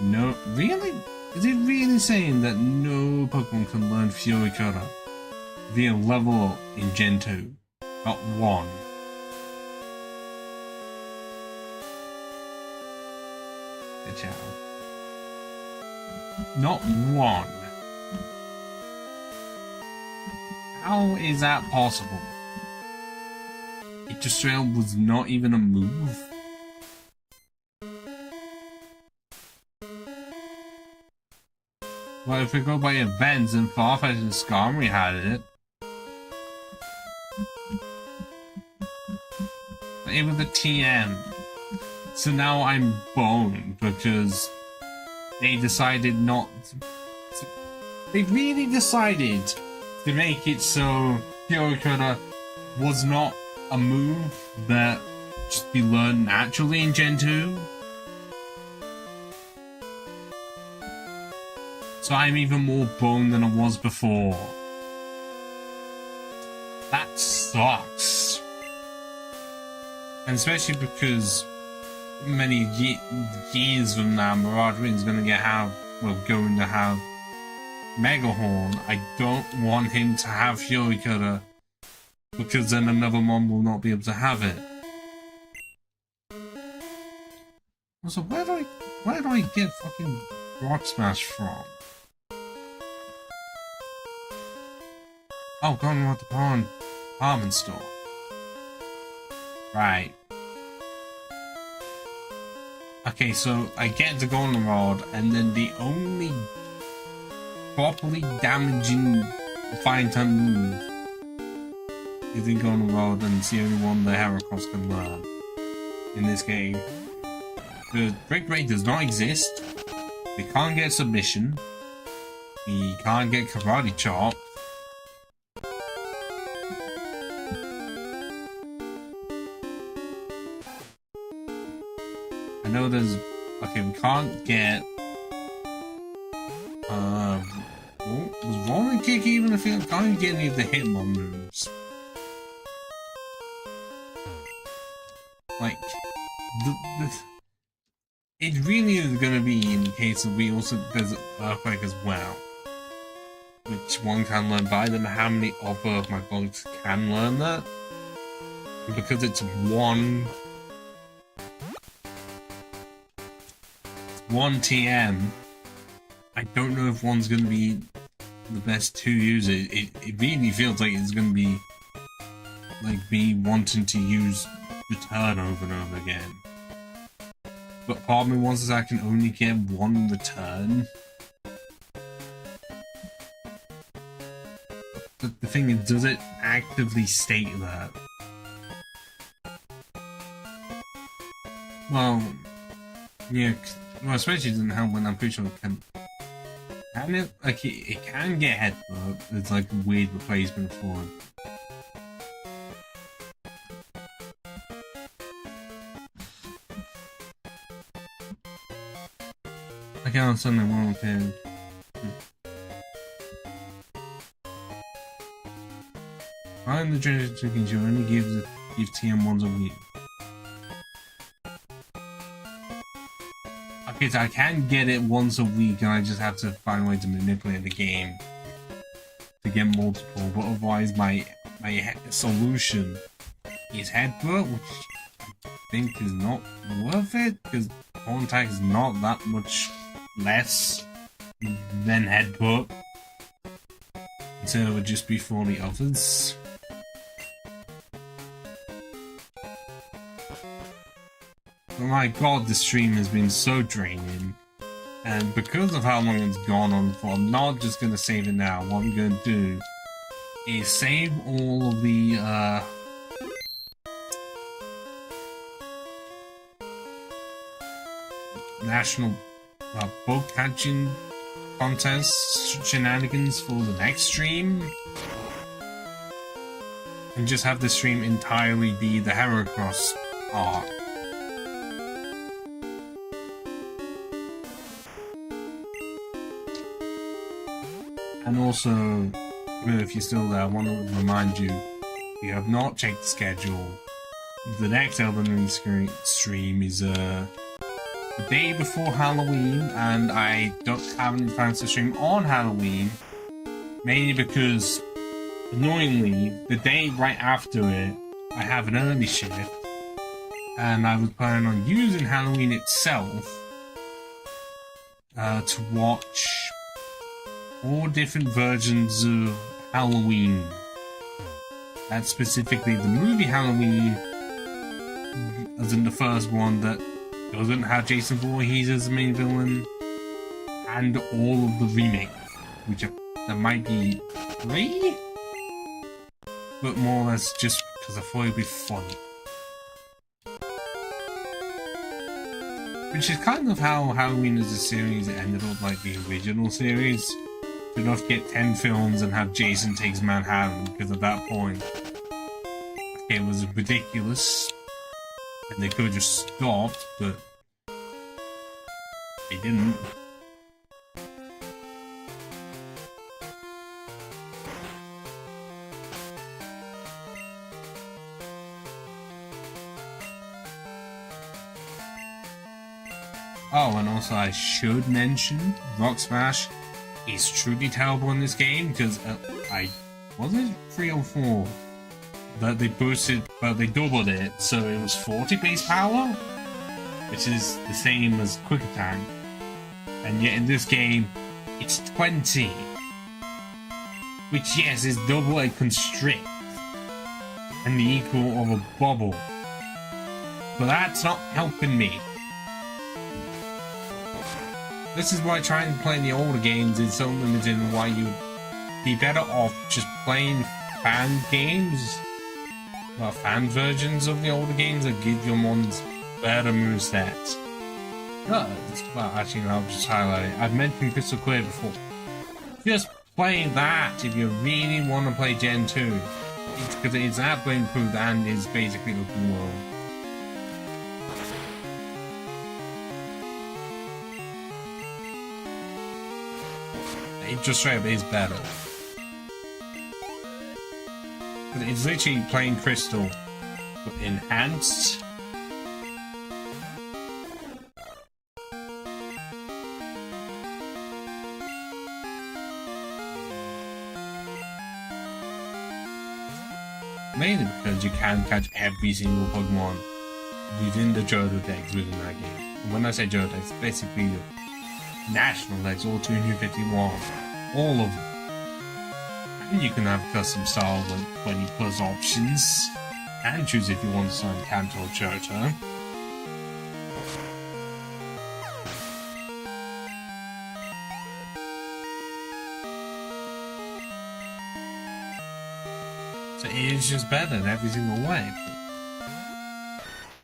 No, really? Is it really saying that no Pokemon can learn Fury Cutter via level up in Gen 2? Not one. Good job. Not one. How is that possible? It just straight up was not even a move. Well, if we go by events, then Farfetch'd and Skarmory had it. But it was a TM. So now I'm boned because they decided not to... They really decided to make it so Fury Cutter was not a move that just be learned naturally in Gen 2. So I'm even more boned than I was before. That sucks. And especially because many years from now, Mirage Ring is going to have Mega Horn. I don't want him to have Fury Cutter, because then another mom will not be able to have it. Also, where do I get fucking Rock Smash from? Oh, going with the department store. Right. Okay, so I get the Golden Rod, and then the only properly damaging Fine Type move is in Golden Rod, and it's the only one the Heracross can learn in this game. The Break Break does not exist. We can't get Submission. We can't get Karate Chop. I know there's... Okay, we can't get... was Rolling Kick even a thing? Can't get any of the Hitmon moves. Like... It really is going to be in the case of there's Earthquake as well. Which one can learn, but I don't know how many other of my bugs can learn that. Because it's one TM, I don't know if one's going to be the best to use it. It really feels like it's going to be like me wanting to use Return over and over again. But part of me wants is I can only get one return. But the thing is, does it actively state that? Well, yeah, well, especially doesn't help when I'm pretty sure it can it? Like, it can get headbutt. It's like a weird replacement for it. I can't understand that one thing. Find the treasure tokens, you only give TM1s a week. Okay, so I can get it once a week, and I just have to find a way to manipulate the game to get multiple. But otherwise, my solution is headbutt, which I think is not worth it because horn attack is not that much less than headbutt. So it would just be for the others. Oh my god, this stream has been so draining. And because of how long it's gone on for, I'm not just going to save it now. What I'm going to do is save all of the national bug catching contest shenanigans for the next stream. And just have the stream entirely be the Heracross art. And also, if you're still there, I want to remind you, if you have not checked the schedule, the next Elden Ring stream is the day before Halloween, and I haven't planned to stream on Halloween, mainly because, annoyingly, the day right after it, I have an early shift, and I was planning on using Halloween itself to watch 4 different versions of Halloween. That's specifically the movie Halloween, as in the first one that doesn't have Jason Voorhees as the main villain, and all of the remakes, which there might be 3, but more or less just because I thought it'd be funny. Which is kind of how Halloween as a series ended up like the original series. To not get 10 films and have Jason Takes Manhattan, because at that point it was ridiculous and they could have just stopped, but they didn't. Oh, and also I should mention Rock Smash is truly terrible in this game, because was it 3 or 4 that they boosted, but they doubled it, so it was 40 base power, which is the same as Quick Attack, and yet in this game it's 20, which yes is double a Constrict and the equal of a Bubble, but that's not helping me. This is why trying to play the older games is so limited, and why you'd be better off just playing fan games, well, fan versions of the older games that give your mons better movesets. Well, actually, I'll just highlight it. I've mentioned Crystal Clear before. Just play that if you really want to play Gen 2. Because it's upgrade improved and is basically open world. It just straight up is better. But it's literally playing Crystal, but enhanced. Mainly because you can catch every single Pokemon within the Johto decks within that game. And when I say Johto decks, basically the national decks, all 251, all of them. And you can have custom style with 20 plus options, and choose if you want to sign Kanto or Johto. So it is just better in every single way.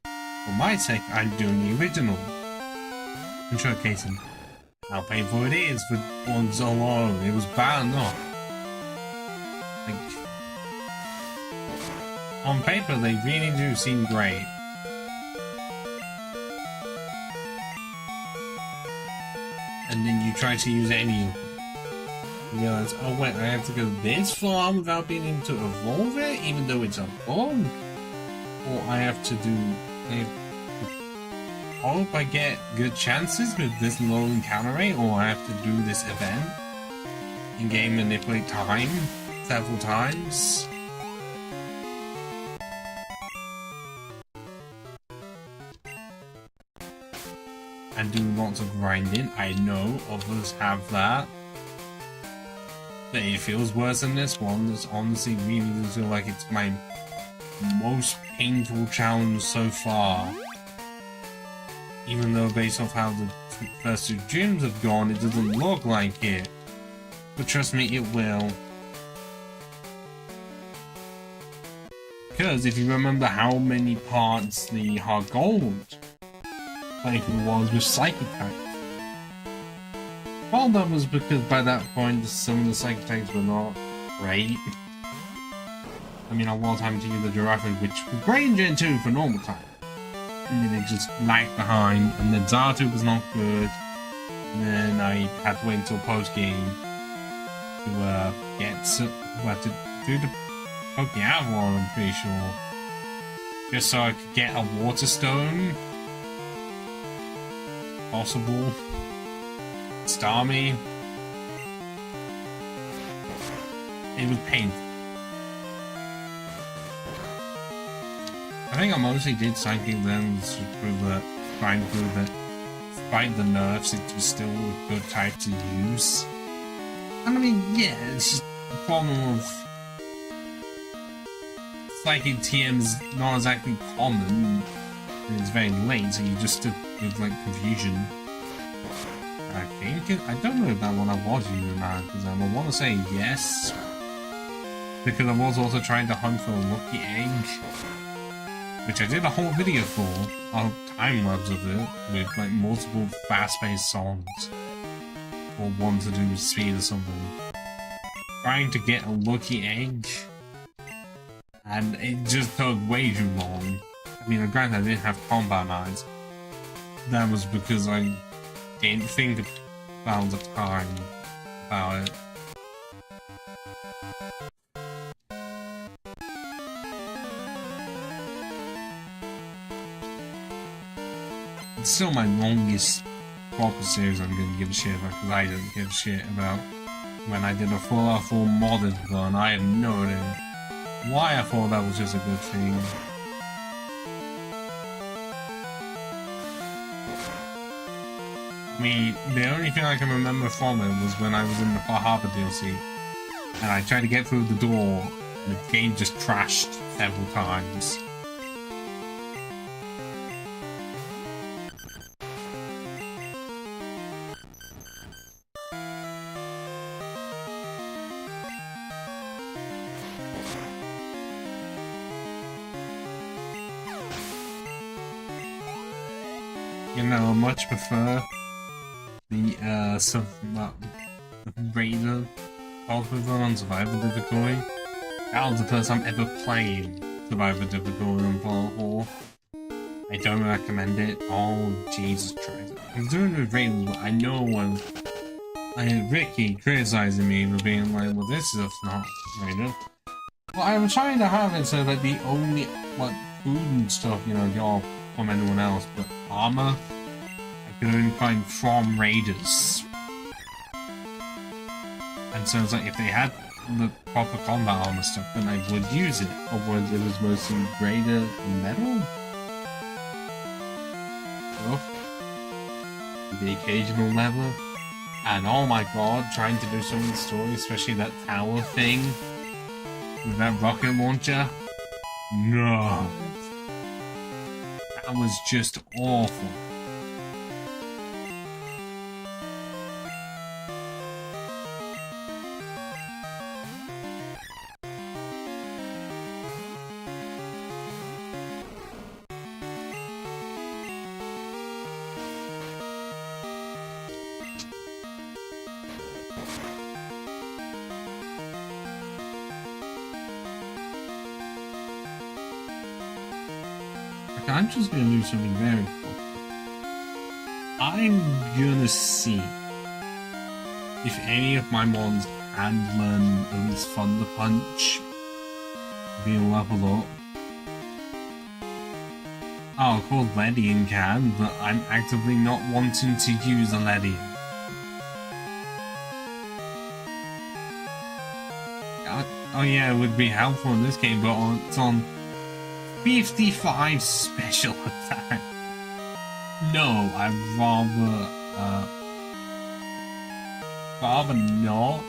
For my sake, I'm doing the original and showcasing how painful it is for one so long. It was bad enough. Like, on paper, they really do seem great. And then you try to use any of them. realize, oh wait, I have to go this far without being able to evolve it, even though it's a bug? Or I have to do... I hope I get good chances with this low encounter rate, or I have to do this event in-game manipulate time several times. And do lots of grinding. I know others have that. But it feels worse than this one. This honestly really does feel like it's my most painful challenge so far. Even though based off how the first two gyms have gone, it doesn't look like it. But trust me, it will. Because if you remember how many parts the hard gold playthrough was with psychic types. Well, that was because by that point some of the psychic types were not great. I mean, I was having to use the giraffe, which was great in Gen 2 for normal time. And then it just lagged behind, and then Zartu was not good. And then I had to wait until post-game to to do the Pokeballs, I'm pretty sure. Just so I could get a water stone. Possible. Starmie. It was painful. I think I mostly did psychic lens to prove that, trying to prove that despite the nerfs, it was still a good type to use. And I mean, yeah, it's just the problem of psychic TM is not exactly common, and it's very late, so you just stood with like confusion. I think I don't know if that one I was using that, because I want to say yes, because I was also trying to hunt for a lucky egg, which I did a whole video for, a time-lapse of it, with like multiple fast-paced songs, or one to do with speed or something. Trying to get a lucky egg, and it just took way too long. I mean, granted I didn't have combat eyes. That was because I didn't think about the time about it. It's still my longest proper series I'm gonna give a shit about, because I didn't give a shit about when I did a full modded one. I have no idea why I thought that was just a good thing. I mean, the only thing I can remember from it was when I was in the Far Harbor DLC, and I tried to get through the door, and the game just crashed several times. You know, I much prefer the Raider Ultimate on Survivor difficulty. That was the first time ever playing Survivor difficulty on Fallout 4. I don't recommend it. Oh, Jesus Christ. I'm doing it with Raiders, but I know when I had Ricky criticizing me for being like, well, this stuff's not Raider. Well, I was trying to have it so that the only, like, food and stuff, you know, y'all from anyone else, but armor I could only find from Raiders. And so it's like, if they had the proper combat armor stuff, then I would use it. Otherwise it was mostly Raider and metal? Well, the occasional level. And oh my god, trying to do some of the story, especially that tower thing with that rocket launcher. No. That was just awful. I'm just gonna do something very cool. I'm gonna see if any of my mons and learn at least Thunder Punch. Be a level up. Oh, of course Ledian can, but I'm actively not wanting to use a Ledian. Oh yeah, it would be helpful in this game, but it's on 55 special attack. No, I'd rather not.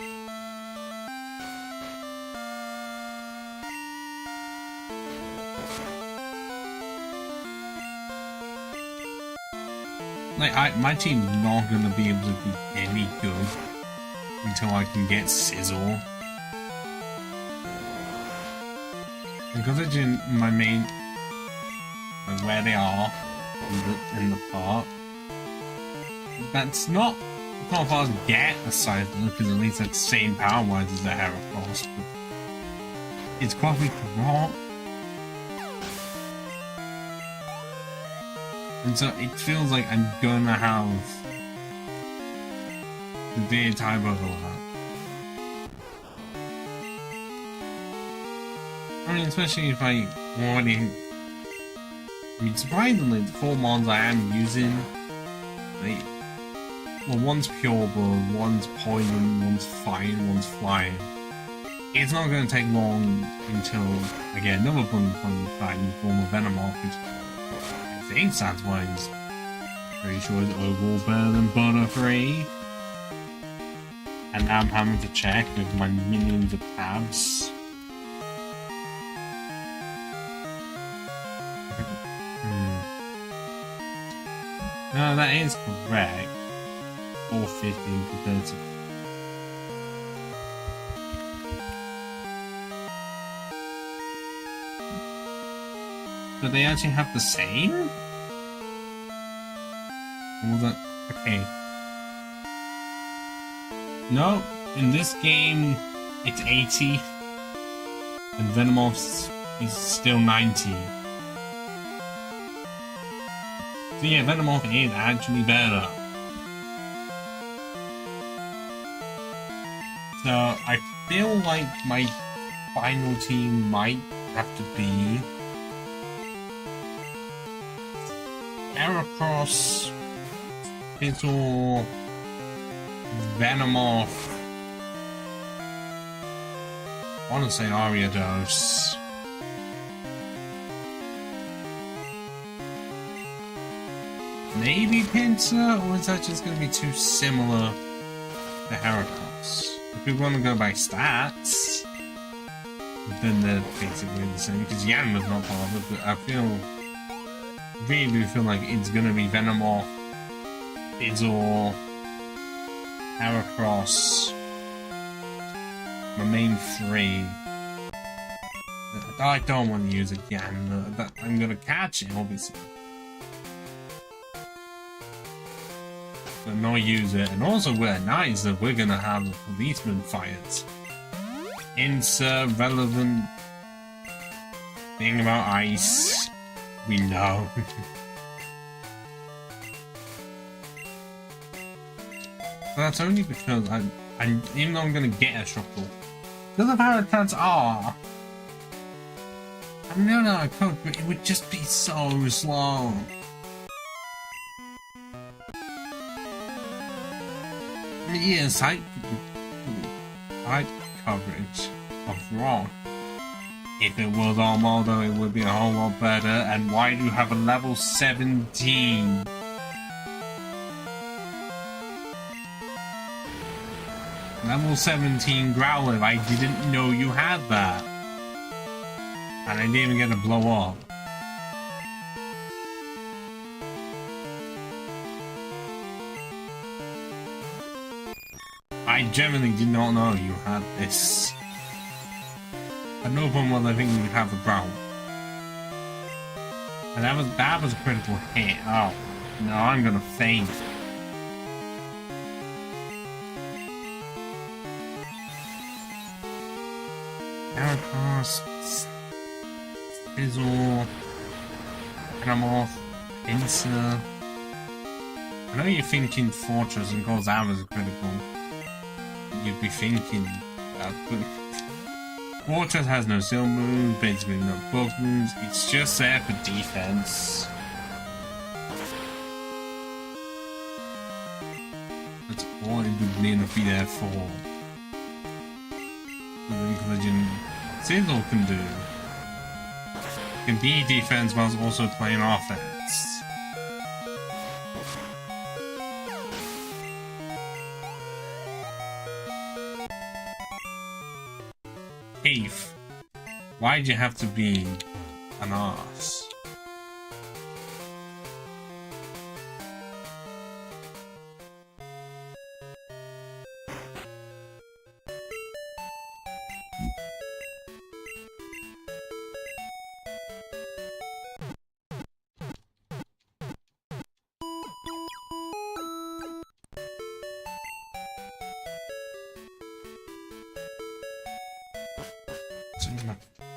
Like, my team's not gonna be able to be any good until I can get Sizzle. Because it's in my main, like where they are in the park, that's not far to get a Scyther, because at least that's the same power-wise as the Heracross, but it's probably not. And so it feels like I'm gonna have the big time overlap. I mean, especially if I already... I mean, surprisingly, the 4 mons I am using, well, one's Pure Blood, one's Poison, one's Fire, one's Flying. It's not going to take long until I get another Bundle from the fight in the form of Venomoth, which I think stats-wise, pretty sure is overall better than Butterfree. And now I'm having to check with my millions of tabs. No, that is correct. 415 compared to... Do they actually have the same? Or was that... Okay. No, in this game, it's 80. And Venomoth is still 90. So yeah, Venomoth is actually better. So I feel like my final team might have to be Heracross, Fizzle, Venomoth, I want to say Ariados. Maybe Pinsir, or is that just going to be too similar to Heracross? If we want to go by stats, then they're basically the same, because Yanma's not part of it, but I really do feel like it's going to be Venomoth, Fizzle, Heracross, my main 3. I don't want to use it again, I'm going to catch it, obviously. But not use it, and also we're nice that we're gonna have the policeman fights. Insert relevant thing about ice. We know. That's only because I'm even though I'm gonna get a shuffle. Because of how the cats are. I know that I could, but it would just be so slow. Yes, height coverage of rock. If it was Armado, it would be a whole lot better. And why do you have a level 17? Level 17 Growlithe. I didn't know you had that. And I didn't even get to blow up. I generally did not know you had this. At no point was I thinking you'd have the Brown. And that was a critical hit. Oh, no, I'm gonna faint. Heracross, Fizzle, Venomoth, Pinsir. I know you're thinking Fortress and cause that was a critical. you'd be thinking about. But Fortress has no skill moves, basically no bug moves. It's just there for defense. That's all it would need to be there for. The intelligent Sizzle can do. Can be defense whilst also playing offense. Heath, why'd you have to be an arse?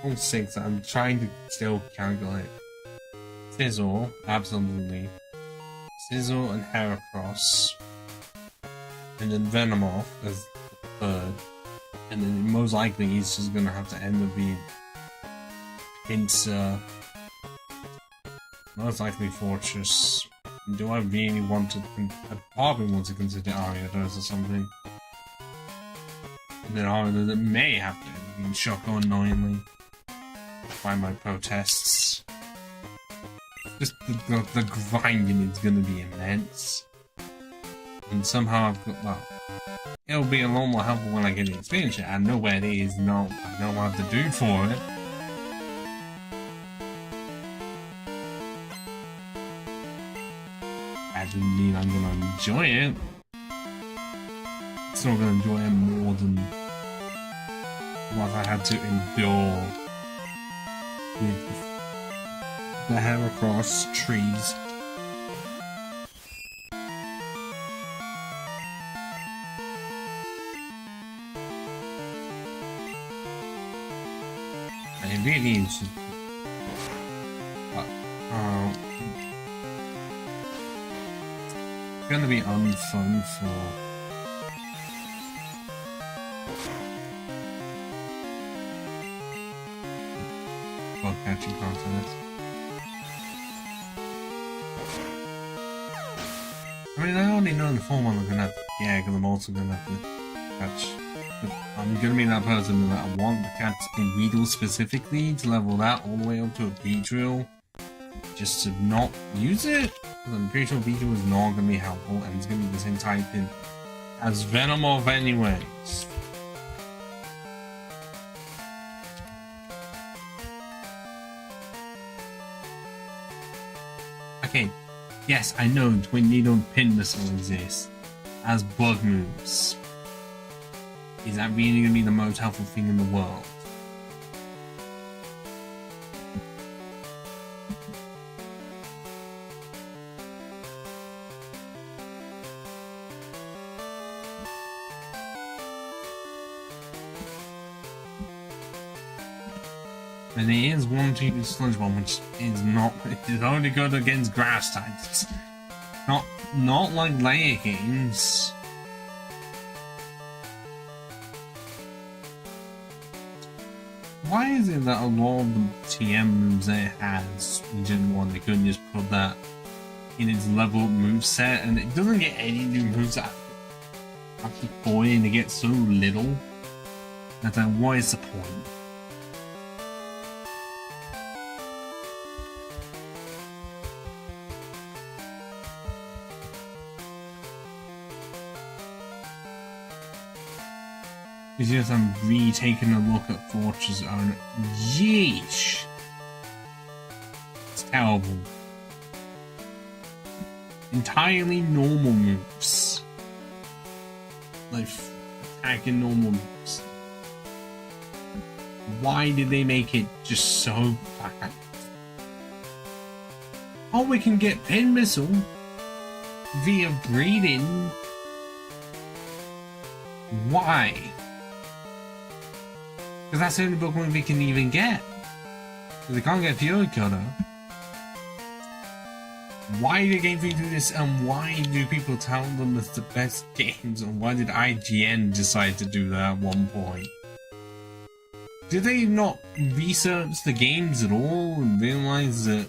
All 6, I'm trying to still calculate. Sizzle, absolutely. Sizzle and Heracross. And then Venomoth as the third. And then most likely he's just gonna have to end up being Pinsir. Most likely Fortress. Do I really want to... I probably want to consider Ariados or something. And then Ariados may have to end up being Shoko annoyingly. By my protests. Just the grinding is gonna be immense. And somehow I've got, well, it'll be a lot more helpful when I get the experience. I know where it is, not I know what I have to do for it. That doesn't mean I'm gonna enjoy it. It's not gonna enjoy it more than what I had to endure with the Heracross trees. And it really is just, it's gonna be unfun for catching contest. I mean, I already know the form I'm gonna have to, yeah, because I'm also gonna have to catch. But I'm gonna be that person that I want to catch the Weedle specifically to level that all the way up to a Beedrill, just to not use it. Because I'm pretty sure Beedrill is not gonna be helpful, and it's gonna be the same type in as Venomoth anyways. Okay, yes, I know Twin Needle and Pin Missile exist as bug moves. Is that really going to be the most helpful thing in the world? And it is one to use Sludge Bomb, which is not. It's only good against grass types. It's not like layer games. Why is it that a lot of the TM moves that it has in Gen 1, they couldn't just put that in its level up moveset, and it doesn't get any new moves after 40 and it gets so little that then what is the point? It's just I'm taking a look at Fortress and yeesh! It's terrible. Entirely normal moves. Like attacking normal moves. Why did they make it just so bad? Oh, we can get Pin Missile via breeding. Why? Because that's the only Pokemon we can even get. Because they can't get Fury Cutter. why did Game Freak do this, and why do people tell them it's the best games, and why did IGN decide to do that at one point? Did they not research the games at all and realize that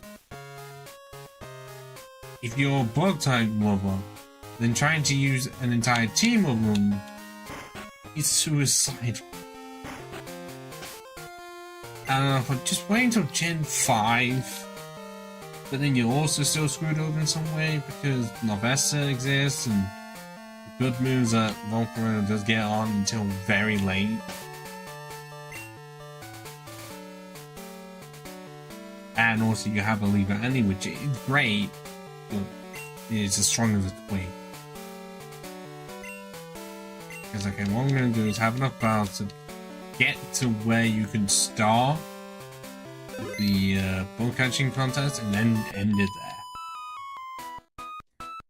if you're a bug type lover, then trying to use an entire team of them is suicidal? But just wait until Gen 5, but then you're also still screwed over in some way because Novesta exists and the good moves that Volcarona does get on until very late. And also you have a Lever Annie, which is great, but it's as strong as a twig. Because okay, what I'm going to do is have enough balance to get to where you can start the ball catching contest and then end it there.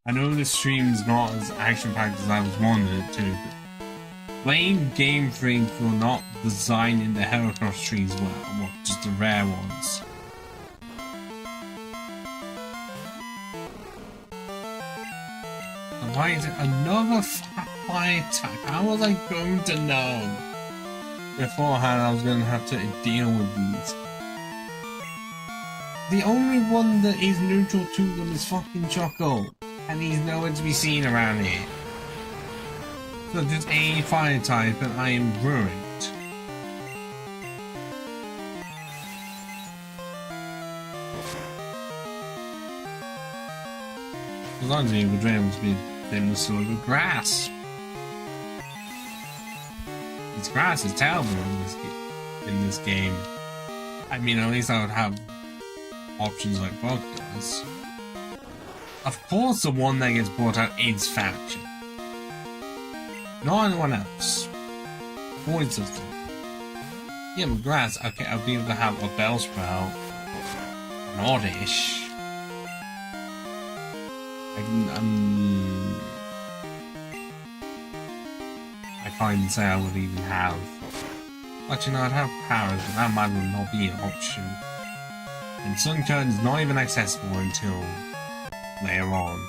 I know this stream's not as action-packed as I was wanting it to, but blame Game Freak for not designing the Heracross trees well, just the rare ones. And why is it another fire type? How was I going to know? Beforehand, I was going to have to deal with these. The only one that is neutral to them is fucking Choco, and he's nowhere to be seen around here. So just a fire type, and I am ruined. As long as you would be able to be able to sort of grass. This grass is terrible in this game. I mean, at least I would have options like Bug does. Of course, the one that gets brought out is Faction. Not anyone else. Void System. Yeah, but grass, okay, I'll be able to have a Bellsprout, an Oddish. I can't even say I would even have. Actually, no, I'd have Paras, but that might not be an option. And Sunkern is not even accessible until later on.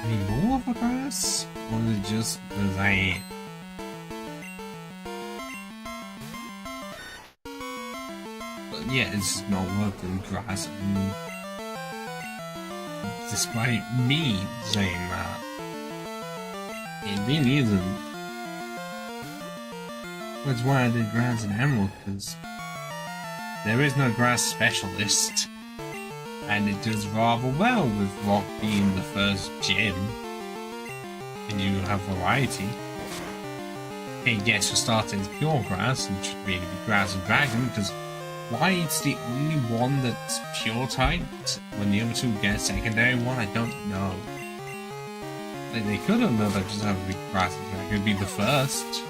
Any more of a grass? Or is it just because I am? But yeah, it's just not working grass. Despite me saying that, it really isn't. That's why I did grass and emerald, because there is no grass specialist. And it does rather well with rock being the first gym. And you have variety. Okay, yes, for starting it's pure grass, and should really be grass and dragon, because why it's the only one that's pure typed when the other two get a secondary one, I don't know. Like, they could have known that just have a big grass and dragon, it would be the first.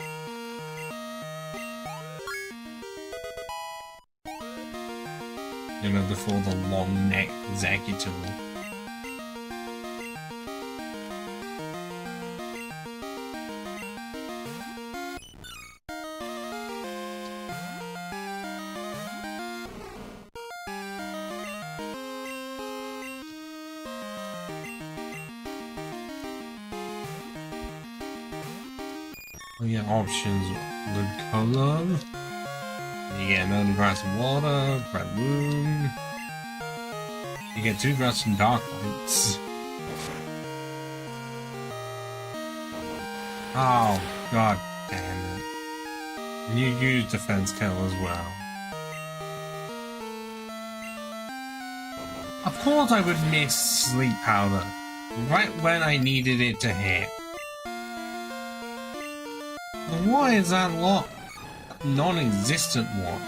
You know, before the long neck executor. Oh yeah, options. The color. You get another grass and water, red moon. You get 2 grass and dark lights. Oh, god damn it. And you use defense kill as well. Of course I would miss sleep powder. Right when I needed it to hit. Why is that lot? Non-existent one.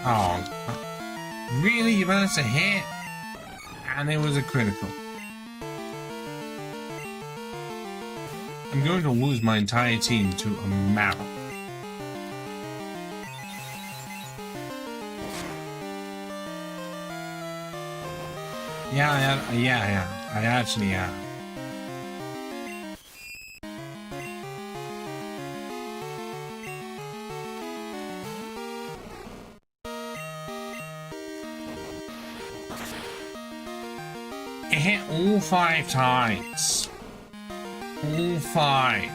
Oh, really? You managed to hit? And it was a critical. I'm going to lose my entire team to a map. Yeah, I actually am. It hit all 5 times. All 5.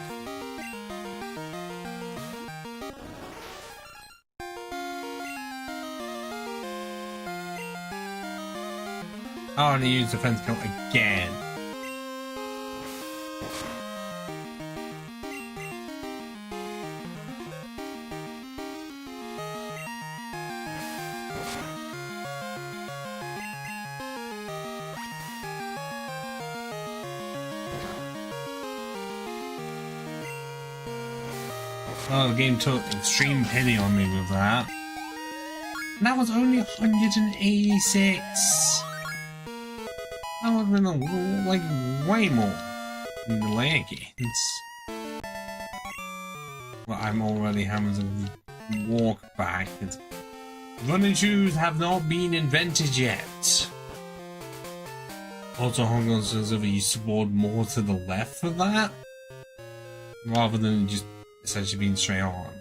Oh, and he used defense kill again. Oh, the game took extreme pity on me with that. And that was only 186. That would have been like way more in the later games. Well, I'm already having to walk back. Running shoes have not been invented yet. Also, Hong Kong says if you spawned more to the left for that, rather than just essentially being straight on.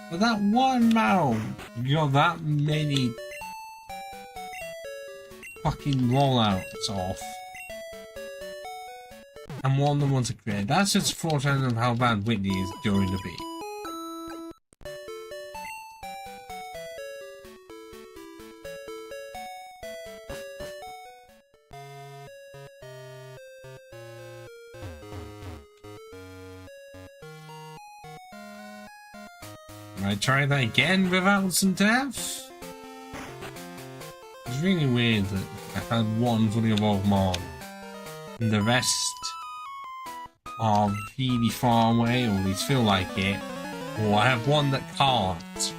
But that one round, you got that many fucking rollouts off. And one of them was a crit. That's just 4% of how bad Whitney is going to be. I try that again without some death? It's really weird that I've had one fully evolved Mon and the rest are really far away, or at least feel like it, or I have one that can't.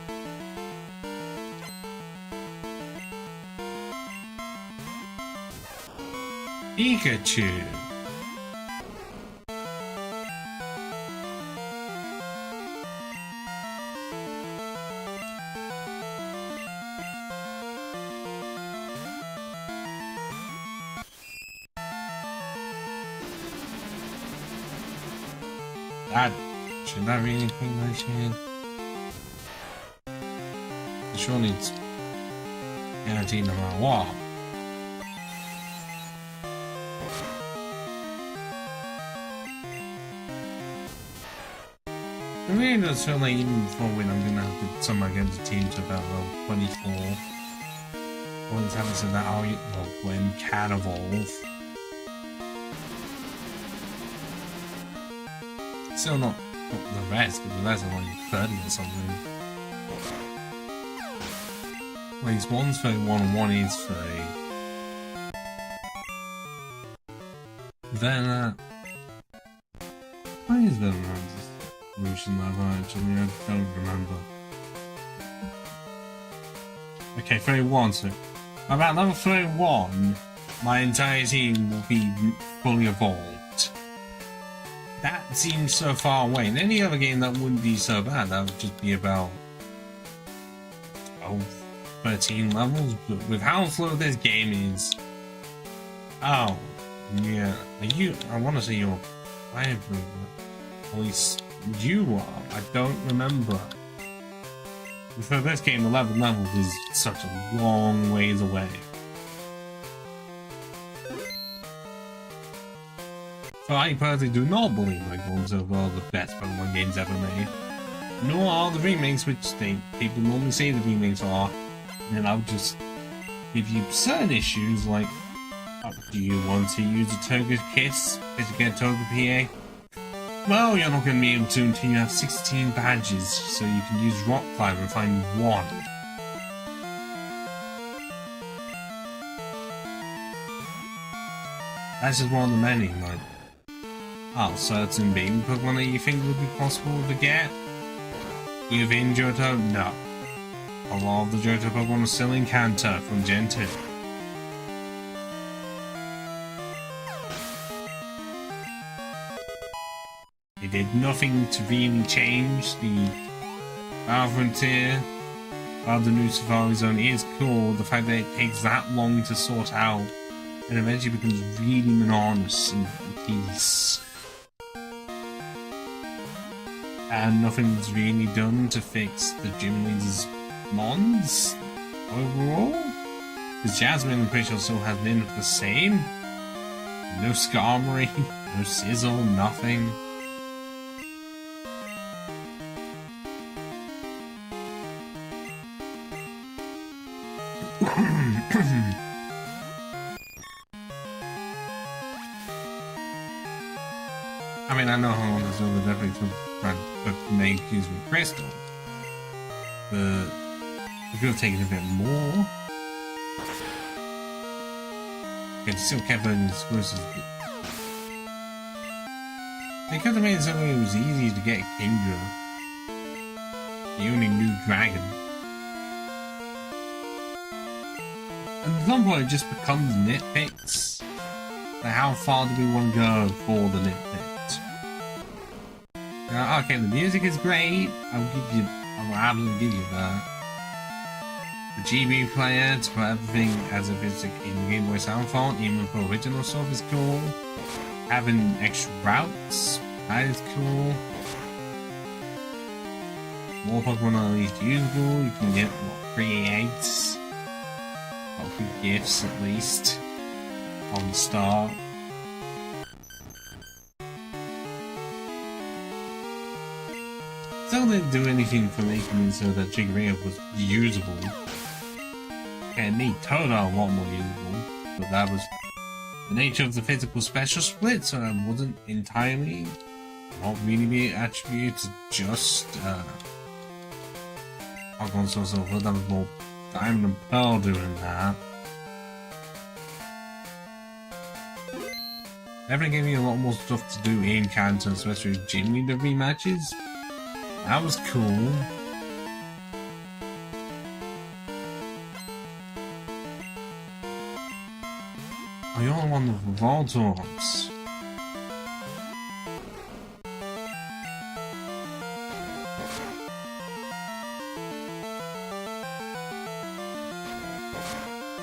Pikachu! Should that really think I should? Surely it's guaranteed no matter what. It really does feel like even before when I'm gonna have to somehow get the team to about level 24. Once having said that, I'll when can evolve. Still not the rest, because the rest are like 30 or something. Well, he's one's 31 and one is 30. Then, why is there a evolution level actually? I don't remember. Okay, 31, so about level 31, my entire team will be fully evolved. That seems so far away. In any other game, that wouldn't be so bad. That would just be about 13 levels. But with how slow this game is, oh yeah, I want to say you're 5, at least you are. I don't remember. For this game, 11 levels is such a long ways away. So I personally do not believe like ones of all the best Pokemon games ever made. Nor are the remakes, which people normally say the remakes are. And then I'll just give you certain issues like, do you want to use a Toga Kiss to get Toga PA? Well, you're not going to be able to until you have 16 badges, so you can use Rock Climber and find one. That's just one of the many, like, certain baby Pokemon that you think would be possible to get within Johto? No. A lot of the Johto Pokemon are still in Kanto from Gen 2. They did nothing to really change the Battle Frontier. While the new Safari Zone is cool, the fact that it takes that long to sort out and eventually becomes really monotonous and tedious. And nothing's really done to fix the gym leaders' mons overall. Because Jasmine, I'm pretty sure, still has been the same. No Skarmory, no Sizzle, nothing. I mean, I know how long this over definitely took to make use with Crystal, but we could have taken a bit more. It still kept it exclusive. They could have made it so that it was easy to get Kingdra, the only new dragon. And at some point it just becomes nitpicks. Like, how far do we want to go for the nitpicks? Okay, the music is great. I will absolutely give you that. The GB player to put everything as if it's in Game Boy Sound font, even for original stuff, is cool. Having extra routes, that is cool. More Pokemon are at least usable. You can get what, free eggs, or free gifts at least on the start. Still didn't do anything for making it so that Jigglypuff was usable. And me Toad are a lot more usable, but that was the nature of the physical special split, so that wasn't entirely, not really be attributed to just Pokemon Soul Silver. That was more Diamond and Pearl doing that. Definitely gave me a lot more stuff to do in Kanto, especially with Gym Leader rematches. That was cool. Oh, you're the one with Voltorps.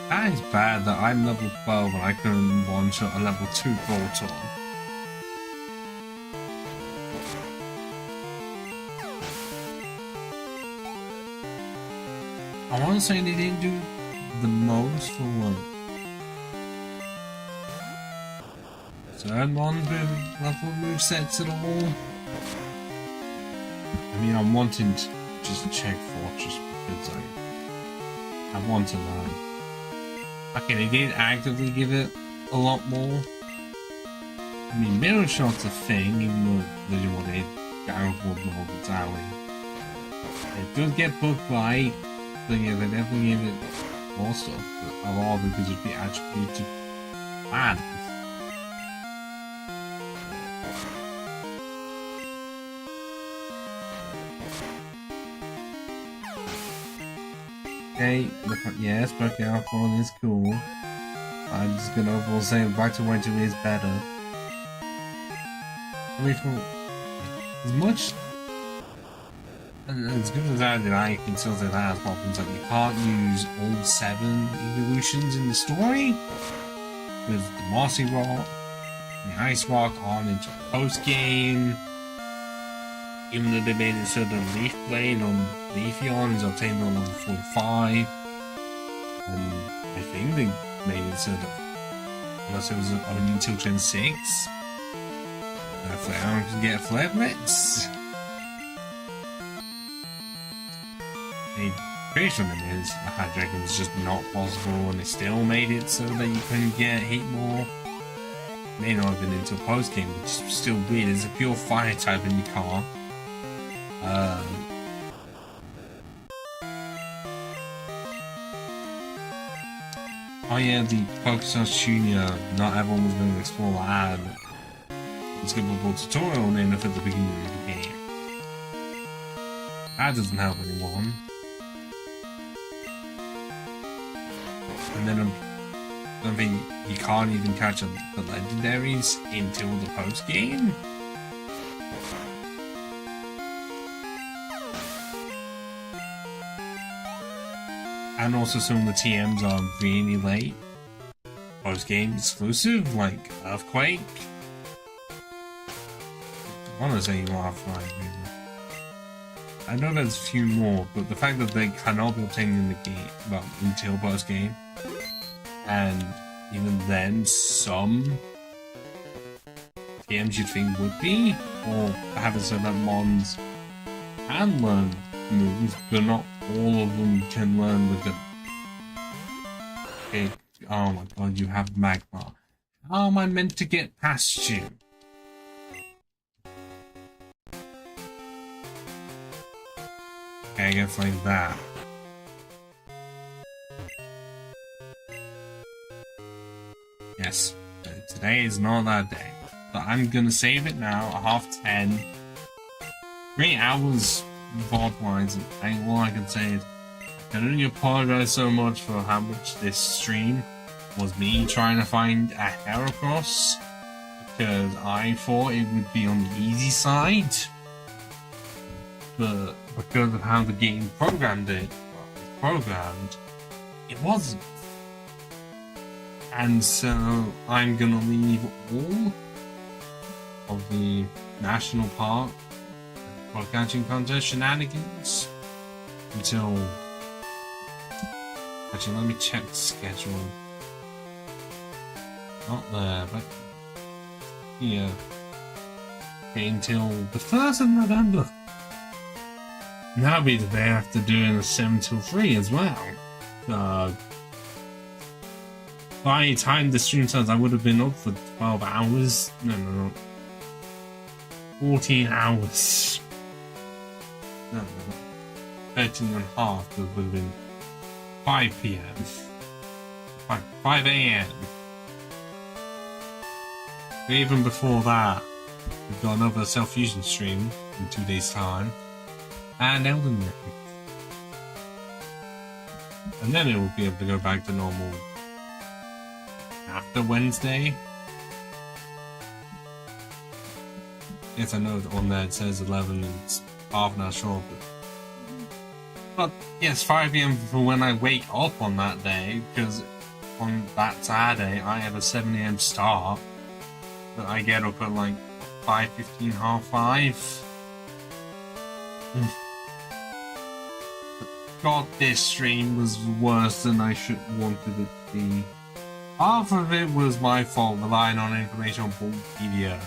That is bad that I'm level 12 and I couldn't one-shot a level 2 Voltorp. I want to say they didn't do the most for like certain ones with level movesets at all. I mean, I'm wanting to just check Fortress because I want to learn. Okay, they did actively give it a lot more. I mean, Mirror Shot's a thing, even though Legend War did Garfield more Vitaly. It does get booked by. So yeah, they definitely give it more stuff, but a lot of it could just be attributed to fans. Okay, yes, Pokemon Alpha is cool. I'm just gonna overall say Back to Winter is better. I mean, for as much as good as I can still say that has problems, like you can't use all 7 evolutions in the story because the Mossy Rock and the Ice Rock aren't into post game. Even though they made it so the Leaf Blade on Leafeon is obtained on level 45, and I think they made it so that unless it was only until Gen 6, Flareon can get Flare Blitz. Pretty sure it is. The High Dragon was just not possible, and they still made it so that you couldn't get Heatmore. May not have been into a post game, which is still weird. It's a pure fire type and you can't. Oh yeah, the Pokestars Junior, not everyone was going to explore that. It's a skippable tutorial named at the beginning of the game. That doesn't help anyone. And then I think you can't even catch the legendaries until the post game. And also some of the TMs are really late. Post-game exclusive, like Earthquake. I want to say you are fine, really. I know there's a few more, but the fact that they cannot be obtained in the game, well, until post-game, and even then, some TMs you'd think would be, or having said that Mons can learn moves, but not all of them can learn with the... Okay, oh my god, you have Magma. How am I meant to get past you? Okay, I guess like that. Yes, today is not that day. But I'm gonna save it now at 10:30. 3 hours VOD-wise, and all I can say is I can only apologize so much for how much this stream was me trying to find a Heracross, because I thought it would be on the easy side, but because of how the game programmed it, it wasn't. And so I'm gonna leave all of the national park for catching contest shenanigans until... Actually, let me check the schedule. Not there, but here. Okay, until the 1st of November. And that'll be the day after doing a 7 till 3 as well. By the time the stream starts, I would have been up for 12 hours. No. 14 hours. No. 13 and a half. That would have been 5 p.m. 5 a.m. Even before that, we've got another Self-Fusion stream in 2 days' time. And Elden Ring. And then it will be able to go back to normal after Wednesday. Yes, I know on there it says 11 and it's half an hour short, but yes, 5 p.m. for when I wake up on that day, because on that Saturday I have a 7 a.m. start, but I get up at like 5:15, half 5. God, this stream was worse than I wanted it to be. Half of it was my fault, relying on information on Wikipedia.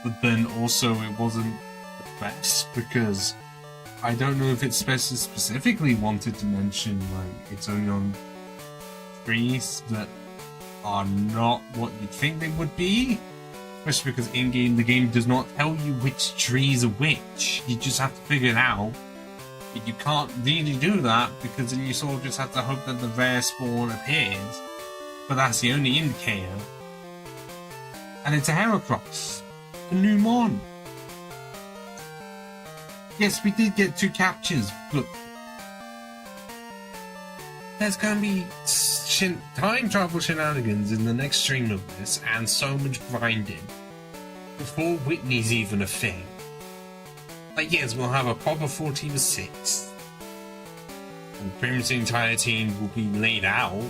But then also it wasn't the best, because I don't know if it specifically wanted to mention like it's only on trees that are not what you'd think they would be. Especially because in-game the game does not tell you which trees are which. You just have to figure it out. You can't really do that because then you sort of just have to hope that the rare spawn appears, but that's the only indicator. And it's a Heracross, a new mon. Yes, we did get 2 captures, but there's gonna be time travel shenanigans in the next stream of this, and so much grinding before Whitney's even a thing. Like, yes, we'll have a proper 4 team of 6. And pretty much the entire team will be laid out.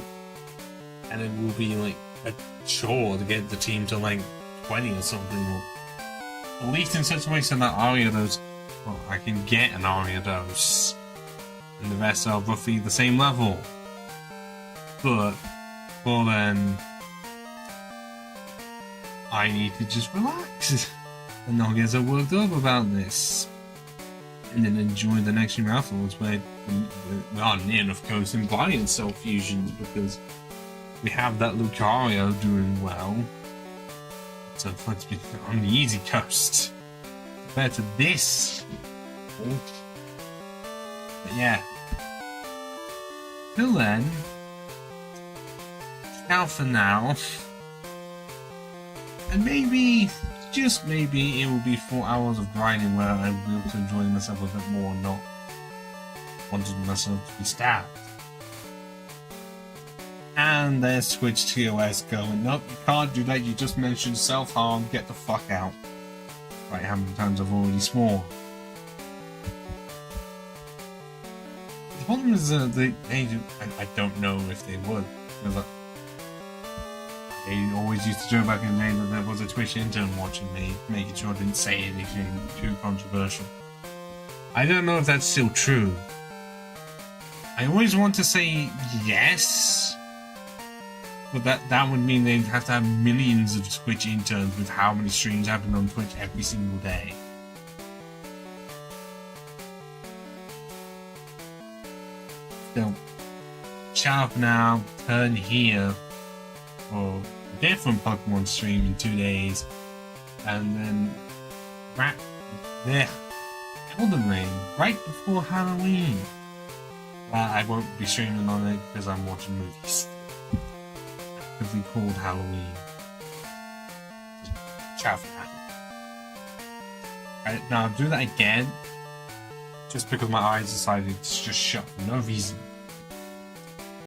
And it will be, like, a chore to get the team to, like, 20 or something. Or at least in such a way so that Ariados, well, I can get an Ariados. And the rest are roughly the same level. But, well then, I need to just relax. And not get so worked up about this. And then enjoy the next stream afterwards, where we are near enough close in buying self-fusions because we have that Lucario doing well. So let's be on the easy coast compared to this. But yeah. Till then, now for now. And maybe, just maybe, it will be 4 hours of grinding where I will be able to enjoy myself a bit more and not wanting myself to be stabbed. And there's Twitch TOS going, nope, you can't do that, you just mentioned self-harm, get the fuck out. Right, how many times I've already sworn. problem is I don't know if they would. Because they always used to joke back in the day that there was a Twitch intern watching me, making sure I didn't say anything too controversial. I don't know if that's still true. I always want to say yes, but that would mean they'd have to have millions of Twitch interns with how many streams happen on Twitch every single day. So, shut up now, turn here for a different Pokemon stream in 2 days, and then Elden Ring right before Halloween. I won't be streaming on it because I'm watching movies. Actively called Halloween. Ciao for now. Right, now I'll do that again, just because my eyes decided to just shut for no reason.